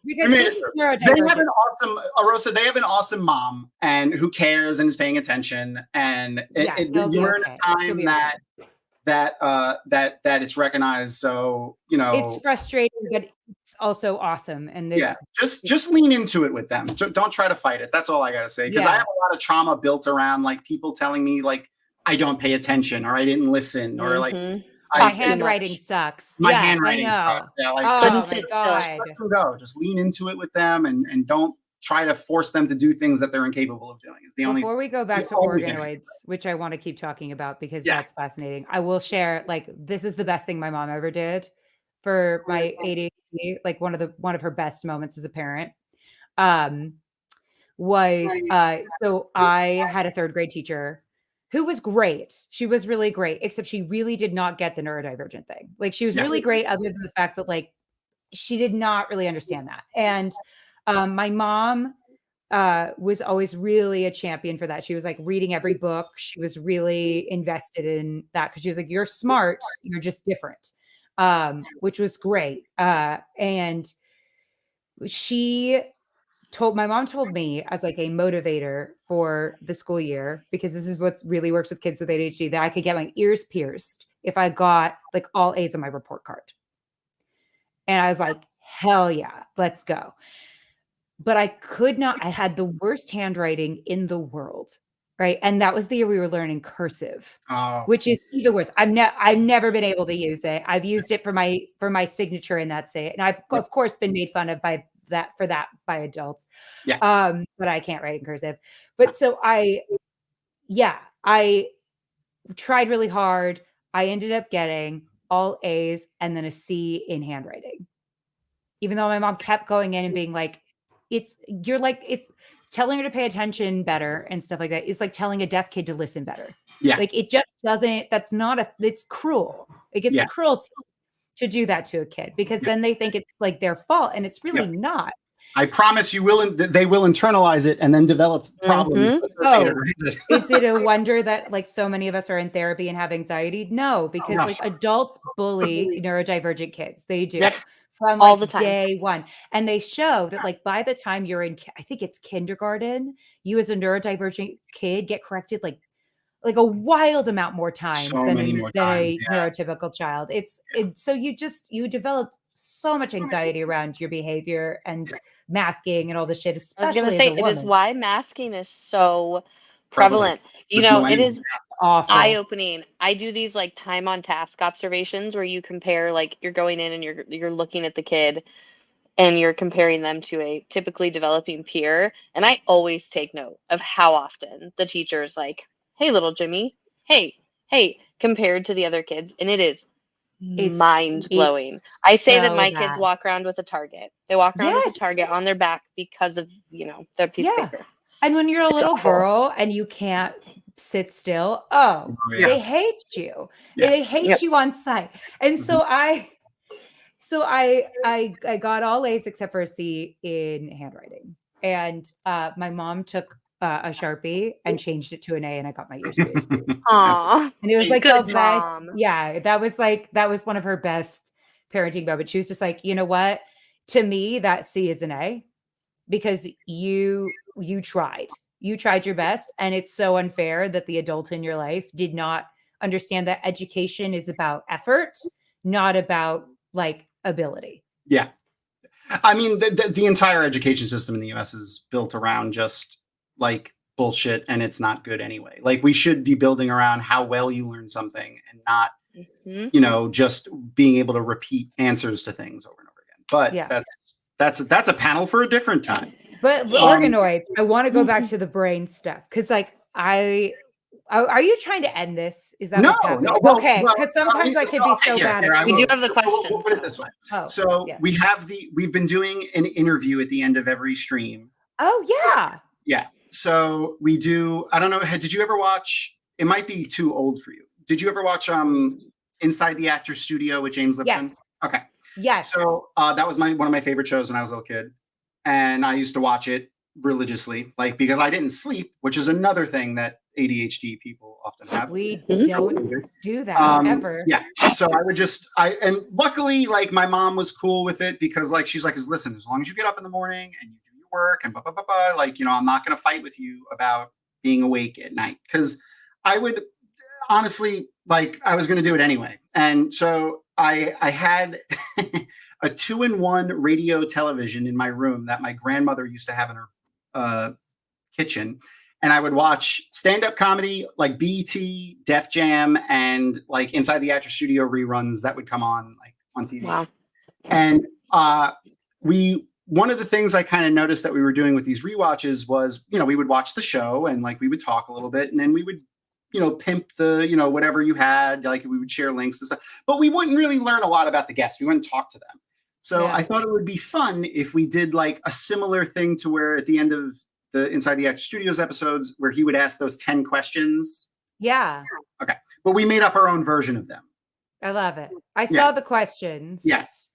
Because this is neurodivergent. They have an awesome Rosa. They have an awesome mom and who cares and is paying attention. And you're in a time that it's recognized. So it's frustrating, but it's also awesome. And just lean into it with them. Don't try to fight it. That's all I gotta say. Because I have a lot of trauma built around like people telling me like I don't pay attention or I didn't listen or like my handwriting sucks. My handwriting sucks. Yeah, like, oh my God. Let them go. Just lean into it with them and don't try to force them to do things that they're incapable of doing. It's the only. Before we go back to organoids, which I want to keep talking about because that's fascinating. I will share, like, this is the best thing my mom ever did for my ADHD. Like one of her best moments as a parent was so I had a third grade teacher who was great. She was really great, except she really did not get the neurodivergent thing. Like she was really great other than the fact that like she did not really understand that. And my mom was always really a champion for that. She was like reading every book. She was really invested in that because she was like, you're smart, you're just different, which was great. And my mom told me as like a motivator for the school year, because this is what really works with kids with ADHD, that I could get my ears pierced if I got like all A's on my report card. And I was like, hell yeah, let's go. But I could not, I had the worst handwriting in the world. Right. And that was the year we were learning cursive, which is even worse. I've never been able to use it. I've used it for my signature and that's it. And I've of course been made fun of by adults. Yeah. But I can't write in cursive. But so I tried really hard. I ended up getting all A's and then a C in handwriting. Even though my mom kept going in and being like, it's telling her to pay attention better and stuff like that. It's like telling a deaf kid to listen better. Yeah. Like it just doesn't, it's cruel. It gets cruel to do that to a kid because then they think it's like their fault and it's really not. I promise you they will internalize it and then develop problems. Is it a wonder that like so many of us are in therapy and have anxiety? No, because like adults bully neurodivergent kids. They do. Yep. From like all the time. Day one. And they show that like by the time you're in, I think it's kindergarten, you as a neurodivergent kid get corrected like a wild amount more times than a neurotypical child. So you develop so much anxiety around your behavior and masking and all this shit, especially I was going to say, it is why masking is so prevalent. It is awful. Eye-opening. I do these like time on task observations where you compare, like you're going in and you're looking at the kid and you're comparing them to a typically developing peer. And I always take note of how often the teacher's like, hey, little Jimmy, hey, compared to the other kids. And it's mind-blowing. I say that my kids walk around with a target. They walk around with a target on their back because of, their piece of paper. And when you're a little girl and you can't sit still, they hate you. Yeah. They hate you on sight. And so I got all A's except for a C in handwriting. And my mom took a Sharpie and changed it to an A and I got my ears pierced. Aww. And it was like the best. Yeah, that was one of her best parenting moments. She was just like, you know what? To me, that C is an A because you tried. You tried your best. And it's so unfair that the adult in your life did not understand that education is about effort, not about like ability. Yeah. I mean, the entire education system in the U.S. is built around just like bullshit, and it's not good anyway. Like, we should be building around how well you learn something, and not, just being able to repeat answers to things over and over again. But that's a panel for a different time. But organoids, I want to go back to the brain stuff because, like, are you trying to end this? Is that what's happening? Well, okay, because sometimes I can be so bad. We do have the questions. We'll put it this way. Oh, so yes. we've been doing an interview at the end of every stream. Oh yeah. Yeah. So we do. I don't know. Did you ever watch? It might be too old for you. Did you ever watch Inside the Actors Studio with James Lipton? Yes. Okay. Yes. So that was one of my favorite shows when I was a little kid, and I used to watch it religiously, like, because I didn't sleep, which is another thing that ADHD people often have. We don't do that ever. Yeah. So and luckily, like, my mom was cool with it because, like, she's like, listen, as long as you get up in the morning and you do your work and blah, blah, blah, blah, like, I'm not going to fight with you about being awake at night. Cause I would honestly, like, I was going to do it anyway. And so I had a 2-in-1 radio television in my room that my grandmother used to have in her kitchen. And I would watch stand-up comedy, like BET, Def Jam, and like Inside the Actors Studio reruns that would come on, like, on TV. Wow. And one of the things I kind of noticed that we were doing with these rewatches was, we would watch the show and, like, we would talk a little bit, and then we would, pimp the, whatever you had, like, we would share links and stuff, but we wouldn't really learn a lot about the guests. We wouldn't talk to them. So I thought it would be fun if we did, like, a similar thing to where at the end of the Inside the Actors Studios episodes where he would ask those 10 questions. Yeah. Okay. But we made up our own version of them. I love it. I saw the questions. Yes.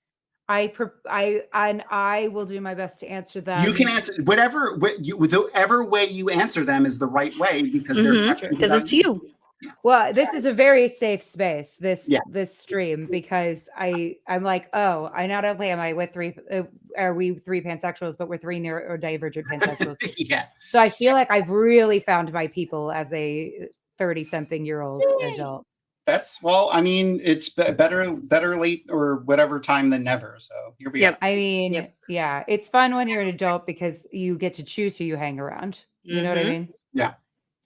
I will do my best to answer them. You can answer whatever way you answer them is the right way because because it's you. Yeah. Well, this is a very safe space, this stream, because I'm like, I not only am I with are we three pansexuals, but we're three neurodivergent pansexuals. Yeah. So I feel like I've really found my people as a 30-something-year-old adult. I mean, it's better late or whatever time than never. So here we are. I mean, yeah, it's fun when you're an adult because you get to choose who you hang around. You know what I mean? Yeah.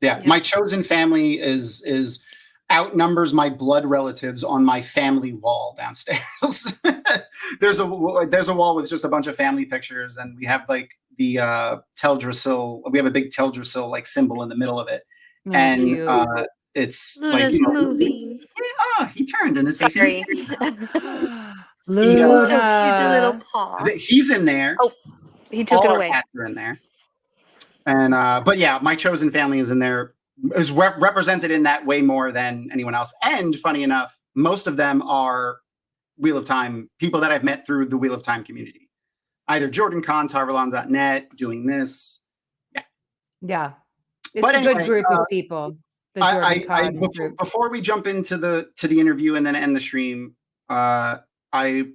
Yeah. My chosen family is outnumbers my blood relatives on my family wall downstairs. There's a wall with just a bunch of family pictures, and we have, like, the Teldrassil. We have a big Teldrassil, like, symbol in the middle of it, and it's Luna's like, moving. He turned and his face. Sorry. Luna. So cute, little paw. He's in there. Oh, he took it away. Cats are in there. And but yeah, my chosen family is in there, is represented in that way more than anyone else. And funny enough, most of them are Wheel of Time people that I've met through the Wheel of Time community. Either Jordan Kahn, Tarvalon.net, doing this. Yeah. Yeah. It's a good group of people. The Jordan Kahn group. Before we jump into the interview and then end the stream, only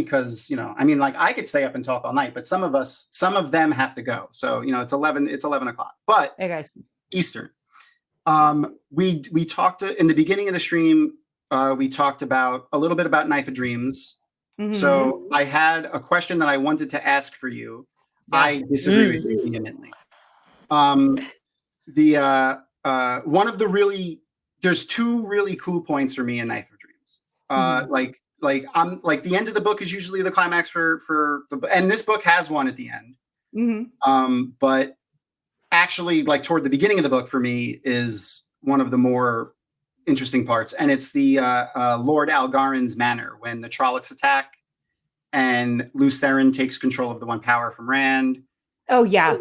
because, I mean, like, I could stay up and talk all night, but some of them have to go. So, it's 11 o'clock, but Eastern. We talked in the beginning of the stream. We talked about a little bit about Knife of Dreams. Mm-hmm. So I had a question that I wanted to ask for you. Yeah. I disagree with you vehemently. One of there's two really cool points for me in Knife of Dreams. Like I'm like, the end of the book is usually the climax for and this book has one at the end. Mm-hmm. But actually, like, toward the beginning of the book for me is one of the more interesting parts, and it's the Lord Algarin's manor when the Trollocs attack and Lews Therin takes control of the One Power from Rand. Oh yeah.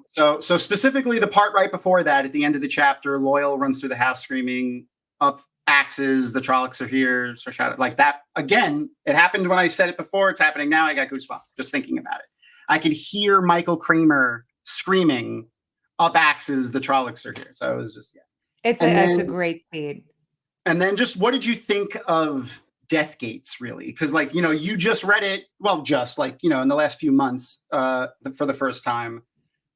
So specifically the part right before that, at the end of the chapter, Loyal runs through the house screaming, "Up axes! The Trollocs are here!" So shout it like that again. It happened when I said it before. It's happening now. I got goosebumps just thinking about it. I could hear Michael Kramer screaming, "Up axes! The Trollocs are here!" So it was just It's a great scene. And then just what did you think of Death Gates, really? Because, like, you just read it, well, just like, in the last few months for the first time.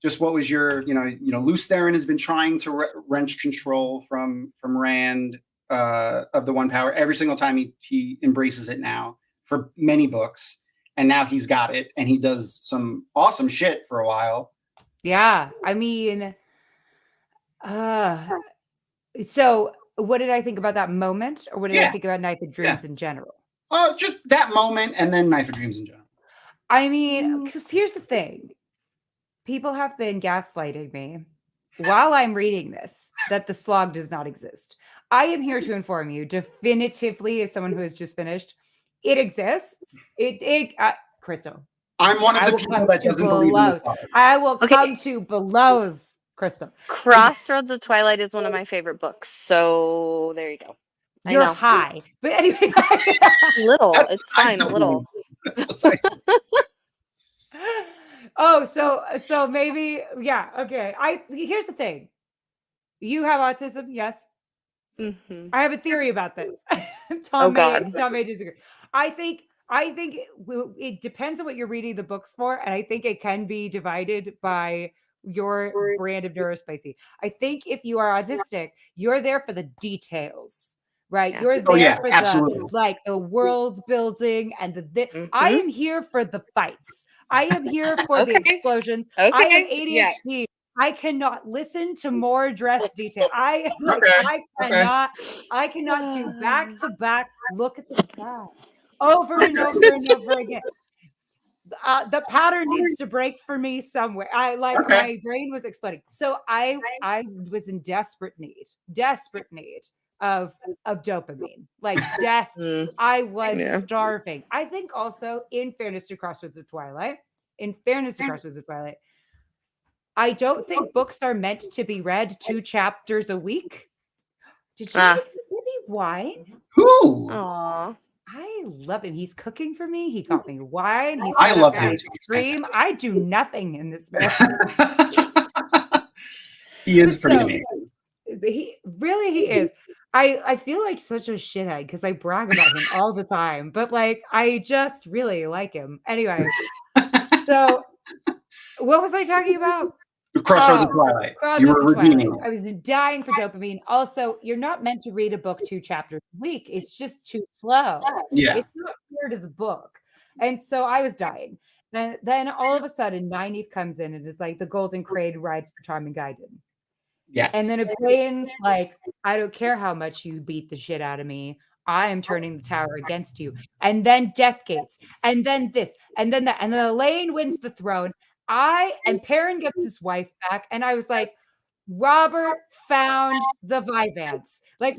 Just what was your, Lews Therin has been trying to wrench control from Rand of the One Power every single time he embraces it now for many books. and now he's got it, and he does some awesome shit for a while. Yeah, I mean, so what did I think about that moment, or what did I think about Knife of Dreams in general? Just that moment, and then Knife of Dreams in general. I mean, because here's the thing. People have been gaslighting me while I'm reading this that the slog does not exist. I am here to inform you definitively, as someone who has just finished, it exists. Crystal. I'm one of the people that doesn't believe in the slog. I will come to belows, Crystal. Crossroads of Twilight is one of my favorite books. So there you go. You're high. But anyway. Little. It's fine. A little. Oh, so maybe, yeah, okay. Here's the thing. You have autism, yes. Mm-hmm. I have a theory about this. Thom may disagree. I think it depends on what you're reading the books for, and I think it can be divided by your brand of neurospicy. I think if you are autistic, you're there for the details, right? Yeah. You're there for absolutely. the world building and I am here for the fights. I am here for the explosions. I have ADHD. Yeah. I cannot listen to more dress detail. I cannot do back to back look at the sky over and over and over again. The pattern needs to break for me somewhere. My brain was exploding. So I was in desperate need of dopamine, like death. I was starving. I think also, in fairness to Crossroads of Twilight, I don't think books are meant to be read 2 chapters a week. Did you give me wine? Who? Aww. I love him. He's cooking for me. He got me wine. I love him too. Stream. I do nothing in this man. He is pretty amazing. He is. I feel like such a shithead because I brag about him all the time, but like I just really like him. Anyway, so what was I talking about? Crossroads of Twilight. You were redeeming. I was dying for dopamine. Also, you're not meant to read a book 2 chapters a week. It's just too slow. Yeah. It's not fair to the book. And so I was dying. Then all of a sudden, Nynaeve comes in and is like, the Golden Crane rides for Thom and Gaiden. Yes. And then Egwena's like, I don't care how much you beat the shit out of me. I am turning the tower against you. And then Death Gates. And then this. And then that. And then Elaine wins the throne. And Perrin gets his wife back. And I was like, Robert found the Vivants. Like,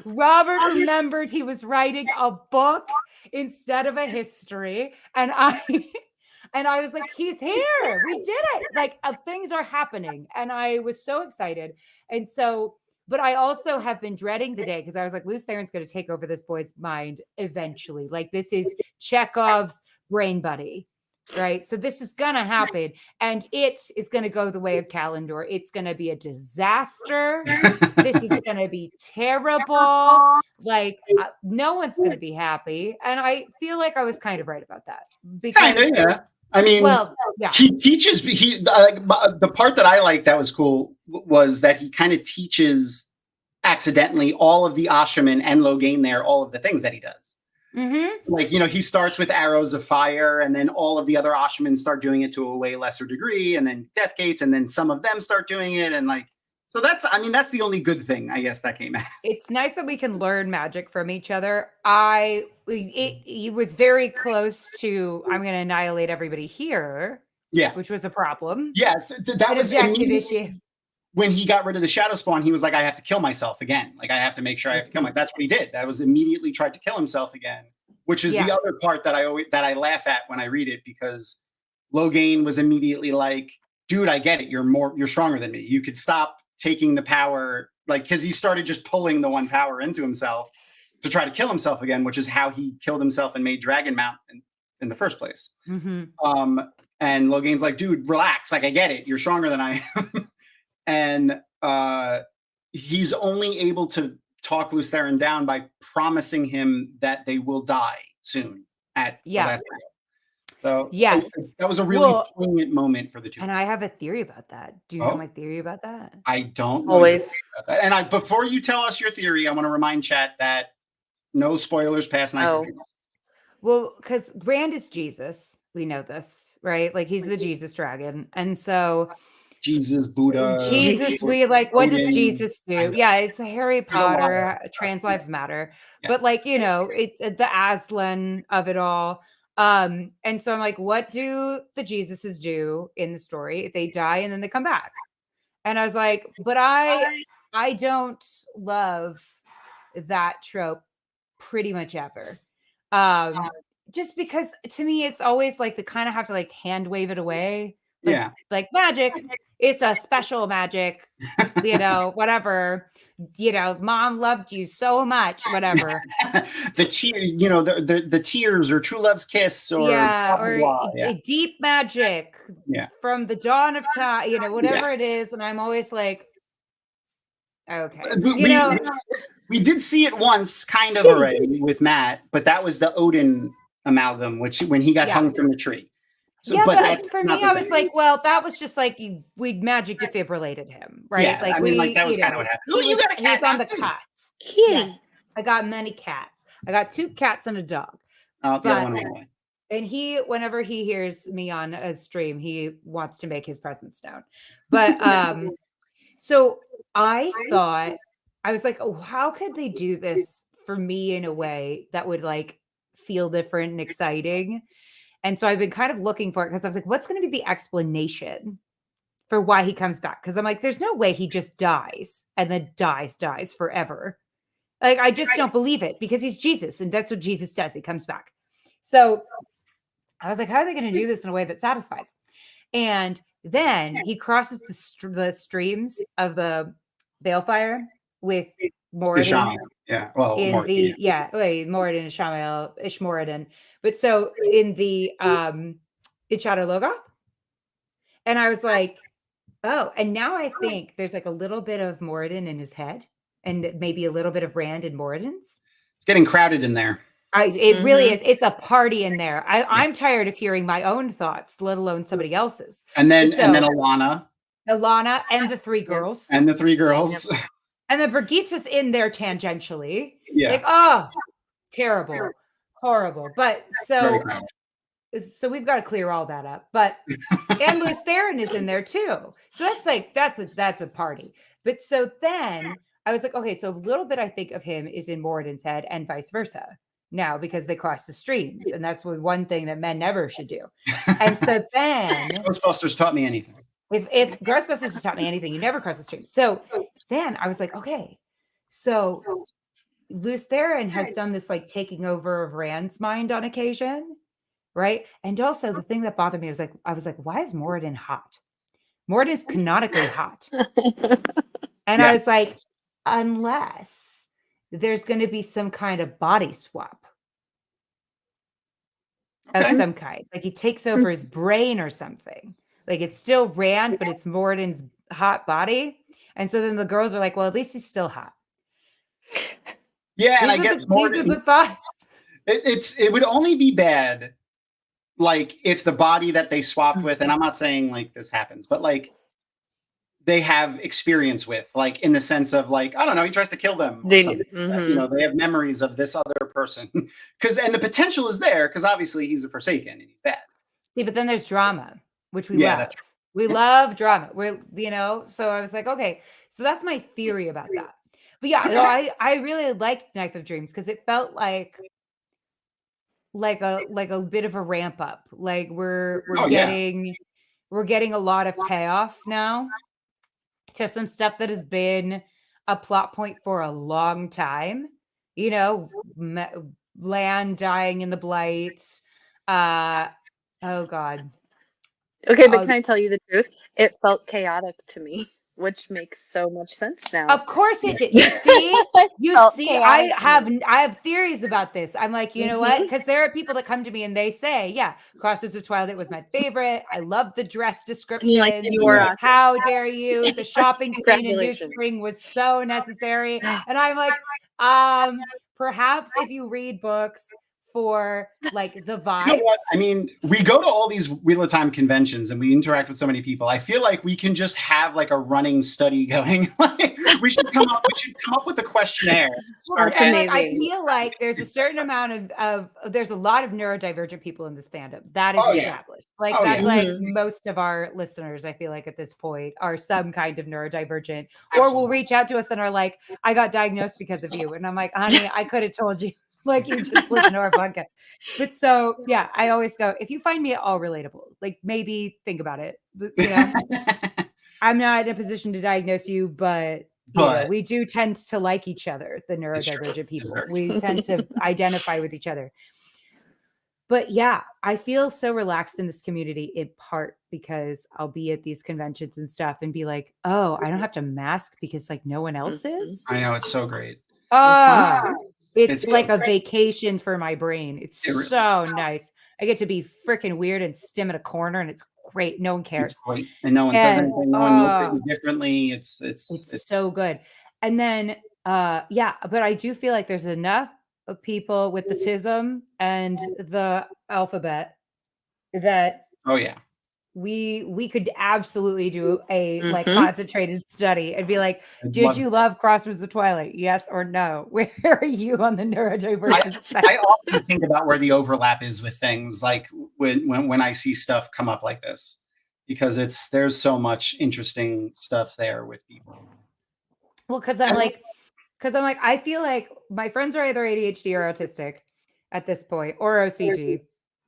Robert remembered he was writing a book instead of a history. And I was like, he's here. We did it. Like, things are happening. And I was so excited. And so, but I also have been dreading the day because I was like, Luce Theron's going to take over this boy's mind eventually. Like, this is Chekhov's brain buddy, right? So this is going to happen. And it is going to go the way of Kalendor. It's going to be a disaster. This is going to be terrible. Like, no one's going to be happy. And I feel like I was kind of right about that. Because, I mean, he teaches. The part that I liked that was cool was that he kind of teaches accidentally all of the Ashaman and Logain there all of the things that he does. Mm-hmm. Like, he starts with arrows of fire, and then all of the other Ashaman start doing it to a way lesser degree, and then Death Gates, and then some of them start doing it, and like. So that's the only good thing, I guess, that came out. It's nice that we can learn magic from each other. He was very close to, I'm going to annihilate everybody here. Yeah. Which was a problem. Yeah. That was an objective issue. When he got rid of the Shadow Spawn, he was like, I have to kill myself again. Like, I have to make sure I have to kill myself. That's what he did. That was immediately tried to kill himself again, which is the other part that I laugh at when I read it, because Logain was immediately like, dude, I get it. You're stronger than me. You could stop taking the power, like, because he started just pulling the one power into himself to try to kill himself again, which is how he killed himself and made Dragonmount in the first place. Mm-hmm. And Logain's like, dude, relax. Like, I get it. You're stronger than I am. And he's only able to talk Luce Theron down by promising him that they will die soon at the last battle. So that was a really poignant moment for the two. And I have a theory about that. Do you know my theory about that? I don't know always. And before you tell us your theory, I want to remind chat that No spoilers past 9. Oh. Well, because Rand is Jesus. We know this, right? Like he's the Jesus dragon. And so Jesus, Buddha. Jesus, we like, what does Odin. Jesus I do? know. Yeah, it's a Harry There's a lot Potter, Trans Lives Matter. Yeah. But like, you know, the Aslan of it all. And so I'm like, what do the Jesuses do in the story? They die and then they come back. And I was like, but I don't love that trope pretty much ever. Just because to me it's always like they kind of have to like hand wave it away. Yeah. Like magic, it's a special magic, you know, whatever. You know, mom loved you so much, whatever. The tear, you know, the tears or true love's kiss or yeah, blah, or blah, yeah. deep magic from the dawn of time, you know, whatever it is. And I'm always like, okay. We did see it once kind of already with Matt, but that was the Odin amalgam, which when he got hung from the tree. So, yeah, but for me, I was like, well, that was just like we magic defibrillated him, right? Yeah, like I mean, like that was kind of what happened. He was on the cusp. Yes, I got many cats. I got 2 cats and a dog. Oh, the other one went away. And whenever he hears me on a stream, he wants to make his presence known. But so I thought, I was like, oh, how could they do this for me in a way that would like feel different and exciting? And so I've been kind of looking for it because I was like, what's going to be the explanation for why he comes back? Because I'm like, there's no way he just dies and then dies forever. Like, I just don't believe it because he's Jesus and that's what Jesus does. He comes back. So I was like, how are they going to do this in a way that satisfies? And then he crosses the streams of the Balefire with Moradin. Yeah. Well, Moradin and Ishmoradin. But so in the in Shadow Logoth. And I was like, oh, and now I think there's like a little bit of Moradin in his head and maybe a little bit of Rand in Moradin's. It's getting crowded in there. It really is. It's a party in there. I'm tired of hearing my own thoughts, let alone somebody else's. And then Alana and the 3 girls. And the 3 girls. And the Brigitte's in there tangentially. Yeah. Like, oh, terrible, horrible. But so we've got to clear all that up. But and Luce Theron is in there too. So that's like that's a party. But so then I was like, okay, so a little bit I think of him is in Moradin's head and vice versa. Now because they cross the streams, and that's one thing that men never should do. And so then Ghostbusters taught me anything. If Ghostbusters has taught me anything, you never cross the stream. So then I was like, okay, so Luce Theron has done this like taking over of Rand's mind on occasion, right? And also the thing that bothered me was like, I was like, why is Moradin hot? Moradin's canonically hot. And I was like, unless there's going to be some kind of body swap of some kind. Like he takes over his brain or something. Like it's still Rand, but it's Moradin's hot body. And so then the girls are like, well, at least he's still hot. Yeah, and I guess these are the thoughts. It would only be bad, like if the body that they swapped with, and I'm not saying like this happens, but like they have experience with, like in the sense of like, I don't know, he tries to kill them. You know, they have memories of this other person. And the potential is there because obviously he's a Forsaken and he's bad. Yeah, but then there's drama, which we love. We love drama. So I was like, okay, so that's my theory about that. But yeah, I really liked Knife of Dreams because it felt like a bit of a ramp up. Like we're getting a lot of payoff now to some stuff that has been a plot point for a long time. You know, Lan dying in the Blight. Oh God. Okay, but can I tell you the truth? It felt chaotic to me, which makes so much sense now. Of course it did. You see, I have theories about this. I'm like, you know what? Because there are people that come to me and they say, yeah, Crossroads of Twilight was my favorite. I love the dress description. How dare you? The shopping scene in New Spring was so necessary. And I'm like, perhaps if you read books for like the You vibes. know what? I mean, we go to all these Wheel of Time conventions and we interact with so many people. I feel like we can just have like a running study going. Like, we should come up with a questionnaire. Well, That's and, like, I amazing. feel like there's a certain amount of there's a lot of neurodivergent people in this fandom. That is Oh, yeah. established. Like Oh, that's yeah. like Mhm. most of our listeners, I feel like at this point, are some kind of neurodivergent, or will Absolutely. reach out to us and are like, I got diagnosed because of you. And I'm like, honey, I could have told you. Like you just listen to our podcast. But so yeah, I always go, if you find me at all relatable, like maybe think about it. You know, I'm not in a position to diagnose you, but you know, But- we do tend to like each other, the It's true. neurodivergent people. Very We tend to identify with each other. But yeah, I feel so relaxed in this community in part because I'll be at these conventions and stuff and be like, oh, I don't have to mask because like no one else is. I know, it's so great. Ah, it's It's so like a great. vacation for my brain. It's It really so is. nice. I get to be freaking weird and stim at a corner and it's great. No one cares. It's great. And no one does And, anything. No one looks at you differently. It's It's so good. And then yeah, but I do feel like there's enough of people with the tism and the alphabet that oh yeah. we could absolutely do a like Mhm. concentrated study and be like, I'd did love you love Crossroads of Twilight? Yes or no? Where are you on the neurodivergent spectrum? I often think about where the overlap is with things, like when I see stuff come up like this, because there's so much interesting stuff there with people. Well, because I'm like, I feel like my friends are either ADHD or autistic at this point, or OCD,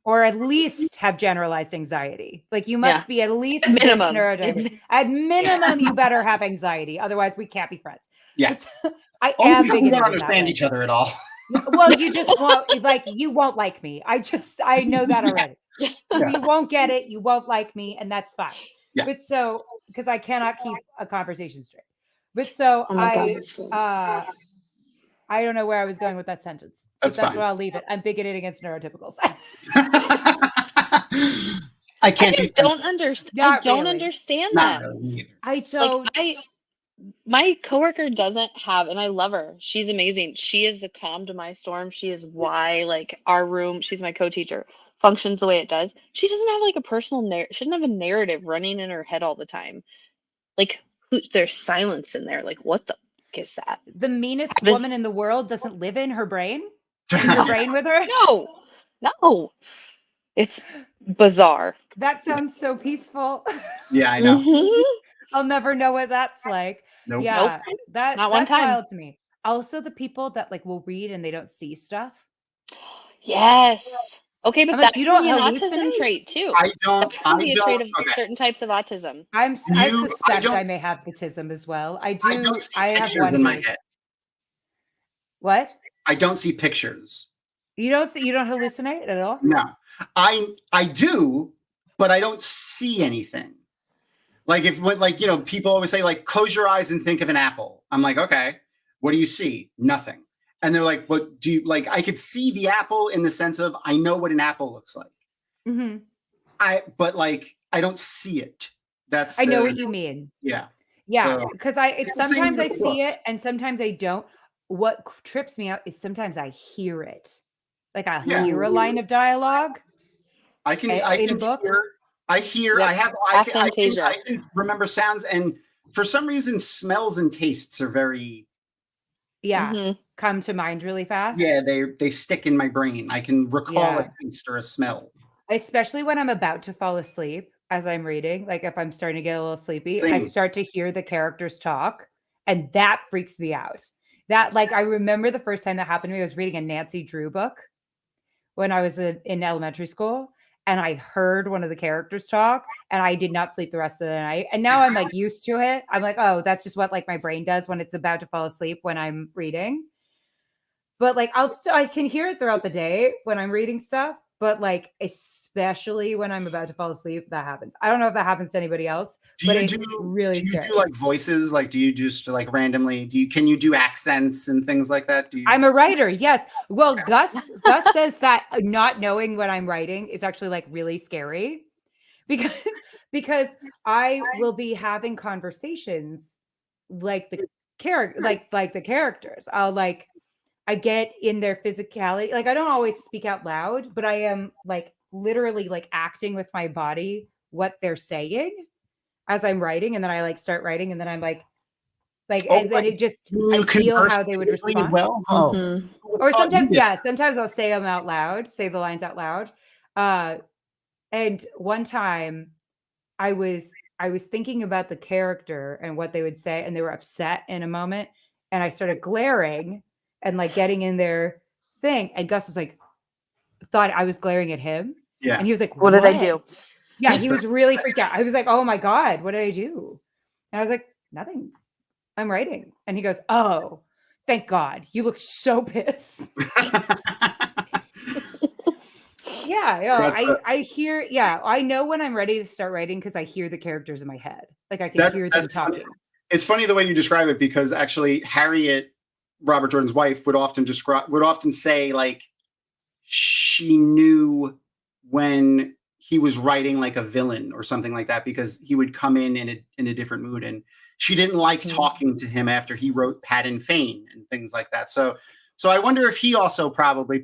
or at least have generalized anxiety. Like you must Yeah. be at least At this minimum. neurodivergent. At minimum, you better have anxiety. Otherwise, we can't be friends. Yeah. But I Only am because we bigoted don't in that understand way. each other at all. Well, you just won't like you won't like me. I know that already. Yeah. You won't get it. You won't like me, and that's fine. Yeah. But so because I cannot keep a conversation straight. But so Oh my God, that's funny. I don't know where I was going with that sentence. But That's that's fine. where I'll leave it. I'm bigoted against neurotypicals. I I can't just do don't understand. Not I don't really. understand Not that. really, me either. I don't. My coworker doesn't have, and I love her. She's amazing. She is the calm to my storm. She is why like our room. She's my co-teacher. Functions the way it does. She doesn't have like a personal she doesn't have a narrative running in her head all the time. Like there's silence in there. Like what the fuck is that? The meanest This- woman in the world doesn't live in her brain. In your brain with her. No, it's bizarre. That sounds so peaceful. Yeah, I know. Mhm. I'll never know what that's like. Nope. Yeah, Not one that's time. wild to me. Also, the people that like will read and they don't see stuff. Yes. Okay, but I'm like, that you can don't be an autism hallucinate? trait too. I don't. That can be a trait of Okay. certain types of autism. I I suspect don't- I may have autism as well. I I do. don't see I have pictures one in my case. head. What? I don't see pictures. You don't hallucinate at all? No, I do, but I don't see anything. Like people always say like close your eyes and think of an apple. I'm like, okay, what do you see? Nothing. And they're like, what do you like? I could see the apple in the sense of I know what an apple looks like. Mm-hmm. But like I don't see it. I know what you mean. Yeah. Yeah, So- because It's the same sometimes I with see books. it and sometimes I don't. What trips me out is sometimes I hear it. Like I Yeah. hear a line of dialogue. I can In I a can book? hear. I hear. Yep. I have. I Aphantasia. can remember sounds, and for some reason, smells and tastes are very. Yeah, Mhm. come to mind really fast. Yeah, they stick in my brain. I can recall Yeah. a taste or a smell. Especially when I'm about to fall asleep as I'm reading. Like if I'm starting to get a little sleepy, I Same. start to hear the characters talk, and that freaks me out. That like I remember the first time that happened to me. I was reading a Nancy Drew book when I was in elementary school, and I heard one of the characters talk, and I did not sleep the rest of the night. And now I'm like used to it. I'm like, oh, that's just what like my brain does when it's about to fall asleep when I'm reading. But like I can hear it throughout the day when I'm reading stuff, but like especially when I'm about to fall asleep, that happens. I don't know if that happens to anybody else, but it's really do you scary. do like voices? Like, do you just like randomly? Can you do accents and things like that? I'm a writer, yes. Well, Gus says that not knowing what I'm writing is actually like really scary because I will be having conversations like the character, like the characters. I get in their physicality. Like I don't always speak out loud, but I am like literally like acting with my body what they're saying as I'm writing, and then I like start writing, and then I'm like, and then it just I feel how they would respond. Well, Mhm. Or sometimes, sometimes I'll say them out loud, say the lines out loud. And one time I was thinking about the character and what they would say, and they were upset in a moment, and I started glaring and like getting in their thing, and Gus was like, thought I was glaring at him. Yeah. And he was like, What did I do? Yeah, he was really freaked out. I was like, oh my God, what did I do? And I was like, nothing. I'm writing. And he goes, oh, thank God. You look so pissed. I hear, I know when I'm ready to start writing because I hear the characters in my head. Like I can hear them talking. Funny. It's funny the way you describe it, because actually Harriet, Robert Jordan's wife, would often say like she knew when he was writing like a villain or something like that, because he would come in a different mood, and she didn't like talking to him after he wrote Pat and Fane and things like that. So I wonder if he also probably.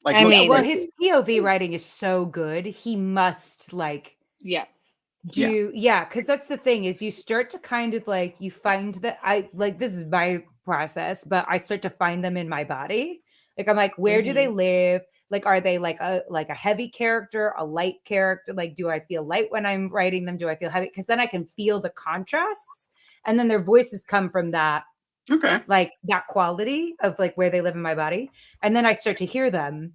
Like, well, his POV writing is so good. He must like, because that's the thing is you start to kind of like, you find that this is my process, but I start to find them in my body. Like, I'm like, where do they live? Like, are they like a heavy character, a light character? Like, do I feel light when I'm writing them? Do I feel heavy? Because then I can feel the contrasts, and then their voices come from that. Okay. Like that quality of like where they live in my body. And then I start to hear them.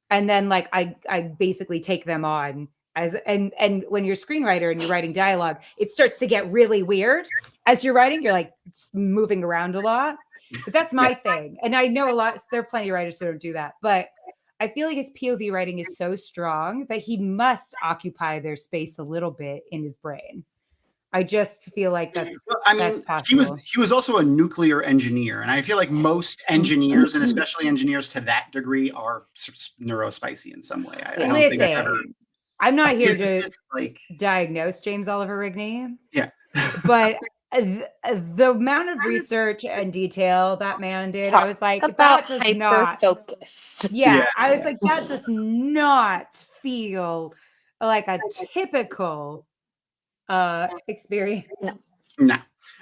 And then like I basically take them on as and when you're a screenwriter and you're writing dialogue, it starts to get really weird. As you're writing, you're like moving around a lot. But that's my thing. And I know there are plenty of writers who don't do that. But I feel like his POV writing is so strong that he must occupy their space a little bit in his brain. I just feel like that's possible. He was also a nuclear engineer, and I feel like most engineers, and especially engineers to that degree, are neurospicy in some way. I don't think I've ever. I'm not here to diagnose James Oliver Rigney. Yeah, but the amount of research and detail that man did, I was like, about that does not focus. Yeah, I was like, that does not feel like a typical experience. No.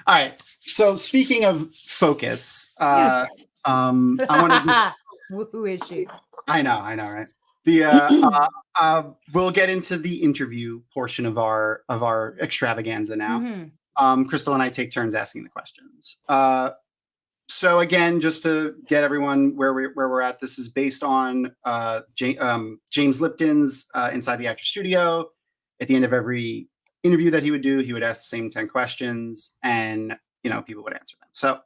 All right. So speaking of focus, I want to. Who is she? I know, right? We'll get into the interview portion of our extravaganza now. Crystal and I take turns asking the questions. So again, just to get everyone where we're at, this is based on James Lipton's Inside the Actor Studio. At the end of every interview that he would do, he would ask the same 10 questions, and people would answer them. So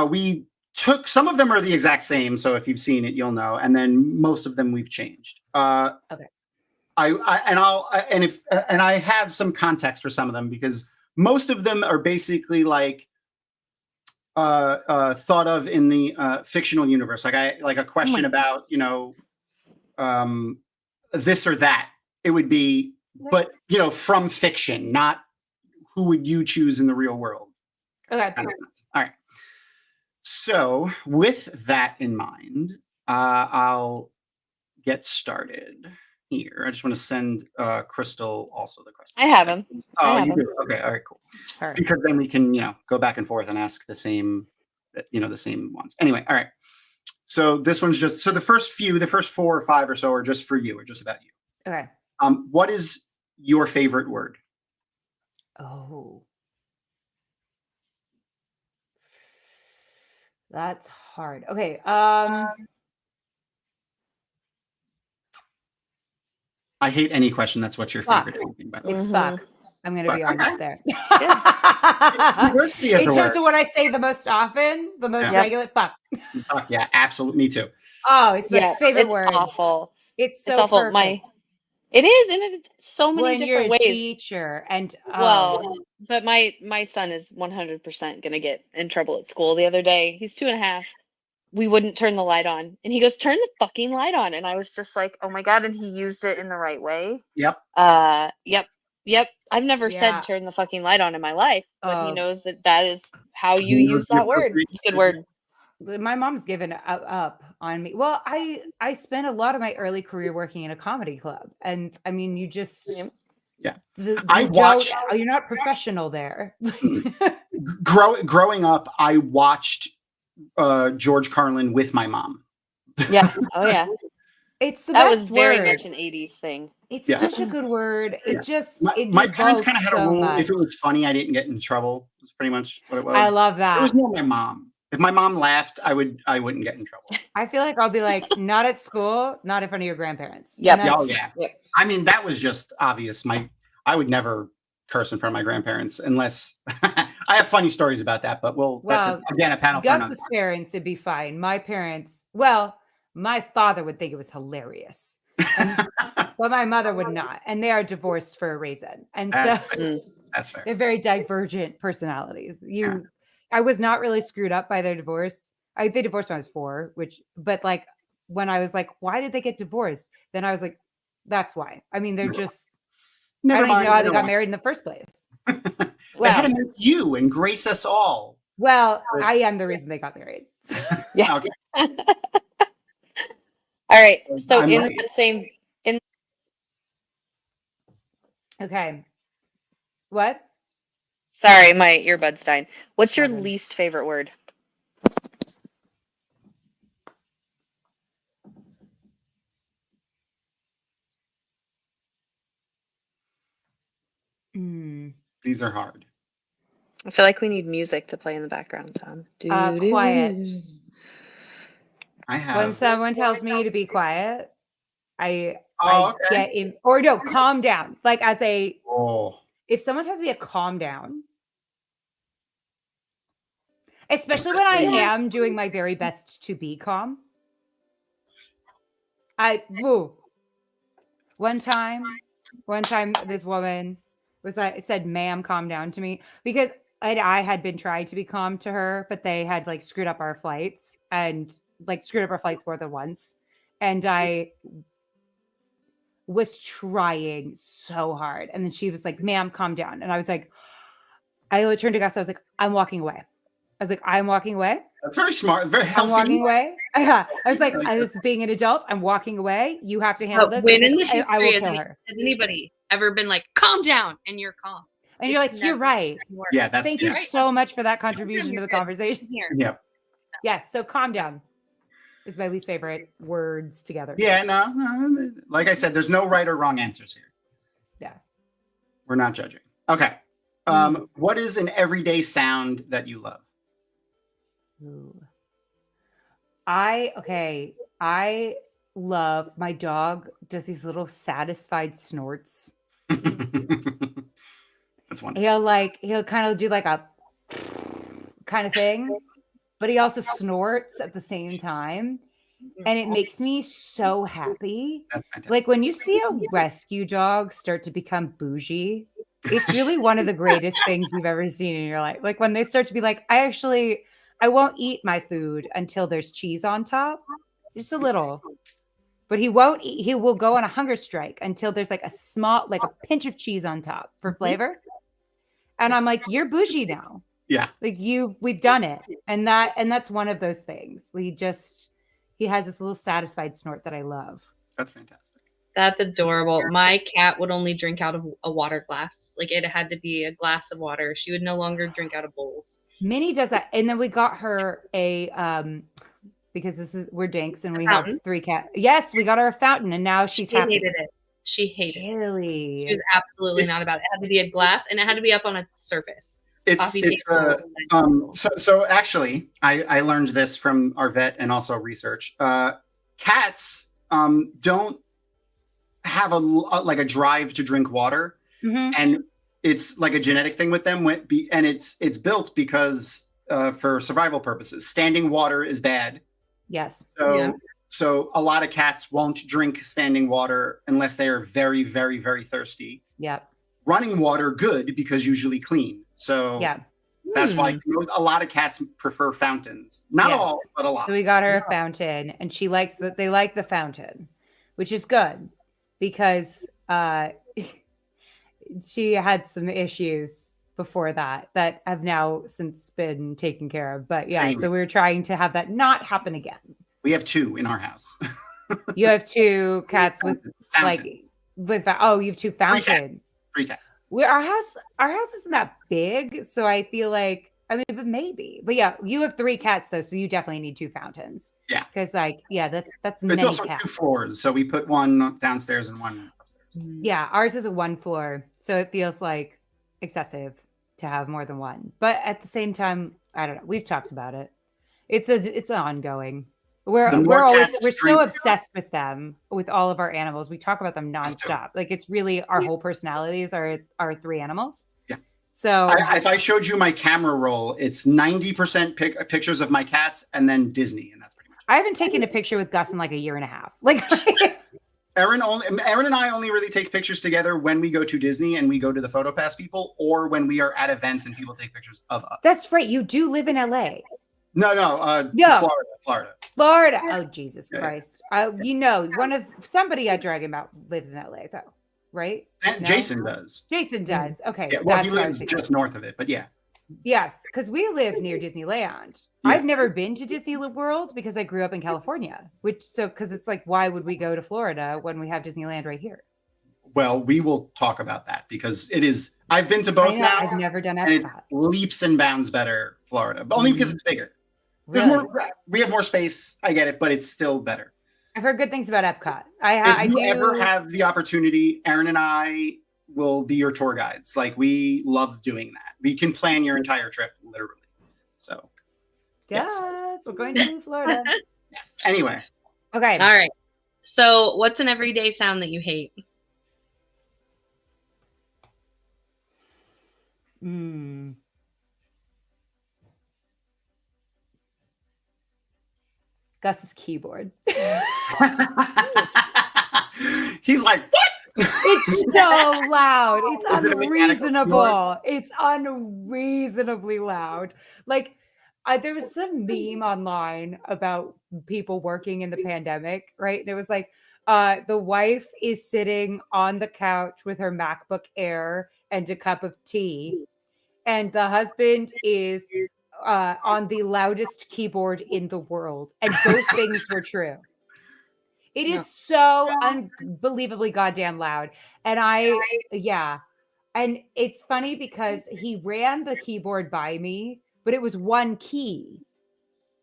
we took some of them are the exact same. So if you've seen it, you'll know. And then most of them we've changed. Okay. I have some context for some of them, because most of them are basically like thought of in the fictional universe. Like a question about this or that. It would be, but from fiction, not who would you choose in the real world. Okay. All right. So with that in mind, I'll get started here. I just want to send Crystal also the question. I have him. Oh, you do? Okay. All right, cool. All right. Because then we can, go back and forth and ask the same ones. Anyway, all right. So this one's just, the first 4 or 5 or so are just for you, or just about you. Okay. What is your favorite word? Oh. That's hard. Okay. I hate any question. That's what's your favorite thing about it's fuck. I'm going to be honest there. In terms of what I say the most often, the most regular, fuck. Yeah, absolutely. Me too. Oh, it's my favorite word. Awful. It's so awful. Perfect. It is, and it's so many different ways. Teacher and but my son is 100% gonna get in trouble at school. The other day, he's 2.5. We wouldn't turn the light on, and he goes, "Turn the fucking light on!" And I was just like, "Oh my God!" And he used it in the right way. Yep. Yep. I've never said "turn the fucking light on" in my life, but he knows that is how you use that word. It's a good word. My mom's given up on me. Well, I spent a lot of my early career working in a comedy club, and I mean, you just Yeah. you're not professional there. Growing up, I watched George Carlin with my mom. Yeah. Oh yeah. It's the That best was very word. much an 80s thing. It's Yeah. such a good word. It Yeah. just My parents kind of had a rule: much. if it was funny, I didn't get in trouble. That's pretty much what it was. I love It was that. more my mom. If my mom laughed, I wouldn't get in trouble. I feel like I'll be like, not at school, not in front of your grandparents. Yep. And Oh that's- yeah. Yep. I mean, that was just obvious. I would never curse in front of my grandparents unless I have funny stories about that. But that's again a panel for another. Gus's parents, it'd be fine. My parents, well, my father would think it was hilarious, but my mother would not. And they are divorced for a reason. And so That's fair. they're very divergent personalities. I was not really screwed up by their divorce. They divorced when I was 4, but like when I was like, why did they get divorced? Then I was like, that's why. I mean, they're just, I don't even know how they got married in the first place. They had to make you and grace us all. Well, I am the reason they got married. Yeah. Okay. All right. So I'm in ready. that same Okay. What? Sorry, my earbuds died. What's your Okay. least favorite word? These are hard. I feel like we need music to play in the background, Tom. Quiet. I have. When someone tells me to be quiet, I Okay. get in, or no, calm down. Like Oh. if someone tells me to calm down, especially when I am doing my very best to be calm. One time this woman was like, it said, "Ma'am, calm down" to me, because I had been trying to be calm to her, but they had like screwed up our flights more than once. And I was trying so hard. And then she was like, "Ma'am, calm down." And I was like, I turned to Gus. I was like, "I'm walking away." I was like, "I'm walking away." That's very smart. Very healthy. I'm walking away. Yeah. I was like, this is being an adult. I'm walking away. You have to handle this. When in the because I will history kill her. has anybody ever been like, calm down, and you're calm? And you're like, you're right. Yeah, that's Thank you so much for that contribution to You're the good. conversation. Here. Yeah. Yes. So calm down is my least favorite words together. Yeah, no. Like I said, there's no right or wrong answers here. Yeah. We're not judging. Okay. What is an everyday sound that you love? Ooh. I love, my dog does these little satisfied snorts. That's wonderful. He'll kind of do like a kind of thing, but he also snorts at the same time. And it makes me so happy. That's fantastic. Like when you see a rescue dog start to become bougie, it's really one of the greatest things you've ever seen in your life. Like when they start to be like, I won't eat my food until there's cheese on top, just a little. But he won't eat, he will go on a hunger strike until there's like a pinch of cheese on top for flavor. And I'm like, you're bougie now. Yeah. Like we've done it. And that's one of those things. He has this little satisfied snort that I love. That's fantastic. That's adorable. My cat would only drink out of a water glass. Like it had to be a glass of water. She would no longer drink out of bowls. Minnie does that. And then we got her because we're dinks and we have 3 cats. Yes, we got her a fountain and now she's happy. Hated it. She hated it. Really? She was absolutely not about it. It had to be a glass and it had to be up on a surface. So actually I learned this from our vet and also research. Cats don't have a drive to drink water, and it's like a genetic thing with them. And it's built because for survival purposes, standing water is bad. Yes. So a lot of cats won't drink standing water unless they are very, very, very thirsty. Yep. Running water, good, because usually clean. So yeah, that's why a lot of cats prefer fountains. Not all, but a lot. So we got her a fountain, and she likes that. They like the fountain, which is good because she had some issues before that have now since been taken care of. But yeah, Same. so we're trying to have that not happen again. We have 2 in our house. You have 2 cats with Fountain. you have 2 fountains. 3 cats. Our house isn't that big, so I feel like but maybe. But yeah, you have 3 cats though, so you definitely need 2 fountains. Yeah, because that's There's many also cats. 2 floors, so we put one downstairs and one upstairs. Yeah, ours is a 1 floor, so it feels like excessive to have more than one. But at the same time, I don't know. We've talked about it. It's ongoing. We're so obsessed with them, with all of our animals. We talk about them nonstop. Like it's really our whole personalities are 3 animals. Yeah. So if I showed you my camera roll, it's 90% pictures of my cats and then Disney, and that's pretty much it. I haven't taken a picture with Gus in like a year and a half. Like Erin and I only really take pictures together when we go to Disney and we go to the PhotoPass people, or when we are at events and people take pictures of us. That's right. You do live in LA. No. Florida. Oh, Jesus Christ. Somebody at Dragon Mount lives in LA though, right? And No? Jason does. Jason does. Okay. Yeah, well, that's he what I lives was just north of it, but yeah. Yes, because we live near Disneyland. Yeah. I've never been to Disney World because I grew up in California, because it's like, why would we go to Florida when we have Disneyland right here? Well, we will talk about that because it is. I've been to both now. I've never done and it's Epcot. leaps and bounds better Florida, but only because it's bigger. There's Really? we have more space. I get it, but it's still better. I've heard good things about Epcot. If you ever have the opportunity, Erin and I will be your tour guides. Like we love doing that. We can plan your entire trip, literally. So, Yes, we're going to Florida. yes. Anyway, Okay. All right. So, what's an everyday sound that you hate? Gus's keyboard. he's like, what? It's so loud. It's Is it a mechanical unreasonable. It's unreasonably loud. Like, there was some meme online about people working in the pandemic, right? And it was like, the wife is sitting on the couch with her MacBook Air and a cup of tea, and the husband is on the loudest keyboard in the world. And both things were true. It is so unbelievably goddamn loud. And and it's funny because he ran the keyboard by me, but it was one key.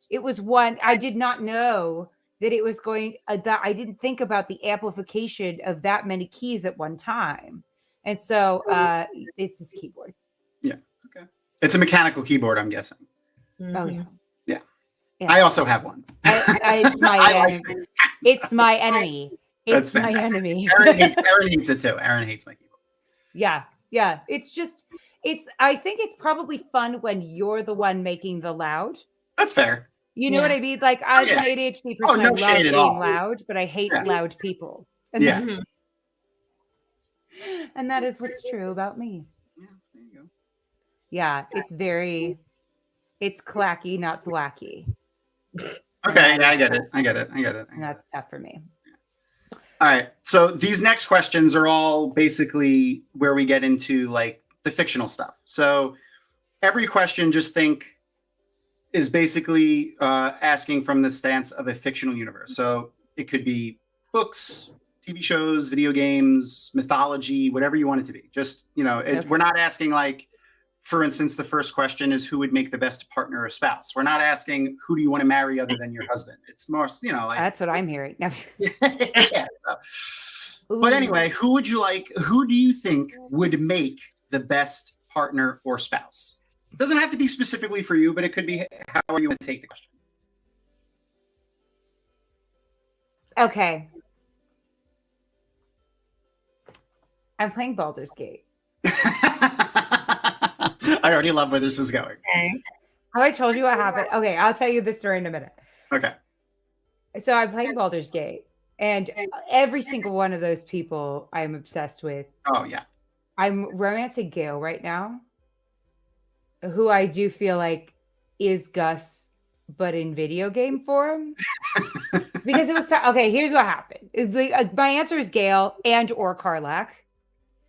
It was one. I did not know that it was going, that I didn't think about the amplification of that many keys at one time. And so it's this keyboard. Yeah. Okay. It's a mechanical keyboard, I'm guessing. Oh, yeah. Yeah. I also have one. It's my enemy. It's my enemy. That's It's my fantastic. enemy. Erin hates it too. Erin hates my keyboard. Yeah. I think it's probably fun when you're the one making the loud. That's fair. You know what I mean? Like, as an ADHD person, no I love shade at being all. loud, but I hate loud people. And Yeah. and that is what's true about me. Yeah, there you go. Yeah, it's clacky, not thwacky. Okay, yeah, I get it. And that's tough for me. All right. So these next questions are all basically where we get into like the fictional stuff. So every question, just think, is basically asking from the stance of a fictional universe. So it could be books, TV shows, video games, mythology, whatever you want it to be. Just, we're not asking like, for instance, the first question is who would make the best partner or spouse. We're not asking who do you want to marry other than your husband. It's more, like That's what I'm hearing. No. yeah. But anyway, who do you think would make the best partner or spouse? It doesn't have to be specifically for you, but it could be how you want to take the question. Okay. I'm playing Baldur's Gate. I already love where this is going. Okay. Have I told you what happened? Okay, I'll tell you the story in a minute. Okay. So I'm playing Baldur's Gate, and every single one of those people I'm obsessed with. Oh, yeah. I'm romancing Gale right now, who I do feel like is Gus, but in video game form. Because it was okay. Here's what happened. My answer is Gale and or Karlach.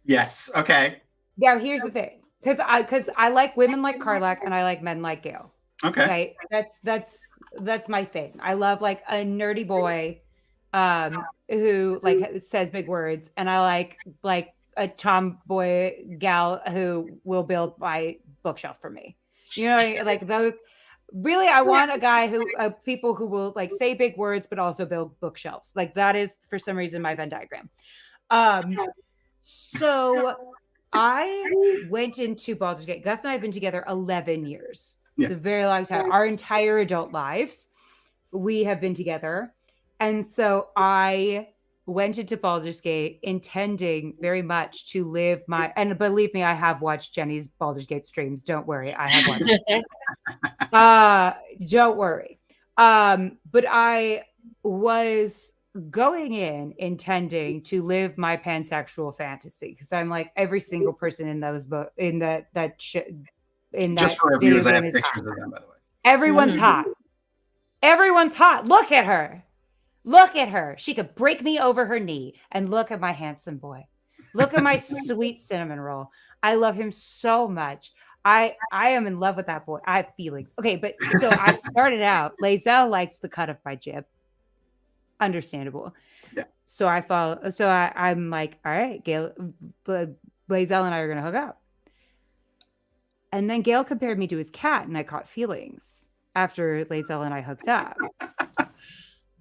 Yes. Okay. Now here's the thing. Because I like women like Karlak and I like men like Gale. Okay. Right? That's my thing. I love like a nerdy boy who like says big words, and I like a tomboy gal who will build my bookshelf for me. You know, like those. Really, I want a guy who people who will like say big words but also build bookshelves. Like that is for some reason my Venn diagram. So I went into Baldur's Gate. Gus and I have been together 11 years. It's a very long time. Our entire adult lives, we have been together. And so I went into Baldur's Gate intending very much to live my, and believe me, I have watched Jenny's Baldur's Gate streams. Don't worry. I have watched. Don't worry. But I was going in intending to live my pansexual fantasy because I'm like every single person in those books in that Just for reviews, I have pictures of them, by the way. Everyone's hot. Everyone's hot. Look at her. Look at her. She could break me over her knee. And look at my handsome boy. Look at my sweet cinnamon roll. I love him so much. I am in love with that boy. I have feelings. Okay, but so I started out. Lae'zel liked the cut of my jib. Understandable. Yeah. So I follow. So I'm like, all right, Gale, Lae'zel and I are gonna hook up. And then Gale compared me to his cat, and I caught feelings after Lae'zel and I hooked up.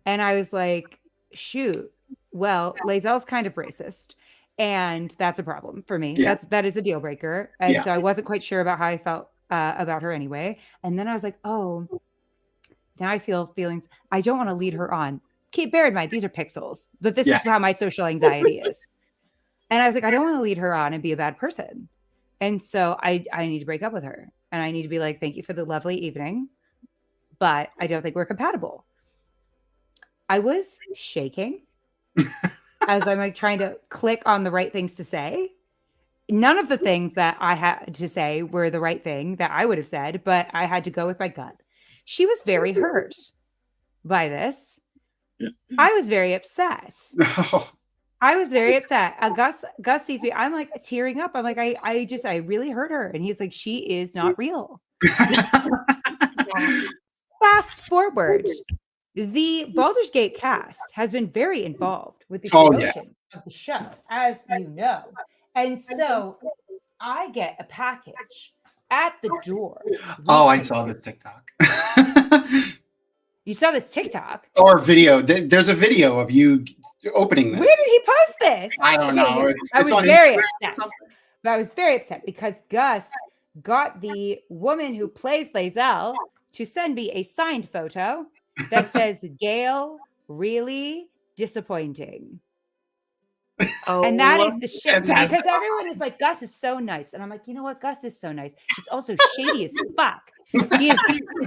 And I was like, shoot, well, Lae'zel's kind of racist. And that's a problem for me. Yeah. That is a deal breaker. And so I wasn't quite sure about how I felt about her anyway. And then I was like, oh, now I feel feelings. I don't want to lead her on. Bear in mind, these are pixels, but this is how my social anxiety is. And I was like, I don't want to lead her on and be a bad person. And so I need to break up with her. And I need to be like, thank you for the lovely evening, but I don't think we're compatible. I was shaking as I'm like trying to click on the right things to say. None of the things that I had to say were the right thing that I would have said, but I had to go with my gut. She was very hurt by this. I was very upset. I was very upset. Gus sees me. I'm like tearing up. I'm like, I really hurt her. And he's like, she is not real. Fast forward. The Baldur's Gate cast has been very involved with the promotion of the show, as you know. And so I get a package at the door. Oh, I saw this TikTok. You saw this TikTok? Or video. There's a video of you opening this. Where did he post this? I don't know. I was very upset. But I was very upset because Gus got the woman who plays Lae'zel to send me a signed photo that says, Gale, really disappointing. Oh, and that is the shit. Fantastic. Because everyone is like, Gus is so nice. And I'm like, you know what? Gus is so nice. He's also shady as fuck. He is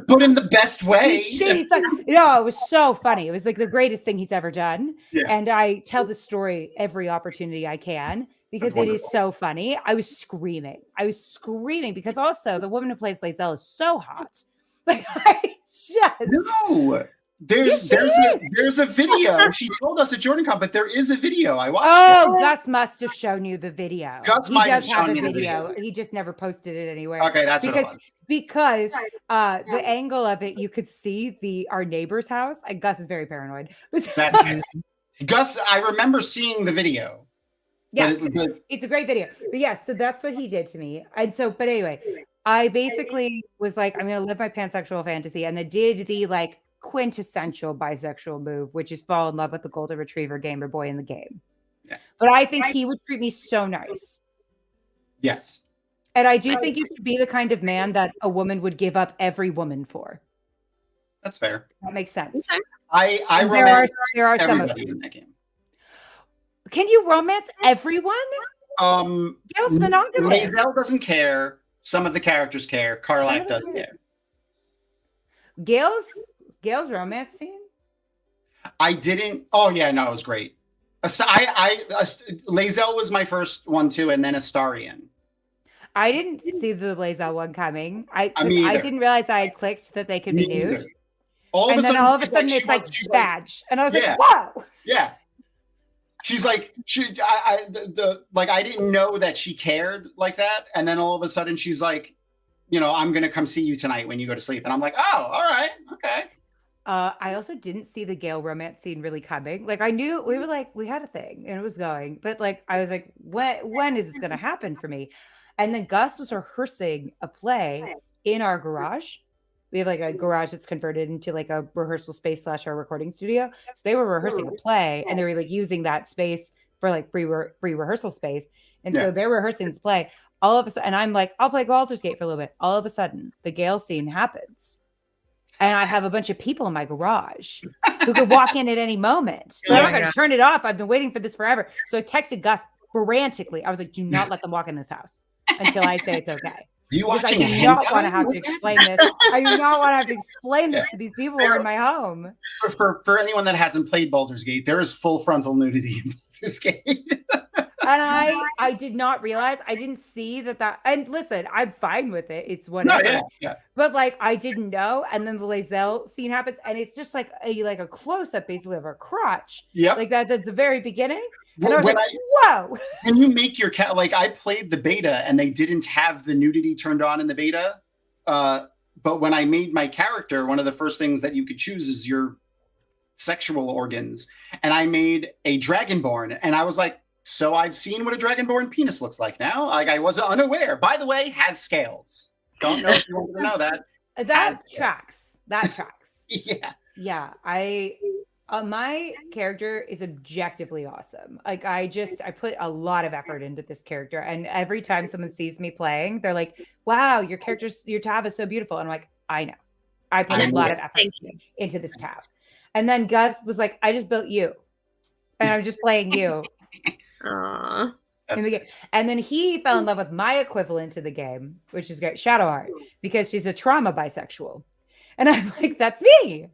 put in the best way. He's shady as fuck. You know, it was so funny. It was like the greatest thing he's ever done. Yeah. And I tell the story every opportunity I can because it is so funny. I was screaming because also the woman who plays Lae'zel is so hot. Like I just no. There's a video. She told us at JordanCon, but there is a video. I watched. Oh, Gus must have shown you the video. Gus might have shown me the video. He just never posted it anywhere. Okay, that's what it was. Because the angle of it, you could see our neighbor's house. And Gus is very paranoid. Gus, I remember seeing the video. Yes, it's a great video. But yes, so that's what he did to me. And so, but anyway, I basically was like, I'm going to live my pansexual fantasy. And I did the like quintessential bisexual move, which is fall in love with the golden retriever gamer boy in the game. Yeah. But I think he would treat me so nice. Yes. And I do think you should be the kind of man that a woman would give up every woman for. That's fair. That makes sense. There are some of them in that game. Can you romance everyone? Gale's monogamous. Lae'zel doesn't care. Some of the characters care. Karlak doesn't care. Gale's romance scene? I didn't. Oh yeah, no, it was great. Lae'zel was my first one too, and then Astarion. I didn't see the Lae'zel one coming. I didn't realize I had clicked that they could be nude. All of a sudden it's like badge, and I was like, "Whoa!" Yeah, she's like, I didn't know that she cared like that. And then all of a sudden she's like, I'm going to come see you tonight when you go to sleep. And I'm like, oh, all right. Okay. I also didn't see the Gale romance scene really coming. Like I knew we were like, we had a thing and it was going, but like, I was like, when is this going to happen for me? And then Gus was rehearsing a play in our garage. We have like a garage that's converted into like a rehearsal space / our recording studio. So they were rehearsing a play and they were like using that space for like free rehearsal space. And so they're rehearsing this play. All of a sudden, and I'm like, I'll play Baldur's Gate for a little bit. All of a sudden, the Gale scene happens. And I have a bunch of people in my garage who could walk in at any moment. But I'm not going to turn it off. I've been waiting for this forever. So I texted Gus frantically. I was like, do not let them walk in this house until I say it's okay. You watching? I do not want to have to explain this. I do not want to have to explain this to these people who are in my home. For anyone that hasn't played Baldur's Gate, there is full frontal nudity in Baldur's Gate. And I did not realize, I didn't see that, and listen, I'm fine with it. It's whatever. Yeah. But like, I didn't know. And then the Lazelle scene happens and it's just like a close up basically of her crotch. Yeah. Like that's the very beginning. And I was whoa. When you make your cat, like I played the beta and they didn't have the nudity turned on in the beta. But when I made my character, one of the first things that you could choose is your sexual organs. And I made a Dragonborn and I was like, so I've seen what a Dragonborn penis looks like now. Like I wasn't unaware. By the way, has scales. Don't know if you wanted to know that. That tracks. That tracks. Yeah. Yeah. My character is objectively awesome. Like I put a lot of effort into this character. And every time someone sees me playing, they're like, wow, your tab is so beautiful. And I'm like, I know. I put a lot of effort into this tab. And then Gus was like, I just built you. And I'm just playing you. Aww. In the game. And then he fell in love with my equivalent to the game, which is great, Shadowheart, because she's a trauma bisexual. And I'm like, that's me.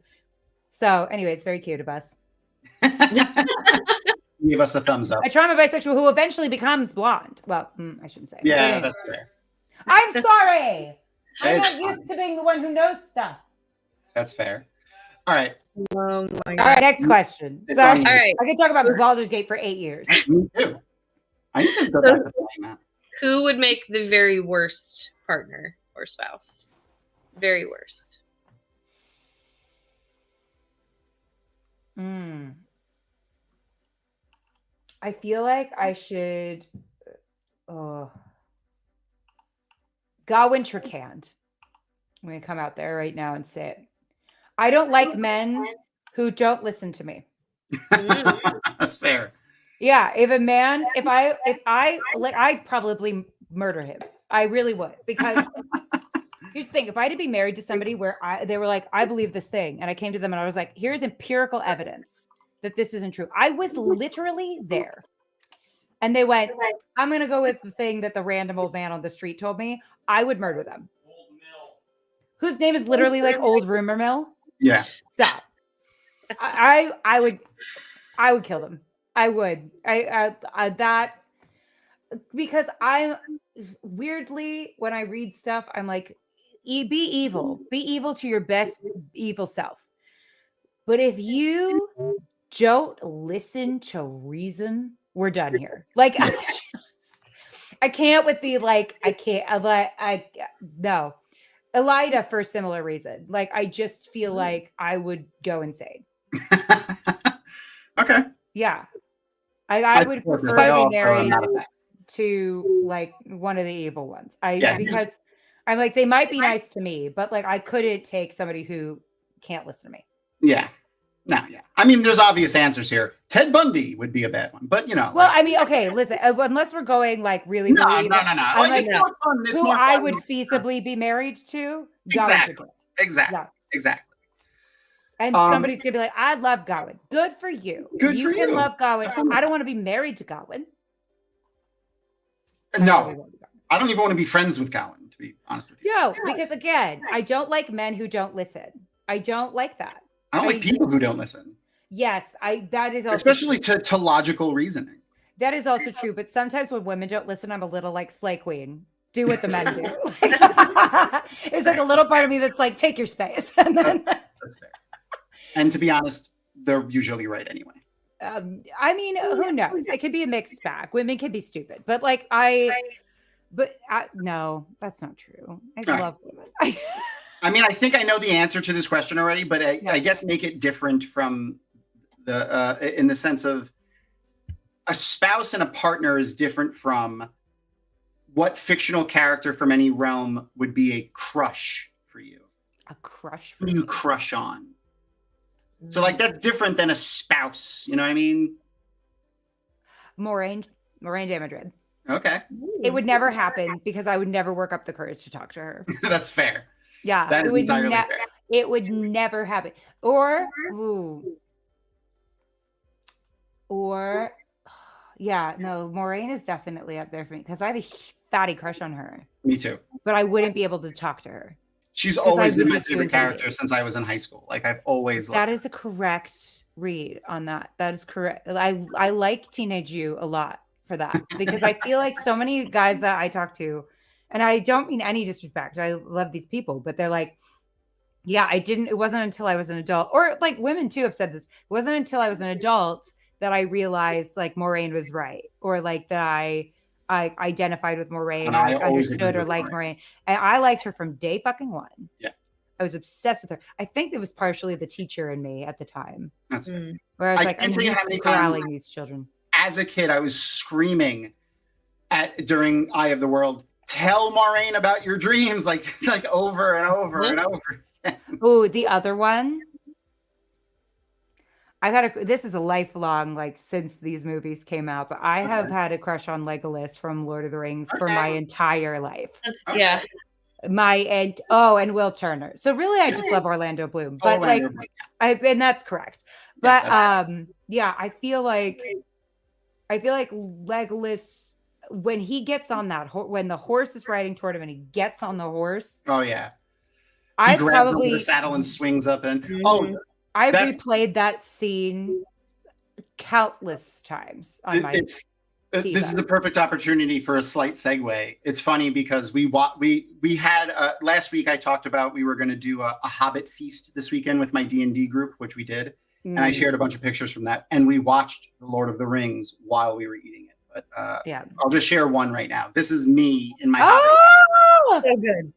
So anyway, it's very cute of us. Give us a thumbs up. A trauma bisexual who eventually becomes blonde. Well, I shouldn't say. Yeah, anyway. that's fair. I'm sorry. I'm not used to being the one who knows stuff. That's fair. All right. Oh my God. All right, next question. It's Sorry. on All right. I could talk about Baldur's Gate for 8 years. Me too. I need to go back to playing that. Who would make the very worst partner or spouse? Very worst. I feel like I should. Gawain Tricand. I'm going to come out there right now and say it. I don't like men who don't listen to me. That's fair. Yeah, if I'd probably murder him. I really would, because here's the thing: if I had to be married to somebody where they were like, I believe this thing, and I came to them and I was like, here's empirical evidence that this isn't true. I was literally there, and they went, I'm gonna go with the thing that the random old man on the street told me. I would murder them. Whose name is literally like Old Rumor Mill. Yeah. Stop. I would kill them. I would. That because I weirdly when I read stuff, I'm like, be evil. Be evil to your best evil self. But if you don't listen to reason, we're done here. Like I can't with the like. I can't. No. Elida for a similar reason. Like I just feel like I would go insane. Okay. Yeah. I would prefer to be married to like one of the evil ones. Because I'm like, they might be nice to me, but like I couldn't take somebody who can't listen to me. Yeah. No, yeah. I mean, there's obvious answers here. Ted Bundy would be a bad one, but you know. Well, I mean, okay, listen, unless we're going like really, no. I'm like, it's more fun. It's who more fun. I would feasibly be married to. Exactly. Yeah. Exactly. And somebody's gonna be like, I love Gawain. Good for you. You can love Gawain. I don't want to be married to Gawain. No, I don't even want to be friends with Gawain, to be honest with you. No, because again, I don't like men who don't listen. I don't like that. I don't like people who don't listen. Yes, that is also especially to logical reasoning. That is also true. But sometimes when women don't listen, I'm a little like Slay Queen. Do what the men do. It's like a little part of me that's like, take your space. And then that's fair. And to be honest, they're usually right anyway. I mean, who knows? It could be a mixed bag. Women can be stupid, but no, that's not true. I All right. love women. I mean, I think I know the answer to this question already, but I guess make it different from the in the sense of a spouse and a partner is different from what fictional character from any realm would be a crush for you. A crush. Who do you crush on? So like that's different than a spouse. You know what I mean? Moraine de Madrid. Okay, It would never happen because I would never work up the courage to talk to her. that's fair. Yeah, That is entirely fair. It would never happen. Or yeah, no, Moraine is definitely up there for me because I have a fatty crush on her. Me too. But I wouldn't be able to talk to her. She's always been my just too favorite character intimidated. since I was in high school. Like I've always loved That her. is a correct read on that. That is correct. I like Teenage You a lot for that because I feel like so many guys that I talk to, and I don't mean any disrespect, I love these people, but they're like, yeah, it wasn't until I was an adult, or like women too have said this. It wasn't until I was an adult that I realized like Moraine was right, or like that I identified with Moraine, And or I like always understood agreed or with liked Moraine. Moraine. And I liked her from day fucking one. Yeah. I was obsessed with her. I think it was partially the teacher in me at the time, That's fair. where I was I like, can't I'm tell you used how to many times- corralling these children. As a kid, I was screaming during Eye of the World, tell Moraine about your dreams, like over and over and over. Oh, the other one. This is a lifelong, like since these movies came out, but I have had a crush on Legolas from Lord of the Rings for my entire life. Okay. Yeah. And Will Turner. So really, I just love Orlando Bloom. But Orlando like, Bloom. and that's correct. Yeah, But that's yeah, I feel like Legolas, when he gets on that when the horse is riding toward him and he gets on the horse, Oh yeah. He I grabs probably the saddle and swings up and I that's- replayed that scene countless times on my this is the perfect opportunity for a slight segue. It's funny because we had last week I talked about we were going to do a Hobbit feast this weekend with my D&D group, which we did, and I shared a bunch of pictures from that, and we watched The Lord of the Rings while we were eating it. But yeah. I'll just share one right now. This is me in my Oh, So good.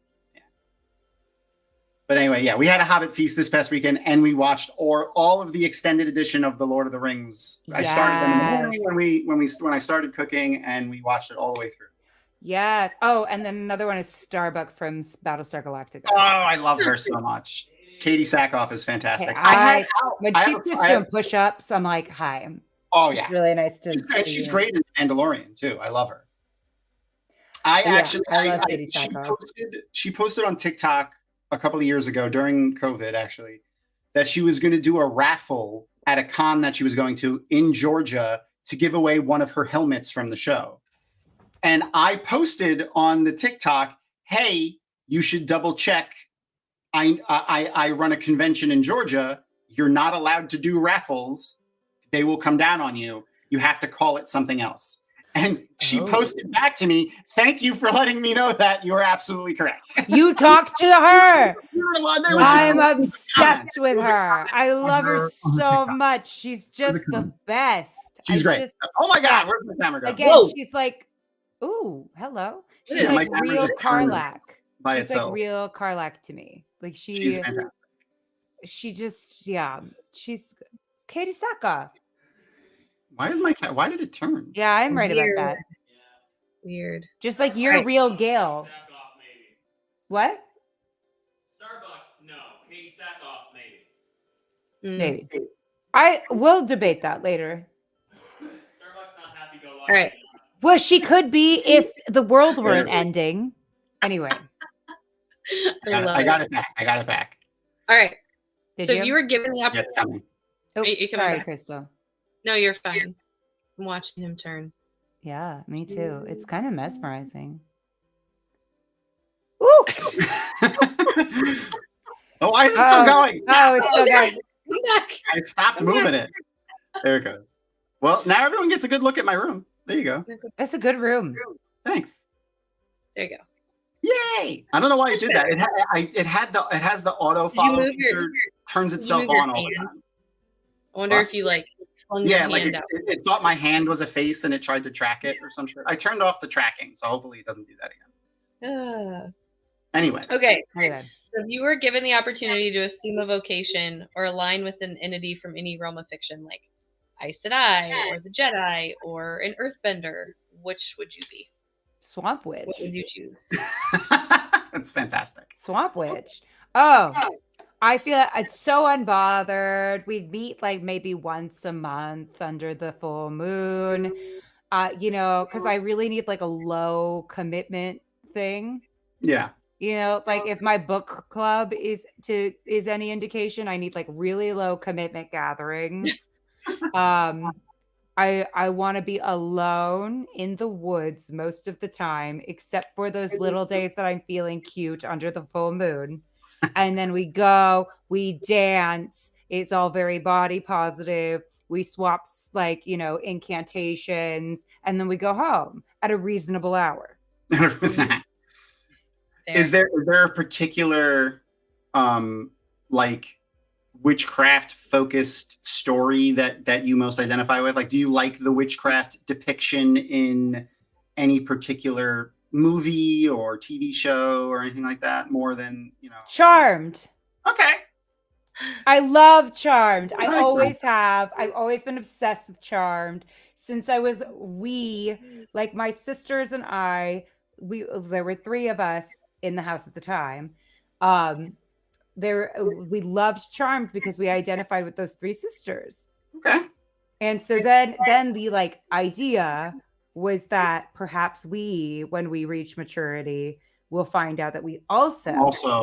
But anyway, yeah, we had a Hobbit feast this past weekend, and we watched all of the extended edition of The Lord of the Rings. I started them in the morning when I started cooking, and we watched it all the way through. Yes. Oh, and then another one is Starbuck from Battlestar Galactica. Oh, I love her so much. Katie Sackhoff is fantastic. Hey, when she starts doing push-ups, I'm like, hi. Oh yeah, Really nice to and see she's you. great in Mandalorian too. I love her. I love Katie Sackhoff. She posted on TikTok a couple of years ago during COVID, actually, that she was going to do a raffle at a con that she was going to in Georgia to give away one of her helmets from the show. And I posted on the TikTok, hey, you should double check. I run a convention in Georgia. You're not allowed to do raffles. They will come down on you. You have to call it something else. And she posted back to me, thank you for letting me know that. You are absolutely correct. You talked to her. I'm I'm obsessed with her. I love her so much. She's just the best. She's great. Oh my God, where's my camera go? Again, Whoa. she's like, ooh, hello. She's Yeah, my like camera real just turned Carlac. by She's itself. like real Carlac to me. Like She's fantastic. she's Katie Saka. Why did it turn? Yeah, I'm right about Weird. that. Weird. Just like you're Right. real Gail. Sackhoff, maybe. What? Starbuck, no. Katie Sackhoff, maybe. Mm. Maybe. I will debate that later. Starbuck's not happy go lucky. All right. Well, she could be if the world weren't ending. Anyway, I got it back. All right. did So you? if you were given the Yeah, opportunity, it's coming. Oh, you coming sorry, back? Crystal. no, you're fine. I'm watching him turn. Yeah, me too. It's kind of mesmerizing. Ooh! Oh, why is it still going? Oh, it's so good. Come back. I stopped moving it. There it goes. Well, now everyone gets a good look at my room. There you go. It's a good room. Thanks. There you go. Yay! I don't know why it did that. It has the auto Did you follow move your- feature, turns Did you itself move your on all the hand? time. I wonder What? if you like flung your Yeah, like hand out. it thought my hand was a face and it tried to track it or some shit. I turned off the tracking, so hopefully it doesn't do that again. Anyway. Okay. Okay. So if you were given the opportunity to assume a vocation or align with an entity from any realm of fiction, like Aes Sedai or the Jedi or an Earthbender, which would you be? Swamp Witch. What would you choose? That's fantastic. Swamp Witch. Oh, I feel it's so unbothered. We meet like maybe once a month under the full moon. You know, because I really need like a low commitment thing. Yeah. You know, like if my book club is any indication, I need like really low commitment gatherings. I want to be alone in the woods most of the time, except for those little days that I'm feeling cute under the full moon. And then we go, we dance. It's all very body positive. We swap like, you know, incantations, and then we go home at a reasonable hour. Is there a particular like witchcraft focused story that you most identify with? Like, do you like the witchcraft depiction in any particular movie or TV show or anything like that more than, you know? Charmed. Okay. I love Charmed. I always have. I've always been obsessed with Charmed since I was wee. Like my sisters and I, there were 3 of us in the house at the time. We loved Charmed because we identified with those 3 sisters. Okay. And so then the like idea was that perhaps when we reach maturity, we'll find out that we also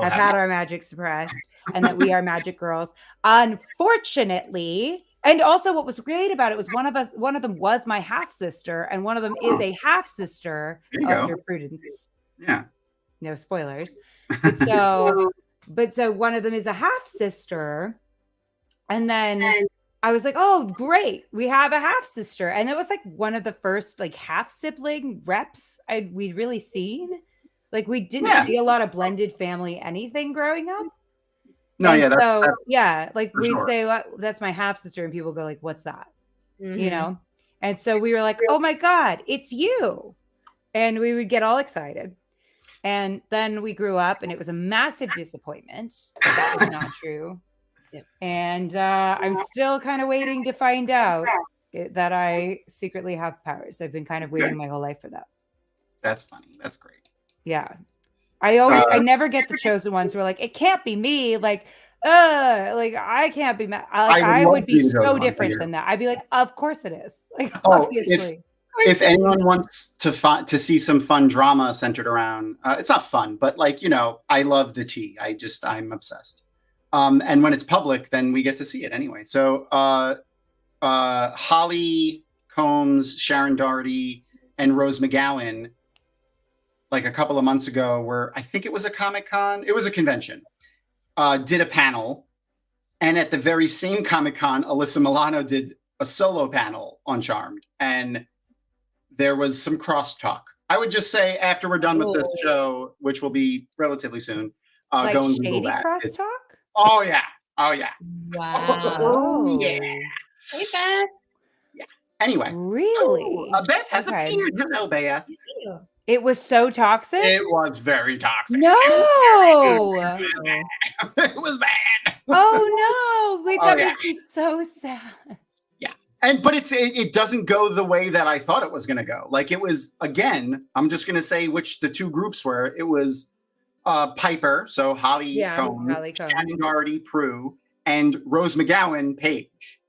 have had our magic suppressed and that we are magic girls. Unfortunately, and also what was great about it was one of them was my half sister, and one of them is a half sister under Prudence. Yeah. No spoilers. But so one of them is a half sister, and then I was like, oh, great, we have a half sister, and it was like one of the first like half sibling reps we'd really seen. Like we didn't see a lot of blended family anything growing up. No, and that's like we'd say, well, that's my half sister, and people go like, what's that? Mm-hmm. You know? And so we were like, oh my God, it's you. And we would get all excited. And then we grew up and it was a massive disappointment. That was not true. Yep. And I'm still kind of waiting to find out that I secretly have powers. I've been kind of waiting my whole life for that. That's funny. That's great. Yeah. I never get the chosen ones who are like, it can't be me. Like I can't be mad. I would be so different than that. I'd be like, of course it is. Like, obviously. If anyone wants to see some fun drama centered around, it's not fun, but like, you know, I love the tea. I'm obsessed. And when it's public, then we get to see it anyway. So Holly Combs, Sharon Doherty, and Rose McGowan, like a couple of months ago, I think it was a Comic-Con, it was a convention, did a panel. And at the very same Comic-Con, Alyssa Milano did a solo panel on Charmed. And there was some crosstalk. I would just say after we're done with this show, which will be relatively soon, like go and shady Google that. crosstalk? Oh yeah. Oh yeah. Wow. Oh yeah. Hey, Beth. Yeah. Anyway. Really? Beth has a peanut. Hello, Beth. It was so toxic? It was very toxic. No. It was bad. Oh no. Wait, that makes me so sad. But it doesn't go the way that I thought it was going to go. Like it was, again, I'm just going to say which the 2 groups were. It was Piper, so Holly Combs, Shannon Doherty, Prue, and Rose McGowan, Paige.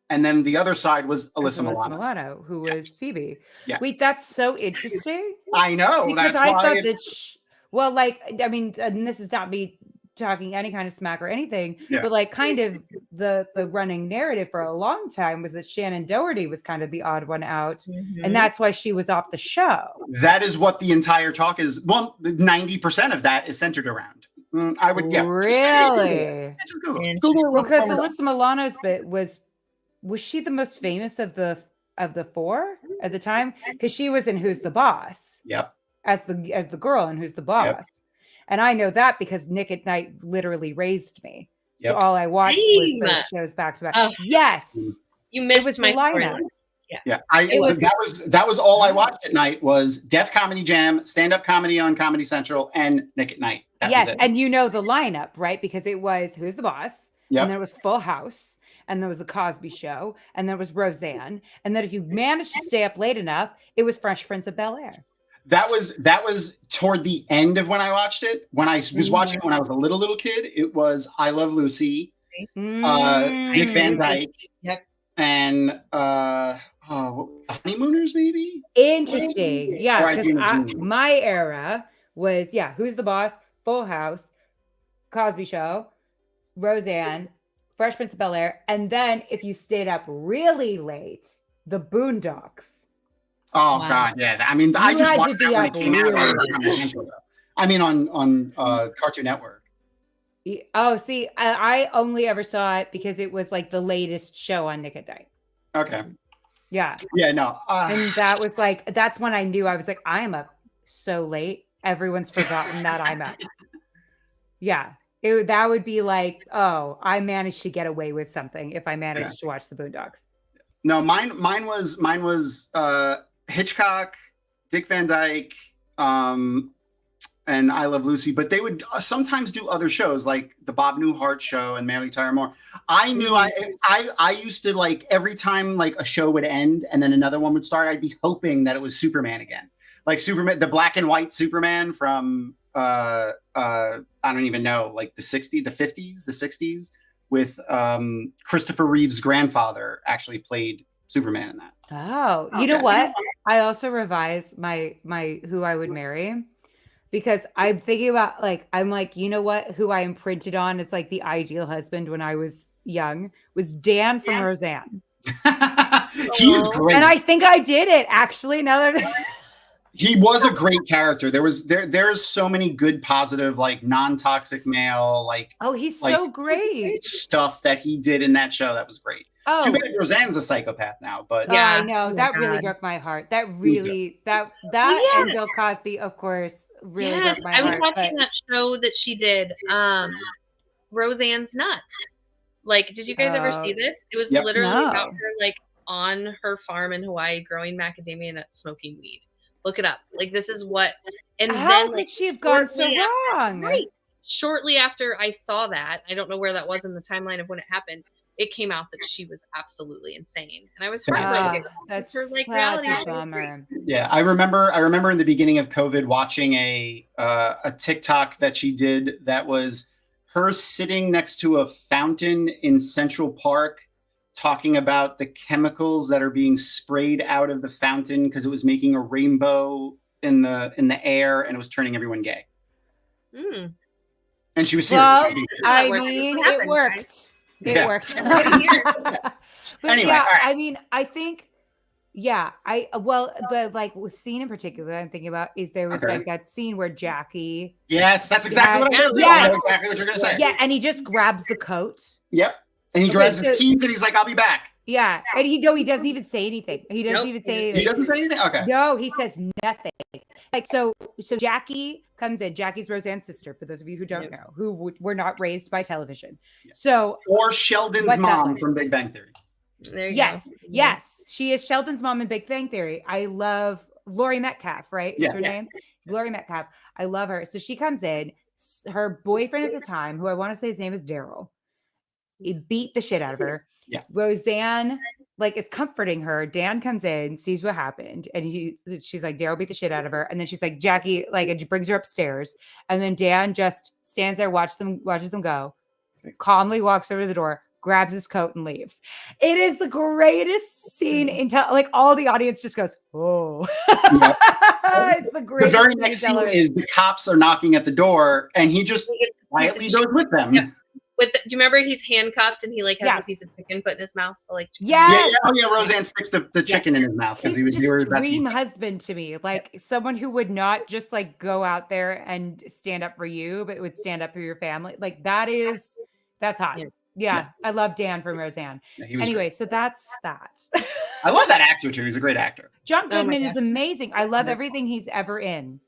And then the other side was Alyssa Milano, who was Phoebe. Yeah. Wait, that's so interesting. I know. Because that's I why thought that, I mean, and this is not me talking any kind of smack or anything, but like kind of the running narrative for a long time was that Shannon Doherty was kind of the odd one out, and that's why she was off the show. That is what the entire talk is. Well, 90% of that is centered around. I would really Google. Because Alyssa Milano's bit was she the most famous of the 4 at the time? Because she was in Who's the Boss? Yep. As the girl in Who's the Boss? Yep. And I know that because Nick at Night literally raised me. Yep. So all I watched was those shows back to back. Yes. You It missed was the my lineup. storyline. Yeah, was- that was all I watched at night was Def Comedy Jam, stand up comedy on Comedy Central, and Nick at Night. That Yes, was it. and you know the lineup, right? Because it was Who's the Boss, Yep. and there was Full House, and there was the Cosby Show, and there was Roseanne, and then if you managed to stay up late enough, it was Fresh Prince of Bel-Air. That was toward the end of when I watched it. When I was watching it when I was a little kid, it was I Love Lucy, Dick Van Dyke, Yep. and Honeymooners, maybe. Interesting. Yeah, Or I Dream of because Jeannie. my era was Who's the Boss, Full House, Cosby Show, Roseanne, Fresh Prince of Bel-Air, and then if you stayed up really late, the Boondocks. Oh Wow. God, yeah. I mean, I You just had to watched be that when it up came out. really I mean, on Cartoon Network. Oh, see, I only ever saw it because it was like the latest show on Nick at Night. Okay. Yeah. Yeah. No. And that was like, that's when I knew I was like, I'm up so late. Everyone's forgotten that I'm up. Yeah. That would be like, oh, I managed to get away with something if I managed to watch the Boondocks. No, mine was Hitchcock, Dick Van Dyke, and I Love Lucy, but they would sometimes do other shows like the Bob Newhart show and Mary Tyler Moore. I knew I used to like every time like a show would end and then another one would start, I'd be hoping that it was Superman again. Like Superman, the black and white Superman from I don't even know, like the 50s, the 60s with Christopher Reeve's grandfather actually played Superman in that. Oh, you know what? I also revised my who I would marry. Because I'm thinking about I'm like, you know what? Who I imprinted on, it's like the ideal husband when I was young, was Dan from Roseanne. He's great. And I think I did it actually. Now that he was a great character. There's so many good, positive, like non-toxic male, he's so great stuff that he did in that show. That was great. Oh, too bad Roseanne's a psychopath now, but yeah, I know that Oh, really God. broke my heart. That really Yeah. and Bill Cosby, of course, really Yes, broke my I was heart. watching that show that she did, Roseanne's Nuts. Like, did you guys ever see this? It was Yep. literally No. about her like on her farm in Hawaii growing macadamia nuts, smoking weed. Look it up. Like, this is what. And How then could like she have gone so shortly wrong? Right. Shortly after I saw that, I don't know where that was in the timeline of when it happened. It came out that she was absolutely insane, and I was heartbroken. That's her like such reality a show was great. bummer. yeah, I remember in the beginning of COVID watching a TikTok that she did that was her sitting next to a fountain in Central Park talking about the chemicals that are being sprayed out of the fountain because it was making a rainbow in the air and it was turning everyone gay. Mm. And she was Well, serious. I worked. mean, It it happened, worked. It Yeah. worked. But Anyway, yeah, all right. I mean, I think, the scene in particular that I'm thinking about is there was Okay. like that scene where Jackie, Yes, that's exactly what I was. Yes. I know exactly what you're gonna say. yeah, and he just grabs the coat. Yep. And he Okay, grabs so- his keys and he's like, "I'll be back." Yeah, and he doesn't even say anything. He doesn't Nope, even he say just- anything. He doesn't say anything. Okay. No, he says nothing. Like so Jackie comes in. Jackie's Roseanne's sister. For those of you who don't Yep. know, who were not raised by television. Yeah. So Or Sheldon's What that mom was. from Big Bang Theory. There you yes, go. yes, she is Sheldon's mom in Big Bang Theory. I love Lori Metcalf. Right? Is her Yes. name? Lori Metcalf. I love her. So she comes in. Her boyfriend at the time, who I want to say his name is Daryl, he beat the shit out of her. Yeah. Roseanne is comforting her. Dan comes in, sees what happened, and she's like, Daryl beat the shit out of her. And then she's like, Jackie, and she brings her upstairs. And then Dan just stands there, watches them go, calmly walks over to the door, grabs his coat and leaves. It is the greatest scene all the audience just goes, oh. Yep. It's the The greatest very scene next in scene television. is the cops are knocking at the door and he just He gets a piece quietly of goes chicken. with them. Yep. Do you remember he's handcuffed and he has Yeah. a piece of chicken put in his mouth? Chicken. Yeah, Yes. yeah. Oh yeah, Roseanne sticks the chicken in his mouth because He's they were just that's dream husband to me, someone who would not just go out there and stand up for you, but would stand up for your family. That's hot. Yeah. Yeah, I love Dan from Roseanne. Yeah, he was Anyway, great. so that's that. I love that actor too. He's a great actor. John Oh my Goodman is God. amazing. I love everything he's ever in.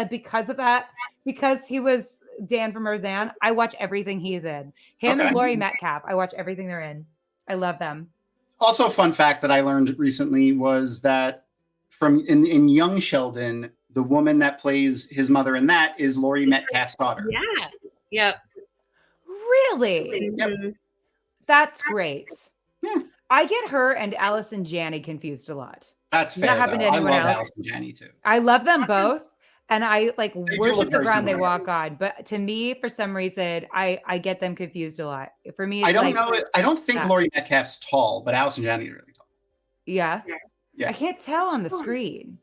Because of that, because he was Dan from Roseanne, I watch everything he's in. Him Okay. and Lori Metcalf, I watch everything they're in. I love them. Also, a fun fact that I learned recently was that in Young Sheldon, the woman that plays his mother in that is Laurie Metcalf's daughter. Yeah. Yep. Really? Yep. Mhm. That's great. Yeah. I get her and Allison Janney confused a lot. That's Does fair. that happen though. to anyone I love else? Allison Janney too. I love them both, and I like do worship look the very ground they similar. walk on. But to me, for some reason, I get them confused a lot. For me, it's I don't like, know. I don't think that. Laurie Metcalf's tall, but Allison Janney is really tall. Yeah. Yeah. I can't tell on the screen.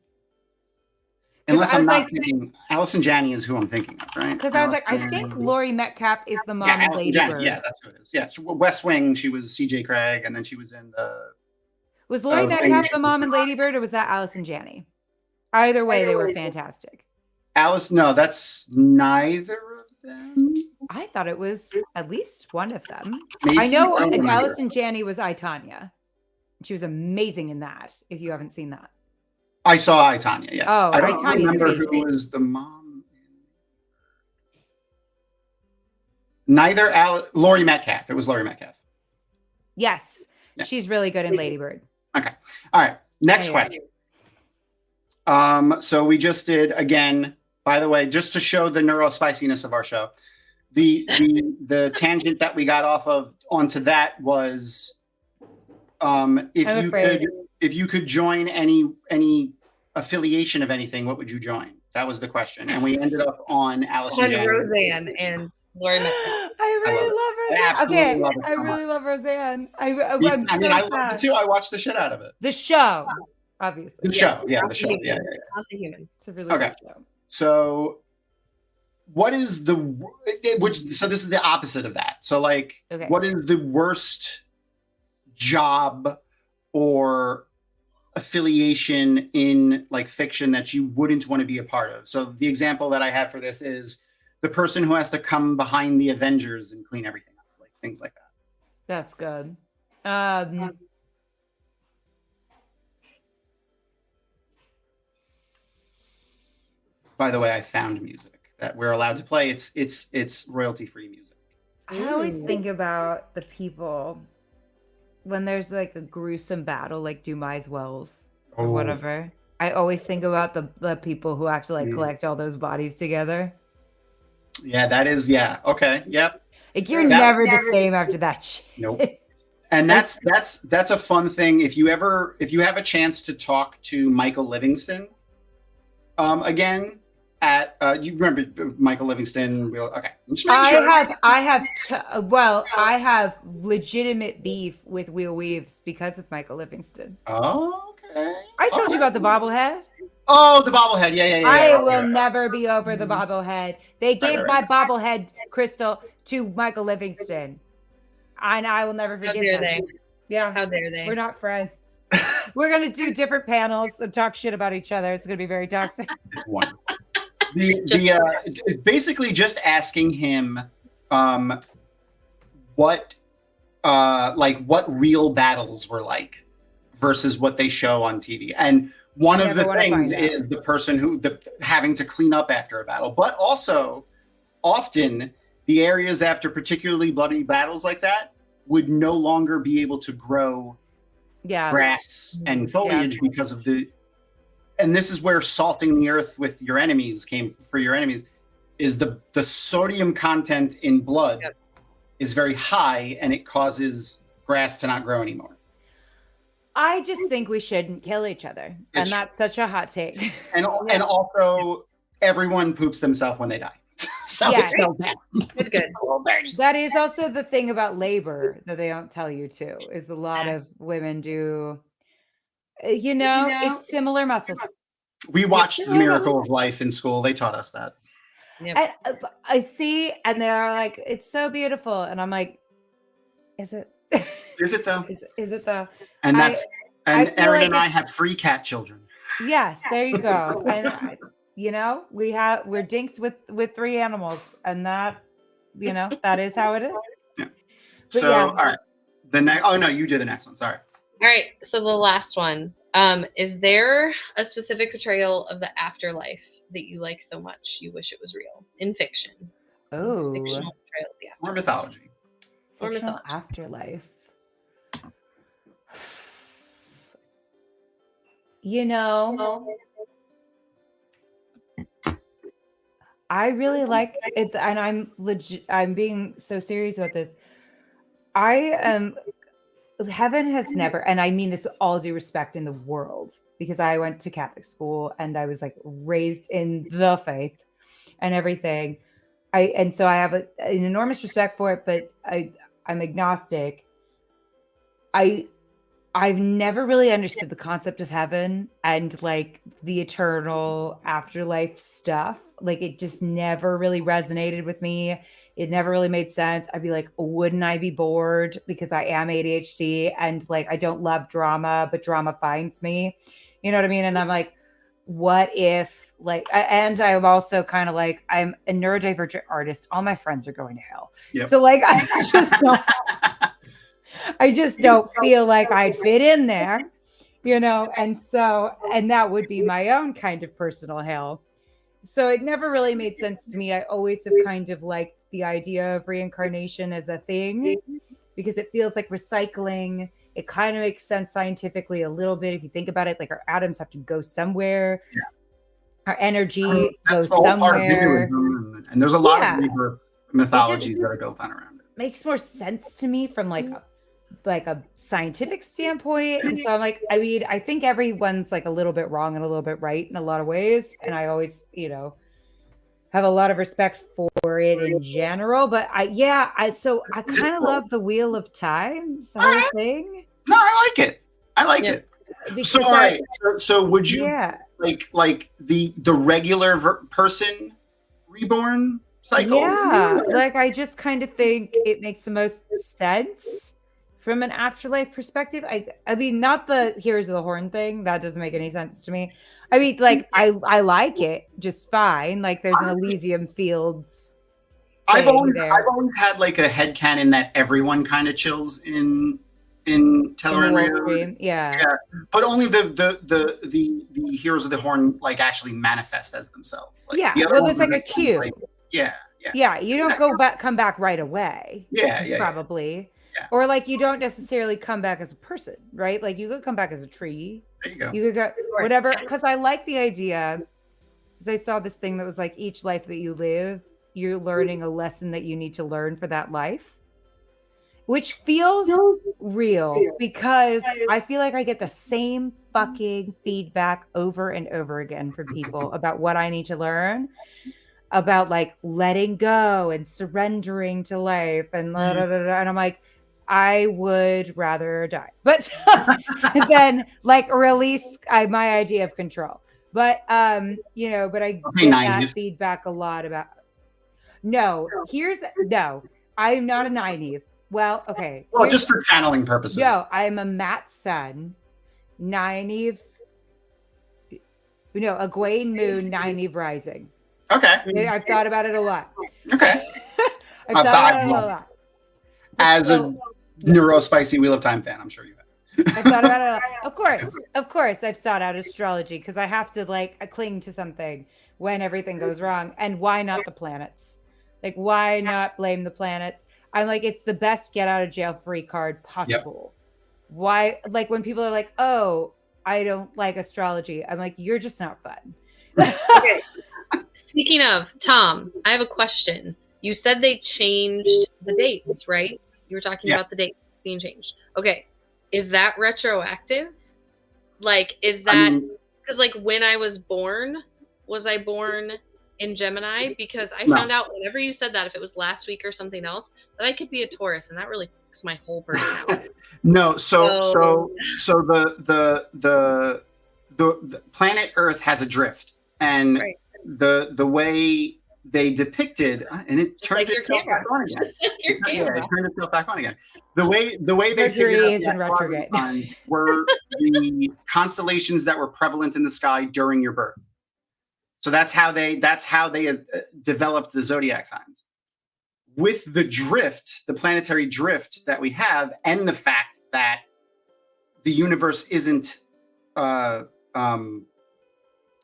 Unless I I'm was not like- thinking. Allison Janney is who I'm thinking of, right? Because I was like, I think Laurie Metcalf is the mom Yeah, of Allison Lady Janney. Bird. Yeah, that's who it is. Yeah, so West Wing. She was C.J. Craig, and then she was in the. Was Laurie Oh, Metcalf Thing. the mom in Lady Bird, or was that Allison Janney? Either way, they were fantastic. Alice. No, that's neither of them. I thought it was at least one of them. Maybe. I know don't remember. Allison Janney was I, Tanya. She was amazing in that, if you haven't seen that. I saw I, Tanya. Yes. Oh, I don't I, Tanya's remember amazing. who was the mom. Neither Laurie Metcalf. It was Laurie Metcalf. Yes. Yeah. She's really good in Lady Bird. Okay. All right. Next Anyway. question. So we just did again, by the way, just to show the neurospiciness of our show. The tangent that we got off of onto that was if you could join any affiliation of anything, what would you join? That was the question. And we ended up on Allison On Janney. Roseanne and Laurie Metcalf. I really love love I Roseanne. absolutely Okay, love it I so really love Roseanne. I'm I so mean, I sad. loved it too. I watched the shit out of it. The show, obviously. The Yes, show. Yeah, not the show. human. Yeah. Not the human. It's a really Okay. good show. So what is so this is the opposite of that. So like Okay. what is the worst job or affiliation in like fiction that you wouldn't want to be a part of? So the example that I have for this is the person who has to come behind the Avengers and clean everything up, like things like that. That's good. By the way, I found music that we're allowed to play. It's royalty-free music. I always Ooh. think about the people when there's like a gruesome battle, like Dumais Wells or Oh. whatever. I always think about the people who have to like Mm. collect all those bodies together. Yeah, that is, yeah. Okay. Yep. Like you're That- never the same after that shit. Nope. And that's a fun thing. If you have a chance to talk to Michael Livingston, again at you remember Michael Livingston? Okay, just make sure. I have legitimate beef with Will Weaves because of Michael Livingston. Oh, okay. I told you Okay. about the bobblehead. Oh, the bobblehead. Yeah. I Okay. will never be over the bobblehead. They gave right. my bobblehead crystal to Michael Livingston, and I will never How forget dare that. they? Yeah, How dare they? we're not friends. We're gonna do different panels and talk shit about each other. It's gonna be very toxic. It's one. Basically just asking him what real battles were like versus what they show on TV. And one I of the never wanna things find out. is the person having to clean up after a battle, but also often the areas after particularly bloody battles like that would no longer be able to grow Yeah, grass and foliage because of and this is where salting the earth with your enemies is the sodium content in blood is very high and it causes grass to not grow anymore. I just think we shouldn't kill each other, and that's such a hot take. And also everyone poops themselves when they die. So Yeah, it's so bad. Good. That is also the thing about labor that they don't tell you too, is a lot of women do, it's similar muscles. We watched The Miracle of Life in school. They taught us that. Yep. I see, and they're like, it's so beautiful. And I'm like, is it? Is it though? Is it though? And I feel Erin like and I have 3 cat children. Yes, there you go. And we're dinks with 3 animals, and that, that is how it is. Yeah. But So yeah. all right. The next oh no, you do the next one. Sorry. All right. So the last one. Is there a specific portrayal of the afterlife that you like so much you wish it was real in fiction? Oh, Fictional portrayal, yeah. Or mythology. Or fictional mythology. afterlife. You know, I really like it, and I'm legit. I'm being so serious about this. Heaven has never, and I mean this with all due respect in the world, because I went to Catholic school and I was like raised in the faith and everything. So I have an enormous respect for it, but I'm agnostic. I've never really understood the concept of heaven and like the eternal afterlife stuff. Like it just never really resonated with me. It never really made sense. I'd be like, wouldn't I be bored? Because I am ADHD and like I don't love drama, but drama finds me. You know what I mean? And I'm like, what if like, and I'm also kind of like, I'm a neurodivergent artist. All my friends are going to hell. Yep. So like, I just don't feel like I'd fit in there, you know? And that would be my own kind of personal hell. So it never really made sense to me. I always have kind of liked the idea of reincarnation as a thing because it feels like recycling. It kind of makes sense scientifically a little bit. If you think about it, like our atoms have to go somewhere. Yeah. Our energy goes somewhere. And there's a lot of rebirth mythologies that are built on around it. Makes more sense to me from like a scientific standpoint. And so I'm like, I mean, I think everyone's like a little bit wrong and a little bit right in a lot of ways. And I always, you know, have a lot of respect for it in general. But I kind of love the Wheel of Time whole thing. No, I like it. I like it. So, all right. So would you like the regular person reborn cycle? Yeah. Like I just kind of think it makes the most sense. From an afterlife perspective, I mean, not the Heroes of the Horn thing. That doesn't make any sense to me. I mean, like, I like it just fine. Like, there's an Elysium Fields. I've always had like a headcanon that everyone kind of chills in Teleparty. Yeah. But only the Heroes of the Horn like actually manifest as themselves. Like, there's like a queue. Like, yeah. You don't come back right away. Probably. Yeah. Or like you don't necessarily come back as a person, right? Like you could come back as a tree. There you go. You could go whatever. Because I like the idea. Because I saw this thing that was like each life that you live, you're learning a lesson that you need to learn for that life, which feels real because I feel like I get the same fucking feedback over and over again from people about what I need to learn. About like letting go and surrendering to life and and I'm like, I would rather die, but then like release my idea of control. But you know, but I get that feedback a lot about. No, I'm not a naive. Well, okay. Well, just for channeling purposes. No, I'm a Matt Sun, naive. Egwene Moon, naive rising. Okay. I've thought about it a lot. Okay. I've thought about it a lot. As a neurospicy Wheel of Time fan, I'm sure you have. I've thought about it a lot. Of course, I've sought out astrology because I have to like cling to something when everything goes wrong. And why not the planets? Like, why not blame the planets? I'm like, it's the best get out of jail free card possible. Yep. Why? Like when people are like, oh, I don't like astrology. I'm like, you're just not fun. Okay. Speaking of, Thom, I have a question. You said they changed the dates, right? You were talking about the dates being changed. Okay. Is that retroactive? Like, is that because like when I was born, was I born in Gemini? Because I found out whenever you said that, if it was last week or something else, that I could be a Taurus, and that really fucks my whole personality. No, so the planet Earth has a drift, and the way they depicted, and it turned itself back on again. It turned itself back on again. The way they figured out that were the constellations that were prevalent in the sky during your birth. So that's how they developed the zodiac signs. With the drift, the planetary drift that we have, and the fact that the universe isn't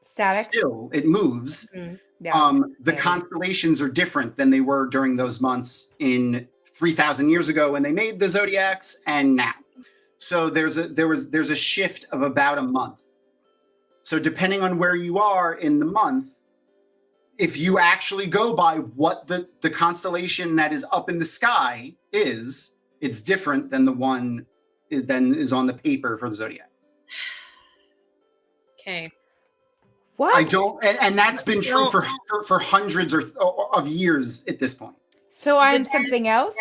static, still it moves. The constellations are different than they were during those months in 3,000 years ago when they made the zodiacs, and now. So there's a shift of about a month So depending on where you are in the month, if you actually go by what the constellation that is up in the sky is, it's different than the one than is on the paper for the zodiacs. Okay. What? I don't, and that's been true for hundreds of years at this point. So I'm something else?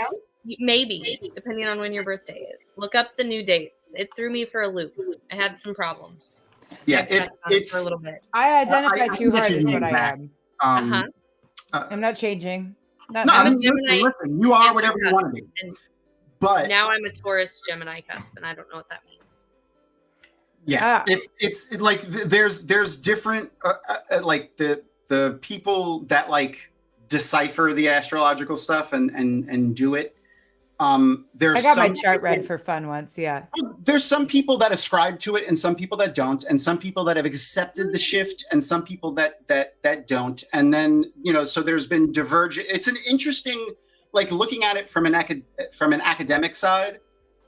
Maybe, depending on when your birthday is. Look up the new dates. It threw me for a loop. I had some problems. Yeah, I obsessed on it for a little bit. I identify I too think hard that as you what need I Mac. am. Uh-huh. I'm not changing. Not No, now. I'm a listen, Gemini listen, you are Cancer whatever you cusp, want to be. and But now I'm a Taurus Gemini cusp, and I don't know what that means. yeah, Ah. it's like there's different like the people that like decipher the astrological stuff and do it. There's I got my some chart read people- for fun once. Yeah. There's some people that ascribe to it and some people that don't, and some people that have accepted the shift and some people that don't. And then, so there's been divergent. It's an interesting, like looking at it from an academic side.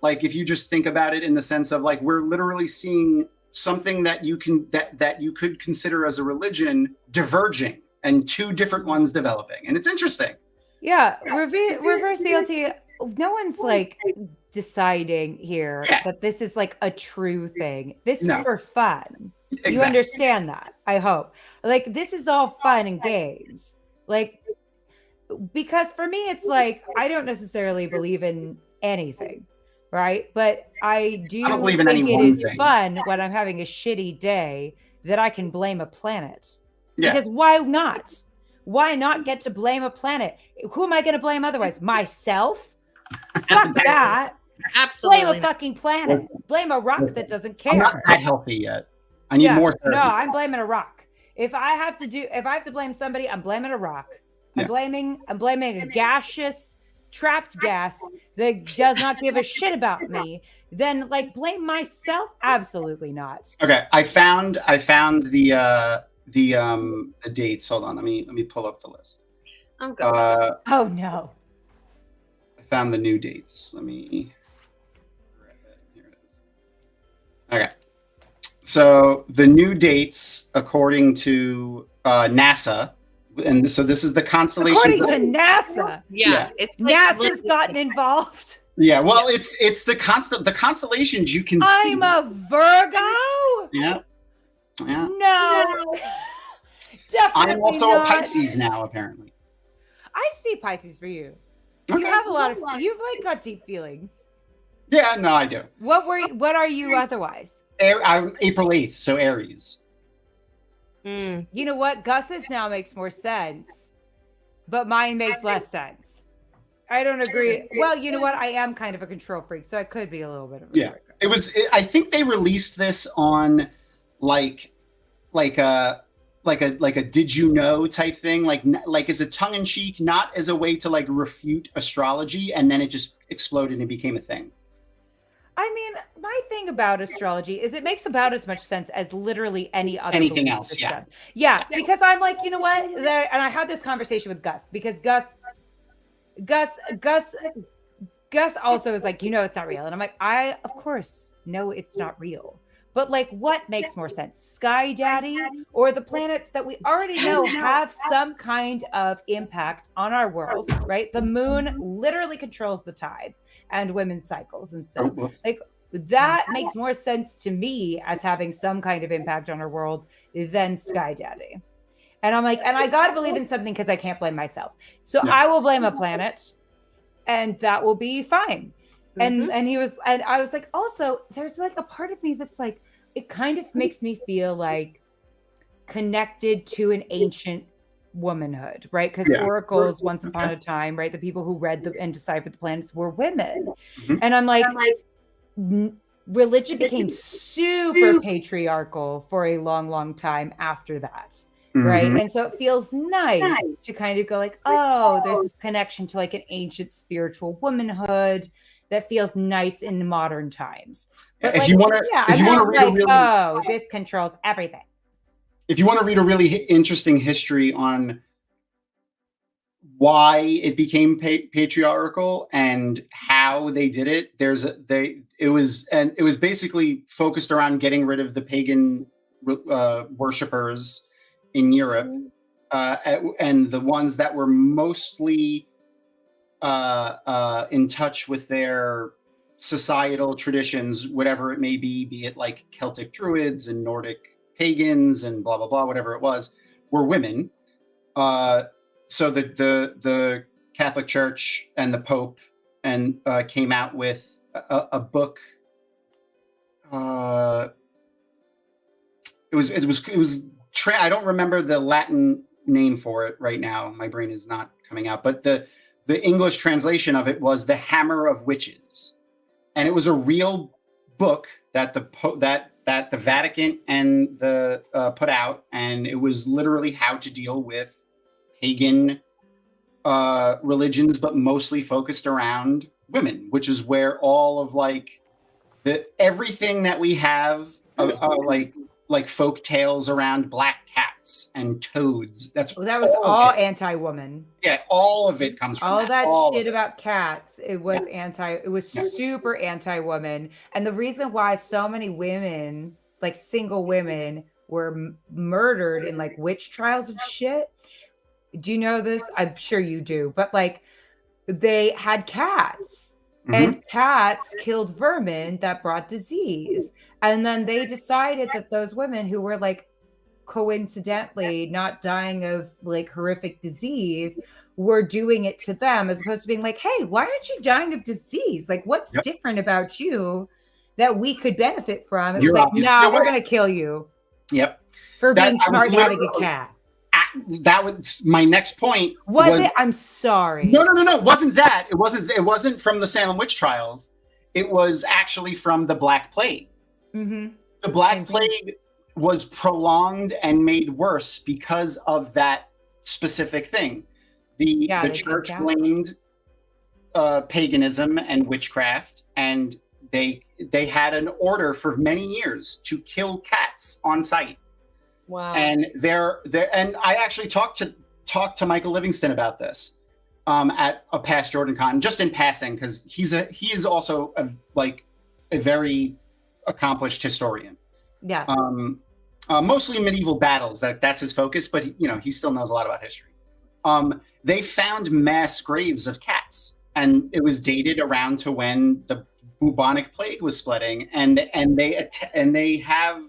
Like if you just think about it in the sense of like, we're literally seeing something that you could consider as a religion diverging and two different ones developing. And it's interesting. Yeah. Reverse BLT. No one's like deciding here that this is like a true thing. This is for fun. Exactly. You understand that, I hope. Like, this is all fun and games. Like, because for me, it's like, I don't necessarily believe in anything, right? But I do don't believe in think any it one is thing. fun when I'm having a shitty day that I can blame a planet. Yeah. Because why not? Why not get to blame a planet? Who am I going to blame otherwise? Myself? Fuck that. Absolutely. Blame a fucking planet. Blame a rock that doesn't care. I'm not that healthy yet. I need more therapy. No, I'm blaming a rock. If I have to blame somebody, I'm blaming a rock. I'm blaming a gaseous trapped gas that does not give a shit about me. Then like blame myself? Absolutely not. Okay, I found the dates. Hold on, let me pull up the list. Oh god. Oh no. I found the new dates. Let me. Here it is. Okay, so the new dates according to NASA, and so this is the constellation. According to NASA. Yeah. It's like NASA's gotten involved. Yeah, well, it's the constellations you can see. I'm a Virgo. Yeah. No. Definitely I'm also not. a Pisces now, apparently. I see Pisces for you. Okay. You have a lot of you've like got deep feelings. Yeah, no, I do. What are you otherwise? I'm April 8th, so Aries. Mm. You know what? Gus's now makes more sense, but mine makes less sense. I don't agree. Well, you know what? I am kind of a control freak, so I could be a little bit of a Virgo. I think they released this on like a did you know type thing, like as a tongue in cheek, not as a way to like refute astrology, and then it just exploded and became a thing. I mean, my thing about astrology is it makes about as much sense as literally anything else. System. Yeah, because I'm like, you know what? And I had this conversation with Gus because Gus also is like, it's not real. And I'm like, of course, no, it's not real. But like, what makes more sense? Sky Daddy or the planets that we already know have some kind of impact on our world, right? The moon literally controls the tides and women's cycles and stuff. Like that makes more sense to me as having some kind of impact on our world than Sky Daddy. And I'm like, and I got to believe in something because I can't blame myself. So I will blame a planet and that will be fine. And I was like, also, there's like a part of me that's like, it kind of makes me feel like connected to an ancient womanhood, right? Because oracles, once upon a time, right? The people who read and deciphered the planets were women. And I'm like, religion became super patriarchal for a long, long time after that. Right. And so it feels nice to kind of go like, oh, there's this connection to like an ancient spiritual womanhood that feels nice in modern times. But if like, you want to read this controls everything. If you want to read a really interesting history on why it became patriarchal and how they did it, it was basically focused around getting rid of the pagan worshippers in Europe, and the ones that were mostly in touch with their societal traditions, whatever it may be it like Celtic Druids and Nordic pagans and blah blah blah, whatever it was, were women. So the Catholic Church and the Pope and came out with a book. It was. I don't remember the Latin name for it right now. My brain is not coming out, but the English translation of it was The Hammer of Witches, and it was a real book that the Vatican and the put out, and it was literally how to deal with pagan religions, but mostly focused around women, which is where all of like everything that we have like folk tales around black cats and toads. That was all anti-woman. Yeah, all of it comes from all that all shit about cats. It was super anti-woman. And the reason why so many women, like single women, were murdered in like witch trials and shit. Do you know this? I'm sure you do. But like they had cats. And cats killed vermin that brought disease. And then they decided that those women who were like coincidentally not dying of like horrific disease were doing it to them, as opposed to being like, hey, why aren't you dying of disease? Like, what's different about you that we could benefit from? It was like, no, we're going to kill you. Yep. For being smart and having a cat. That was my next point. Was it? I'm sorry. No. It wasn't that. It wasn't from the Salem witch trials. It was actually from the Black Plague. The Black Plague was prolonged and made worse because of that specific thing. The church blamed paganism and witchcraft, and they had an order for many years to kill cats on sight. Wow. And and I actually talked to Michael Livingston about this at a past Jordan Con, just in passing, because he is also a very accomplished historian. Yeah. Mostly medieval battles. That's his focus, but he still knows a lot about history. They found mass graves of cats, and it was dated around to when the bubonic plague was spreading, and they have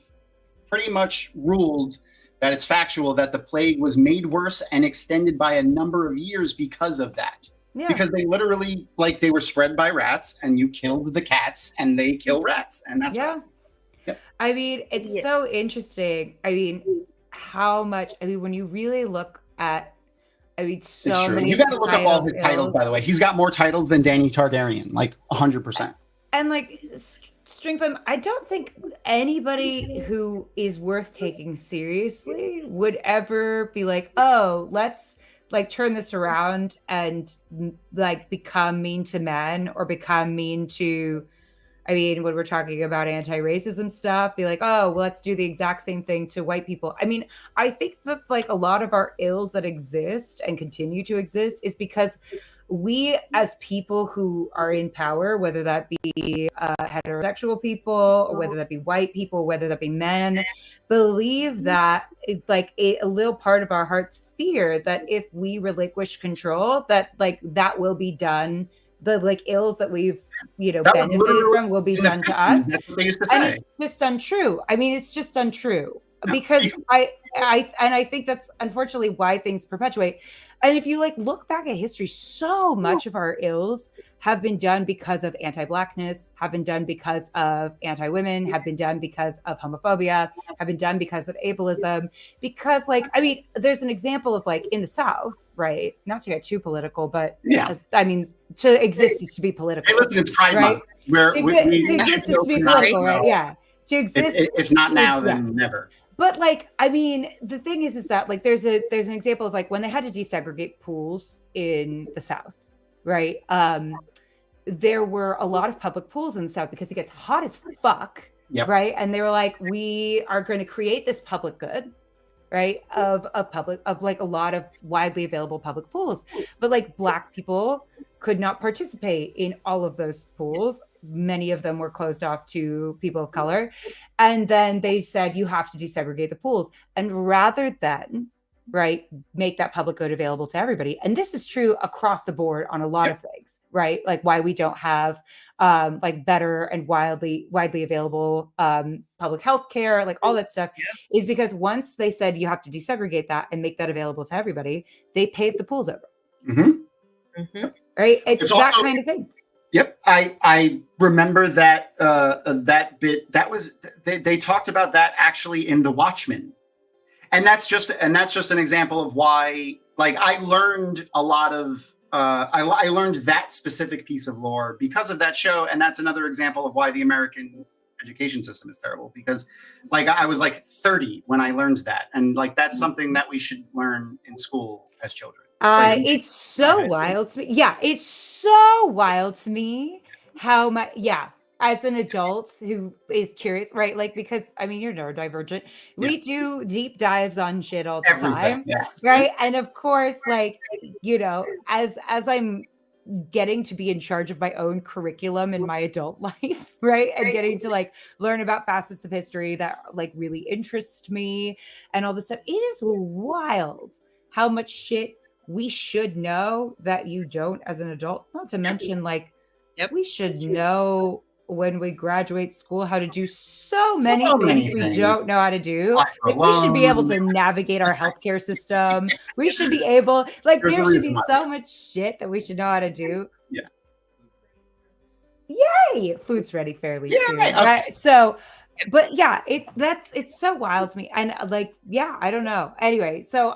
pretty much ruled that it's factual that the plague was made worse and extended by a number of years because of that. Yeah. Because they literally, they were spread by rats, and you killed the cats, and they kill rats, and that's Yep. I mean, it's so interesting. I mean, how much? I mean, when you really look at, so many. You got to look up all his titles, by the way. He's got more titles than Dany Targaryen, 100%. And Stringfam, I don't think anybody who is worth taking seriously would ever be like, oh, let's turn this around and become mean to men or become mean to, when we're talking about anti-racism stuff, be like, oh, well, let's do the exact same thing to white people. I think that a lot of our ills that exist and continue to exist is because we as people who are in power, whether that be heterosexual people or whether that be white people, whether that be men, believe that it's a little part of our hearts fear that if we relinquish control, that that will be done. The ills that we've benefited from will be done to us. That's what they used to And say. it's just untrue. It's just untrue because I think that's unfortunately why things perpetuate. And if you look back at history, so much of our ills have been done because of anti-Blackness, have been done because of anti-women, have been done because of homophobia, have been done because of ableism. Because there's an example of in the South, right? Not to get too political, but to exist is to be political. Hey, listen, it's Pride right? Month. Where to exist is to be political, right? Yeah. To exist. If not now, then never. But the thing is that there's an example of when they had to desegregate pools in the South, right? There were a lot of public pools in the South because it gets hot as fuck, right? And they were like, we are going to create this public good, right? Of a lot of widely available public pools, but Black people could not participate in all of those pools. many of them were closed off to people of color. And then they said, you have to desegregate the pools. And rather than, right, make that public good available to everybody. And this is true across the board on a lot of things, right? Like why we don't have like better and widely available public health care, like all that stuff is because once they said you have to desegregate that and make that available to everybody, they paved the pools over. Right? It's that kind of thing. Yep, I remember that that bit. That was they talked about that actually in The Watchmen, and that's just an example of why. Like I learned a lot of I learned that specific piece of lore because of that show, and that's another example of why the American education system is terrible. Because like I was like 30 when I learned that, and like that's something that we should learn in school as children. It's so wild to me. Yeah, it's so wild to me how much, as an adult who is curious, right? Like, because I mean, you're neurodivergent. We do deep dives on shit all the time, right? And of course, like, you know, as I'm getting to be in charge of my own curriculum in my adult life, right? And getting to like learn about facets of history that like really interest me and all this stuff. It is wild how much shit we should know that you don't as an adult, not to mention like we should know when we graduate school how to do so many things we don't know how to do. Like we should be able to navigate our healthcare system. We should be able, like there should be so much shit that we should know how to do. Yay! Food's ready fairly soon. Right? So but yeah, it's so wild to me. And like, I don't know. Anyway, so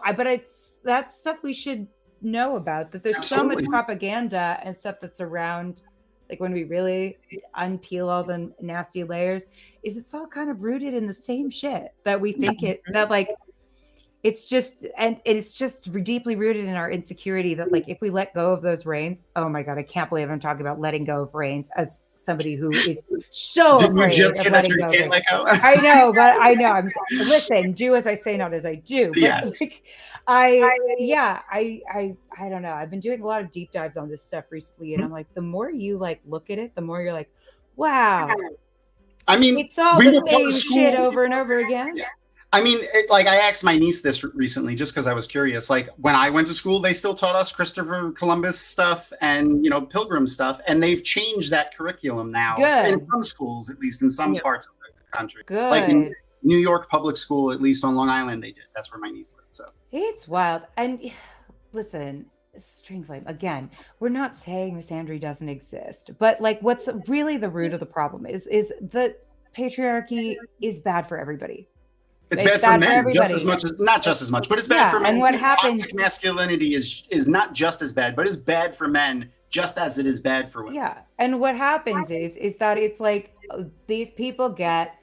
that's stuff we should know about, that there's so much propaganda and stuff that's around, like when we really unpeel all the nasty layers, is it's all kind of rooted in the same shit that we think that like, it's just deeply rooted in our insecurity that like, if we let go of those reins, oh my God, I can't believe I'm talking about letting go of reins as somebody who is so afraid of letting go. I know, but listen, do as I say, not as I do. But like, I don't know. I've been doing a lot of deep dives on this stuff recently, and I'm like, the more you like look at it, the more you're like, wow. I mean, it's all the same shit over and over again. I mean, like I asked my niece this recently just because I was curious. Like when I went to school, they still taught us Christopher Columbus stuff and, you know, Pilgrim stuff. And they've changed that curriculum now in some schools, at least in some parts of the country. Like in New York public school, at least on Long Island, they did. That's where my niece lives. So it's wild. And listen, String Flame, again, we're not saying misandry doesn't exist, but like what's really the root of the problem is that patriarchy is bad for everybody. It's bad for men just as much as, not just as much, but it's bad for men. And what happens? Toxic masculinity is not just as bad, but is bad for men just as it is bad for women. Yeah. And what happens is that it's like these people get,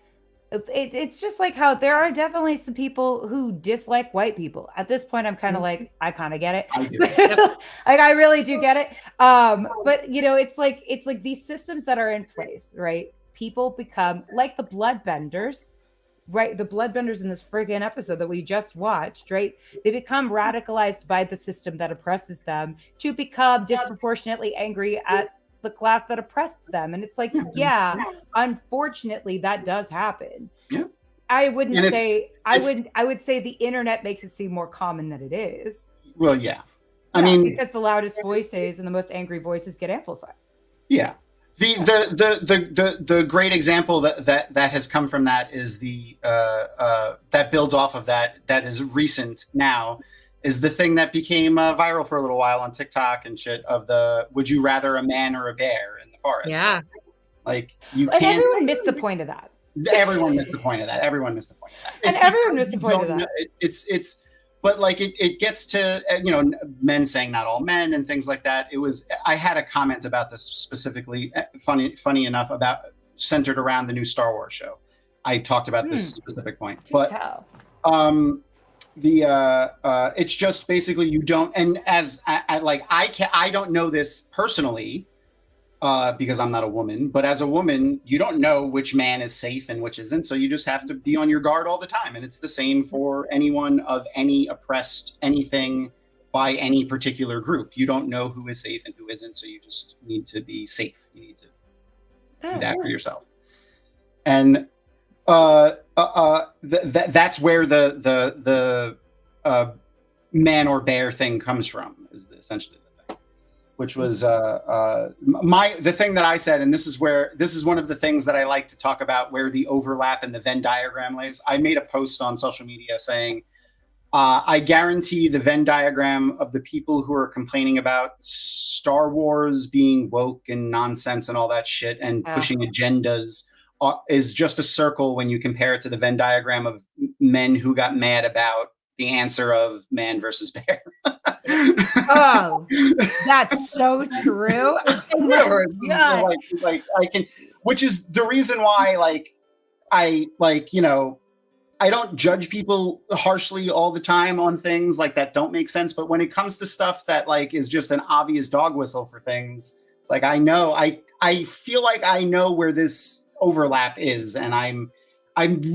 it's just like how there are definitely some people who dislike white people. At this point, I'm kind of like, I kind of get it. I do. Like, I really do get it. But you know, it's like these systems that are in place, right? People become like the bloodbenders. Right, the bloodbenders in this friggin' episode that we just watched, right? They become radicalized by the system that oppresses them to become disproportionately angry at the class that oppressed them. And it's like, unfortunately, that does happen. Yeah. I would say the internet makes it seem more common than it is. Well, I mean, because the loudest voices and the most angry voices get amplified. Yeah. The great example that has come from that is that builds off of that is recent now, is the thing that became viral for a little while on TikTok and shit of the would you rather a man or a bear in the forest? Yeah. Like you can't. Everyone missed the point of that. Everyone missed the point of that. Everyone missed the point of that. And everyone missed the point of that. It's but like it gets to, you know, men saying not all men and things like that. I had a comment about this specifically, funny enough, about centered around the new Star Wars show. I talked about this specific point, but it's just basically you don't, and as I don't know this personally because I'm not a woman, but as a woman, you don't know which man is safe and which isn't. So you just have to be on your guard all the time. And it's the same for anyone of any oppressed anything by any particular group. You don't know who is safe and who isn't. So you just need to be safe. You need to. do that for yourself. And that's where the man or bear thing comes from, is essentially the thing, which was the thing that I said, and this is one of the things that I like to talk about, where the overlap in the Venn diagram lays. I made a post on social media saying, I guarantee the Venn diagram of the people who are complaining about Star Wars being woke and nonsense and all that shit and pushing agendas is just a circle when you compare it to the Venn diagram of men who got mad about the answer of man versus bear. Oh, that's so true. Oh like I can, which is the reason why, I don't judge people harshly all the time on things like that don't make sense. But when it comes to stuff that is just an obvious dog whistle for things, it's like, I feel like I know where this overlap is. And I'm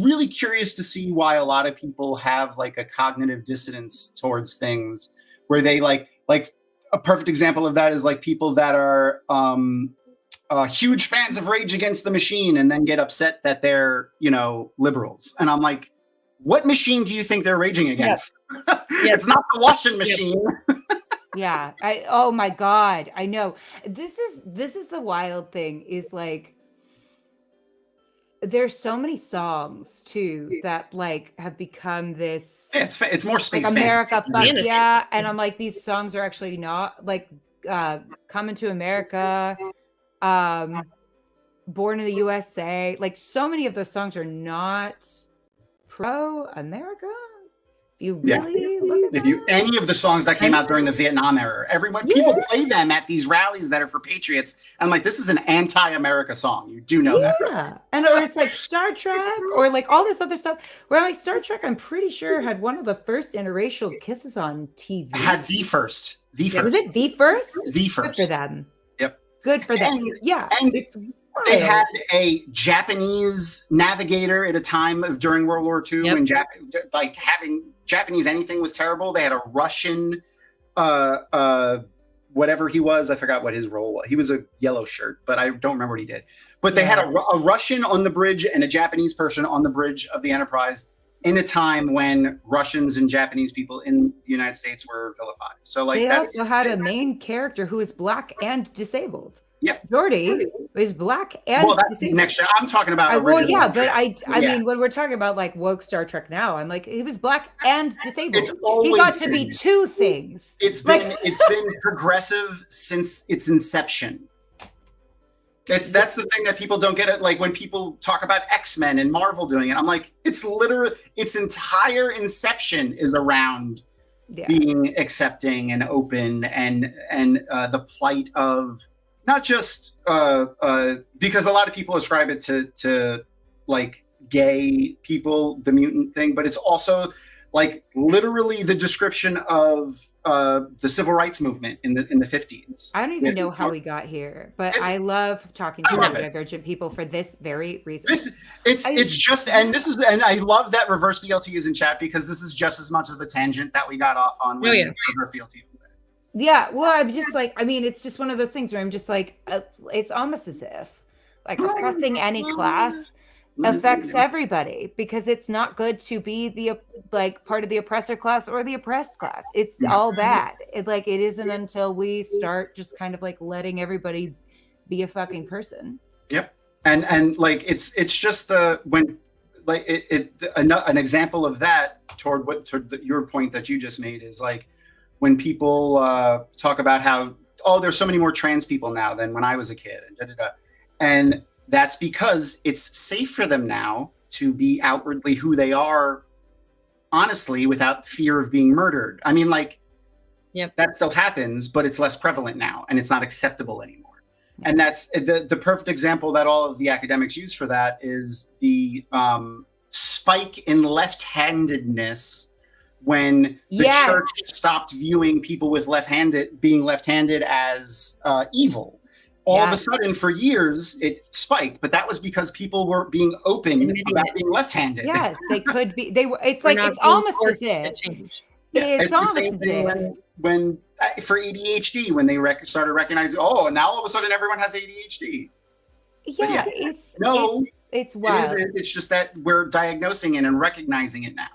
really curious to see why a lot of people have a cognitive dissonance towards things, where they like a perfect example of that is people that are huge fans of Rage Against the Machine and then get upset that they're, liberals. And I'm like, what machine do you think they're raging against? Yep. It's not the washing machine. Yeah. Oh my God. I know. This is the wild thing, is there's so many songs too that have become this. Yeah, it's more space America, fuck yeah. And I'm like, these songs are actually not Coming to America, Born in the USA. So many of those songs are not pro-America. You really look at any of the songs that came out during the Vietnam era, people play them at these rallies that are for patriots. I'm like, this is an anti-America song. You do know that. Yeah. And or it's Star Trek or all this other stuff where Star Trek, I'm pretty sure, had one of the first interracial kisses on TV. Had the first. Yeah, was it the first? The first. Good for them. Yep. Good for them. Yeah. And they had a Japanese navigator at a time during World War II, when having Japanese anything was terrible. They had a Russian, whatever he was, I forgot what his role was. He was a yellow shirt, but I don't remember what he did. But they had a Russian on the bridge and a Japanese person on the bridge of the Enterprise in a time when Russians and Japanese people in the United States were vilified. So they also had a main character who was Black and disabled. Yep. Geordi is Black and that's next year. I'm talking about original. But I mean, when we're talking about woke Star Trek now, I'm like, he was Black and disabled. He got to be two things. It's been progressive since its inception. That's the thing that people don't get it. When people talk about X-Men and Marvel doing it, I'm like, it's literally its entire inception is around being accepting and open and the plight of not just because a lot of people ascribe it to gay people, the mutant thing, but it's also literally the description of the civil rights movement in the 50s. I don't even know how we got here, but I love talking to divergent people for this very reason. And I love that reverse BLT is in chat, because this is just as much of a tangent that we got off on when reverse BLT was there. Yeah, well, I'm just it's just one of those things where I'm just it's almost as if oppressing any class affects everybody, because it's not good to be the part of the oppressor class or the oppressed class. It's all bad. It isn't until we start just kind of letting everybody be a fucking person. Yep. And it's just an example of that toward your point that you just made is when people talk about how, there's so many more trans people now than when I was a kid, and that's because it's safe for them now to be outwardly who they are, honestly, without fear of being murdered. I mean, that still happens, but it's less prevalent now, and it's not acceptable anymore. And that's the perfect example that all of the academics use for that is the spike in left-handedness when the church stopped viewing people with being left-handed as evil. All of a sudden, for years, it spiked, but that was because people were being open about being left-handed. Yes, they could be. They were. It's it's almost as if. It's almost the same as thing if when for ADHD, when they started recognizing, now all of a sudden everyone has ADHD. Yeah, it's no, it's it wild. isn't. It's just that we're diagnosing it and recognizing it now.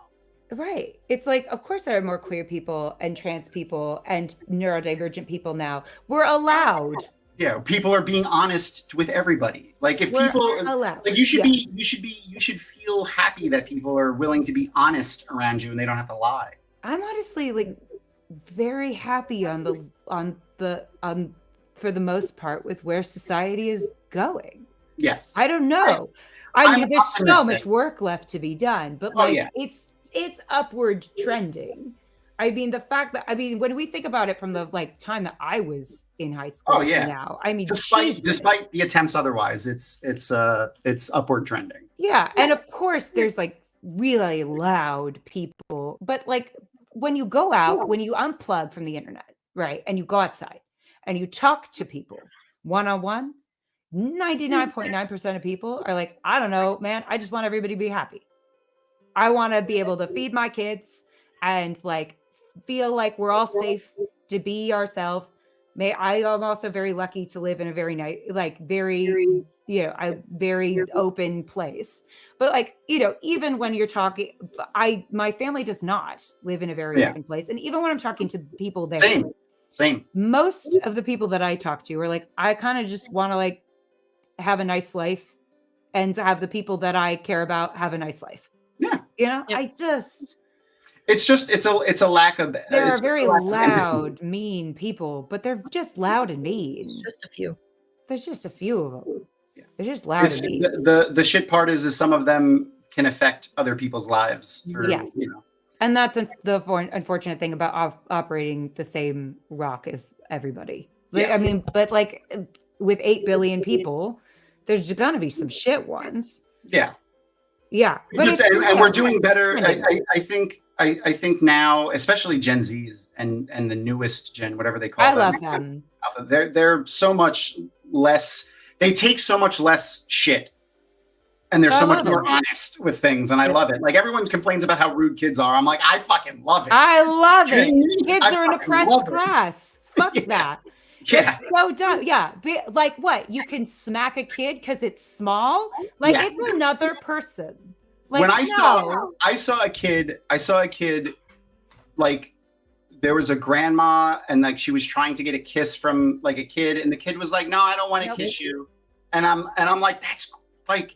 Right. It's like, of course, there are more queer people and trans people and neurodivergent people now. We're allowed. Yeah, people are being honest with everybody. Like if We're people allowed. like you should feel happy that people are willing to be honest around you and they don't have to lie. I'm honestly like very happy for the most part with where society is going. Yes. I don't know. I mean, there's so much work left to be done, but like it's upward trending. I mean, the fact that when we think about it from the like time that I was in high school to now, I mean, despite the attempts otherwise, it's upward trending. Yeah, and of course there's like really loud people, but like when you go out, when you unplug from the internet, right, and you go outside and you talk to people one-on-one, 99.9% of people are like, I don't know, man, I just want everybody to be happy. I want to be able to feed my kids and like feel like we're all safe to be ourselves. I am also very lucky to live in a very nice, like very, a very open place. But like, even when you're talking, my family does not live in a very open place. And even when I'm talking to people there, same. Most of the people that I talk to are like, I kind of just want to like have a nice life and have the people that I care about have a nice life. Yeah. It's a lack of. There are very loud, mean people, but they're just loud and mean. Just a few. There's just a few of them. Yeah. They're just loud and mean. The shit part is some of them can affect other people's lives. And that's the unfortunate thing about operating the same rock as everybody. I mean, but like with 8 billion people, there's gonna be some shit ones. Yeah, but and we're doing better. I think now, especially Gen Zs and the newest gen, whatever they call them. I love them. They're so much less. They take so much less shit, and they're so much more honest with things, and I love it. Like everyone complains about how rude kids are. I'm like, I fucking love it. I love it. Kids are an oppressed class. Fuck that. Yeah. It's so dumb. Yeah. Like what? You can smack a kid because it's small? Like it's another person. Like, when I saw a kid, like there was a grandma and like she was trying to get a kiss from like a kid, and the kid was like, no, I don't want to kiss you. And I'm like, that's like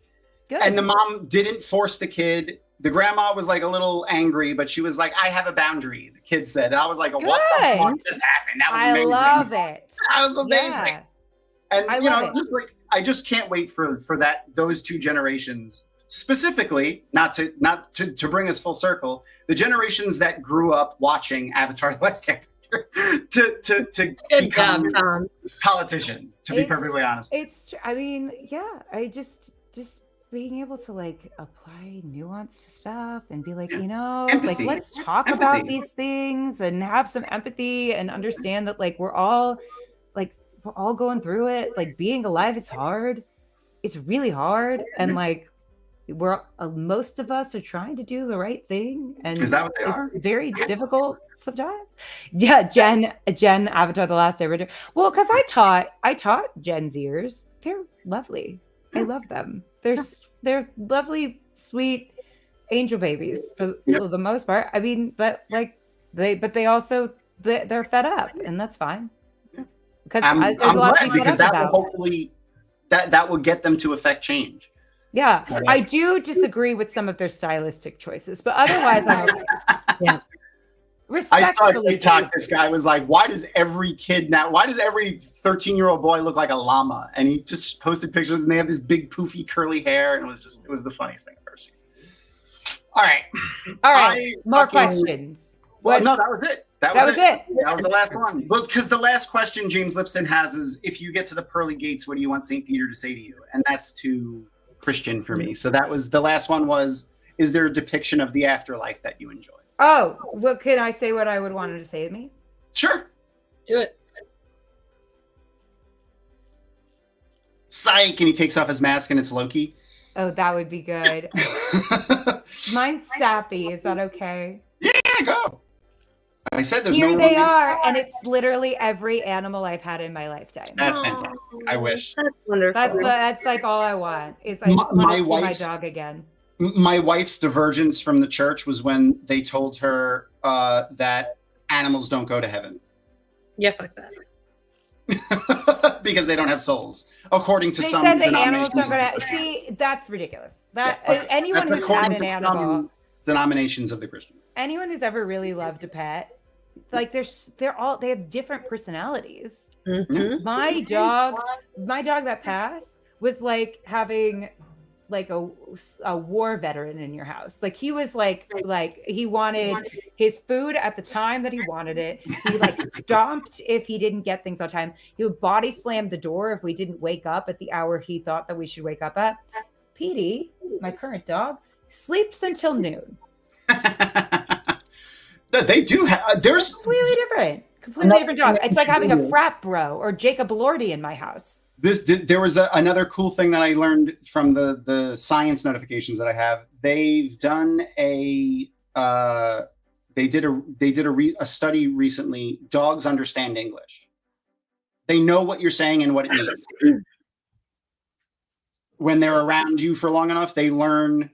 good. And the mom didn't force the kid. The grandma was like a little angry, but she was like, I have a boundary, the kid said. And I was like, what the fuck just happened? That was amazing. I love it. That was amazing. Yeah. And just like I just can't wait for those two generations, specifically, not to bring us full circle, the generations that grew up watching Avatar: The Last Airbender to become politicians, to be perfectly honest. I just being able to like apply nuance to stuff and be like, empathy. Like let's talk about these things and have some empathy and understand that like we're all going through it. Like being alive is hard. It's really hard. And like most of us are trying to do the right thing. And is that what they are? It's very difficult sometimes. Yeah, Jen, Avatar: The Last Airbender. Well, because I taught Gen Zers. They're lovely. I love them. They're lovely, sweet angel babies for the most part. I mean, but like they're fed up, and that's fine. Because there's a lot to be fed up about. Will hopefully that will get them to affect change. Yeah, I do disagree with some of their stylistic choices, but otherwise, I'm okay. Yeah. I saw a TikTok. This guy was like, why does every 13-year-old boy look like a llama? And he just posted pictures and they have this big poofy curly hair. And it was the funniest thing I've ever seen. All right. More questions. Well, no, that was it. That was it. That was the last one. Well, because the last question James Lipston has is, if you get to the pearly gates, what do you want St. Peter to say to you? And that's to Christian for me. So that was the last one was, is there a depiction of the afterlife that you enjoy? Oh, well, can I say what I would want him to say to me? Sure. Do it. Psych, and he takes off his mask and it's Loki. Oh, that would be good. Mine's sappy. Is that okay? Yeah, go. I said there's Here no they romantic- are, and it's literally every animal I've had in my lifetime. That's fantastic. I wish. That's wonderful. That's like all I want. Is I just want My to see my wife's- dog again. My wife's divergence from the church was when they told her that animals don't go to heaven. Yeah, fuck that. Because they don't have souls, according to They some said that animals denominations. don't go of to the see. That's ridiculous. That Yeah, anyone That's who's had according an to animal, some denominations of the Christian. anyone who's ever really loved a pet, like they have different personalities. Mhm. My dog that passed was like having like a war veteran in your house. Like he was like he wanted his food at the time that he wanted it. He like stomped if he didn't get things on time. He would body slam the door if we didn't wake up at the hour he thought that we should wake up at. Petey, my current dog, sleeps until noon. They do have. There's Completely different dog. It's like having a frat bro or Jacob Elordi in my house. there was another cool thing that I learned from the science notifications that I have. They've done a a study recently. Dogs understand English. They know what you're saying and what it means. When they're around you for long enough, they learn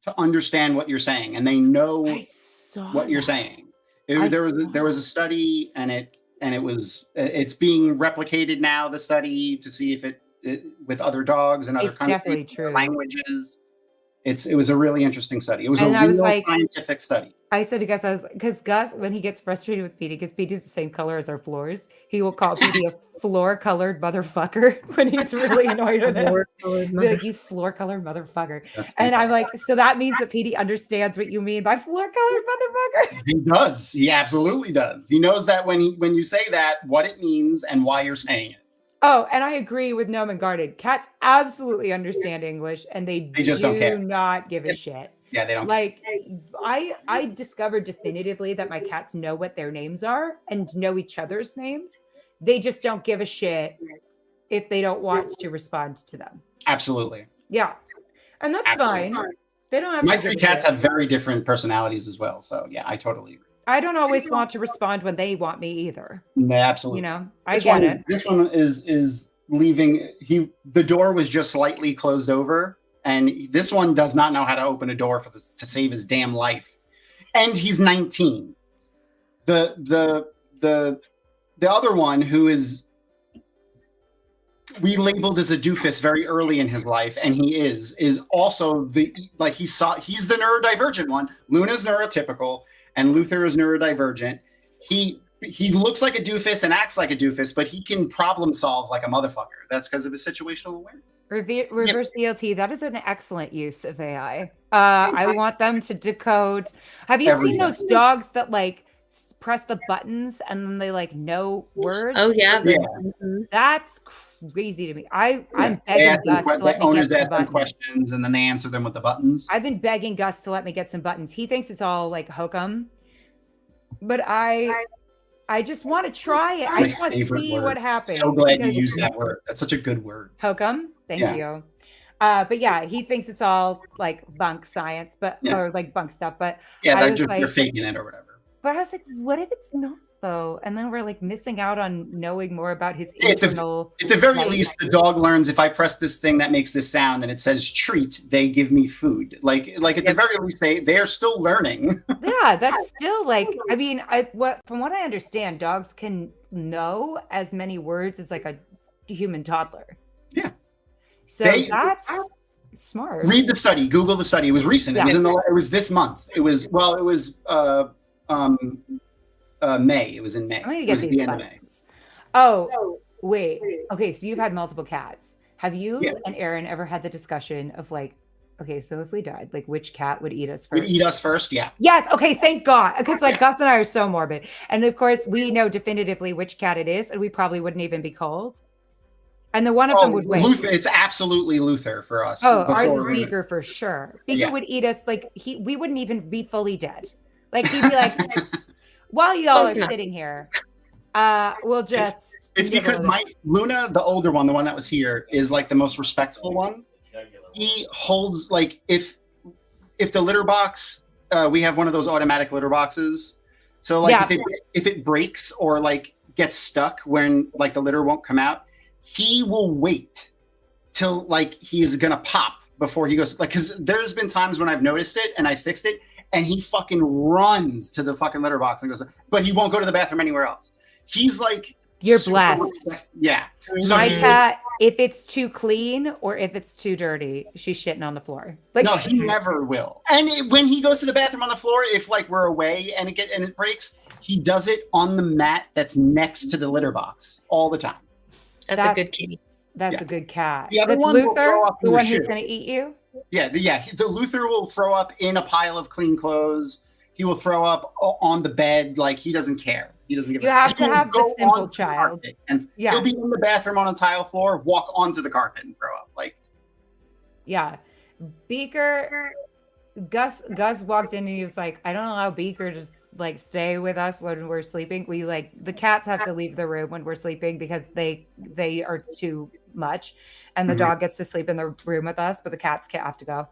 to understand what you're saying, and they know I saw what you're that. saying. I There saw was a study, and it's being replicated now. The study to see if it with other dogs and other It's definitely countries, true. languages. It was a really interesting study. It was And a I was real like- scientific study. I said to Gus, because Gus, when he gets frustrated with Petey, because Petey's the same color as our floors, he will call Petey a floor-colored motherfucker when he's really annoyed with him. Floor-colored Be like, you floor-colored motherfucker. That's And I'm fantastic. like, so that means that Petey understands what you mean by floor-colored motherfucker. He does. He absolutely does. He knows that when you say that, what it means and why you're saying it. Oh, and I agree with Gnome and Garden. Cats absolutely understand English, and they just don't care. do not give a shit. Yeah, they don't. Like I discovered definitively that my cats know what their names are and know each other's names. They just don't give a shit if they don't want to respond to them. Absolutely. Yeah. And that's Absolutely. fine. They don't have My to give three a cats shit. have very different personalities as well. So yeah, I totally agree. I don't always want to respond when they want me either. Yeah, absolutely. You know, I This get one, it. This one is leaving. The door was just slightly closed over, and this one does not know how to open a door to save his damn life. And he's 19. The other one, who is we labeled as a doofus very early in his life, and he is also he's the neurodivergent one. Luna's neurotypical, and Luther is neurodivergent. He looks like a doofus and acts like a doofus, but he can problem solve like a motherfucker. That's because of his situational awareness. Reverse DLT, that is an excellent use of AI. I want them to decode. Have you seen those dogs that like press the buttons and then they like know words? Oh yeah. Yeah. Mhm. That's crazy to me. I'm They begging Gus to let me owners get ask some them buttons. questions, and then they answer them with the buttons. I've been begging Gus to let me get some buttons. He thinks it's all like hokum, but I just want to try it. That's I my just want to favorite see word. what happens. So glad you because- used that word. That's such a good word. Hokum. Thank Yeah. you. But yeah, he thinks it's all like bunk science, but Yeah. or like bunk stuff. But Yeah, I they're was just they're like- faking it or whatever. I was like, what if it's not though? And then we're like missing out on knowing more about his At the- internal. At the very Right. least, the dog learns if I press this thing that makes this sound and it says treat, they give me food. Like at the Yep. very least, they're still learning. Yeah, that's still like. I mean, from what I understand, dogs can know as many words as like a human toddler. Yeah. So They- that's smart. Read the study. Google the study. It was recent. Yeah. It was this month. It was May. It was in May. I'm gonna It get was these the end of May. buttons. Oh, wait. Okay, so you've had multiple cats. Have you Yeah. and Aaron ever had the discussion of like, okay, so if we died, like which cat would eat us Would first? eat us first? Yeah. Yes. Okay. Thank God. Because like Yeah. Gus and I are so morbid, and of course we know definitively which cat it is, and we probably wouldn't even be cold. And the one of them would win. Luther, it's absolutely Luther for us. Oh, ours is before- Beaker for sure. Beaker Yeah. would eat us like we wouldn't even be fully dead. Like he'd be like, while y'all Close are enough. sitting here, we'll just. It's nibble because it." my Luna, the older one, the one that was here, is like the most respectful one. He holds like if the litter box, we have one of those automatic litter boxes. So like Yeah. if it breaks or like gets stuck when like the litter won't come out, he will wait till like he's gonna pop before he goes, like, because there's been times when I've noticed it and I fixed it and he fucking runs to the fucking litter box and goes, but he won't go to the bathroom anywhere else. He's like, You're super blessed. Yeah. So My he- cat, if it's too clean or if it's too dirty, she's shitting on the floor. Like, no, he never will. And when he goes to the bathroom on the floor, if like we're away and it breaks, he does it on the mat that's next to the litter box all the time. That's a good kitty. That's Yeah. a good cat. The other That's one will Luther, throw up in the the one who's shoe. going to eat you. Yeah, the Luther will throw up in a pile of clean clothes. He will throw up on the bed. Like, he doesn't care. He doesn't give You a have to He'll have the go simple onto child. carpet, and Yeah. he'll be in the bathroom on a tile floor, walk onto the carpet and throw up. Like, Yeah. Beaker, Gus walked in and he was like, I don't allow Beaker to like stay with us when we're sleeping. We like, the cats have to leave the room when we're sleeping because they are too much. And the Mhm. dog gets to sleep in the room with us, but the cats can't have to go.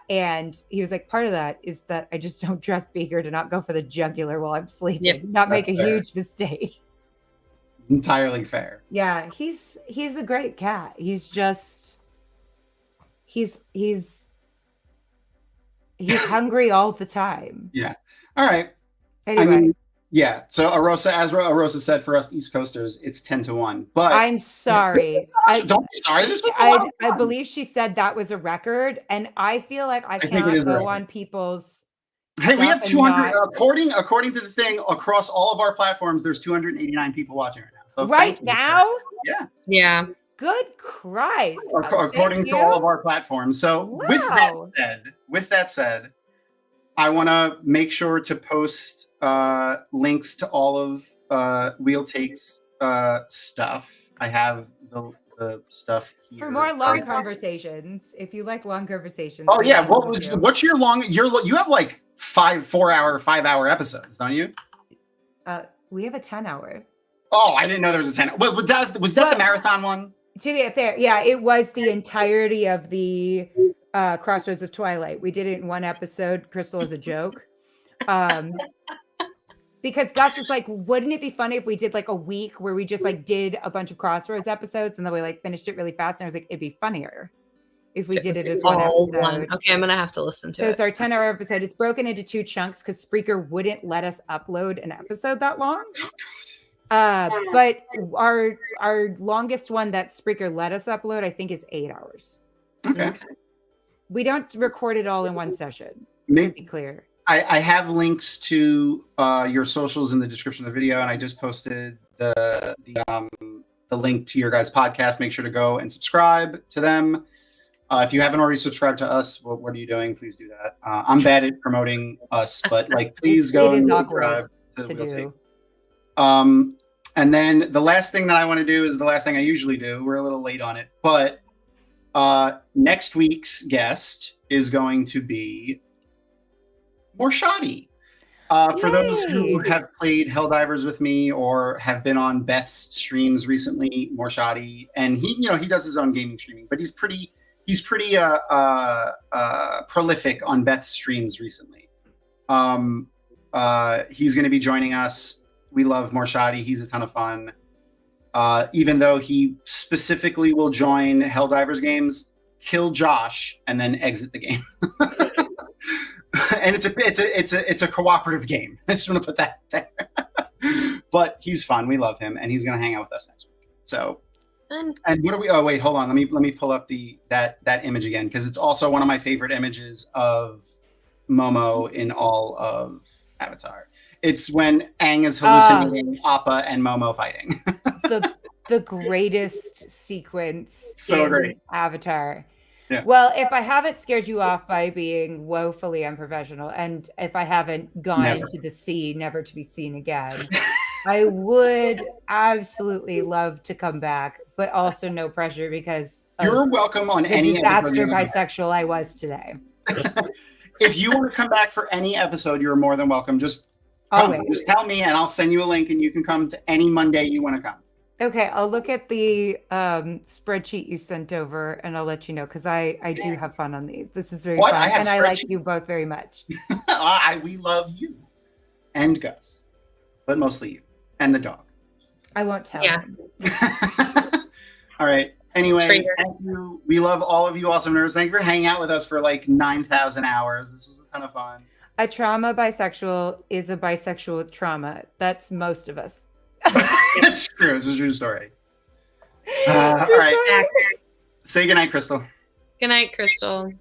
And he was like, part of that is that I just don't trust Beaker to not go for the jugular while I'm sleeping, Yep. not make a That's fair. huge mistake. entirely fair. Yeah, he's a great cat. He's just he's hungry all the time. All right. Anyway, I mean, yeah. So as Arosa said, for us East Coasters, it's 10-1. But I'm sorry. don't be sorry. This was I believe she said that was a record, and I feel like I think it cannot is a go record. on people's. Hey, we have stuff and 200 not- according to the thing across all of our platforms. There's 289 people watching right now. So Right thank you. now? Yeah. Good Christ! according to all of our platforms. So Wow. with that said, I want to make sure to post links to all of Wheel Takes stuff. I have the stuff here. For more long conversations, if you like long conversations. Oh yeah, you. what's your long? You have like 5-hour episodes, don't you? We have a 10-hour. Oh, I didn't know there was a 10. Well, was that the marathon one? To be fair, yeah, it was the entirety of the Crossroads of Twilight. We did it in one episode, Crystal, as a joke. Because Gus was like, wouldn't it be funny if we did like a week where we just like did a bunch of Crossroads episodes and then we like finished it really fast? And I was like, it'd be funnier if we did it as one episode. Okay, I'm gonna have to listen to So it. it's our 10-hour episode. It's broken into 2 chunks because Spreaker wouldn't let us upload an episode that long. But our longest one that Spreaker let us upload, I think, is 8 hours. Okay. We don't record it all in one session. To Maybe be clear. I have links to your socials in the description of the video, and I just posted the link to your guys' podcast. Make sure to go and subscribe to them. If you haven't already subscribed to us, what are you doing? Please do that. I'm bad at promoting us, but like, please go It is and awkward subscribe to Wheel Take. do. And then the last thing that I want to do is the last thing I usually do. We're a little late on it, but next week's guest is going to be more shoddy. For those who Yay. have played Helldivers with me or have been on Beth's streams recently, more shoddy, and he does his own gaming streaming, but he's pretty prolific on Beth's streams recently. He's going to be joining us. We love Morshadi. He's a ton of fun. Even though he specifically will join Helldivers games, kill Josh, and then exit the game. And it's a cooperative game. I just want to put that there. But he's fun. We love him, and he's going to hang out with us next week. So, and what are we? Oh wait, hold on. Let me pull up that image again, because it's also one of my favorite images of Momo in all of Avatar. It's when Aang is hallucinating Appa and Momo fighting. the greatest sequence So in great. Avatar. Yeah. Well, if I haven't scared you off by being woefully unprofessional, and if I haven't gone Never. into the sea, never to be seen again, I would absolutely love to come back, but also no pressure because of You're welcome on the any disaster episode you want. bisexual I was today. If you want to come back for any episode, you're more than welcome. Just come. Always. Just tell me, and I'll send you a link, and you can come to any Monday you want to come. Okay, I'll look at the spreadsheet you sent over, and I'll let you know because I do have fun on these. This is very What? fun, I have and I like spreadsheets? you both very much. We love you. and Gus, but mostly you and the dog. I won't tell Yeah. him. All right. Anyway, Traitor. thank you. We love all of you awesome nerds. Thank you for hanging out with us for like 9,000 hours. This was a ton of fun. A trauma bisexual is a bisexual trauma. That's most of us. That's true. It's a true story. All right. Say goodnight, Crystal. Good night, Crystal.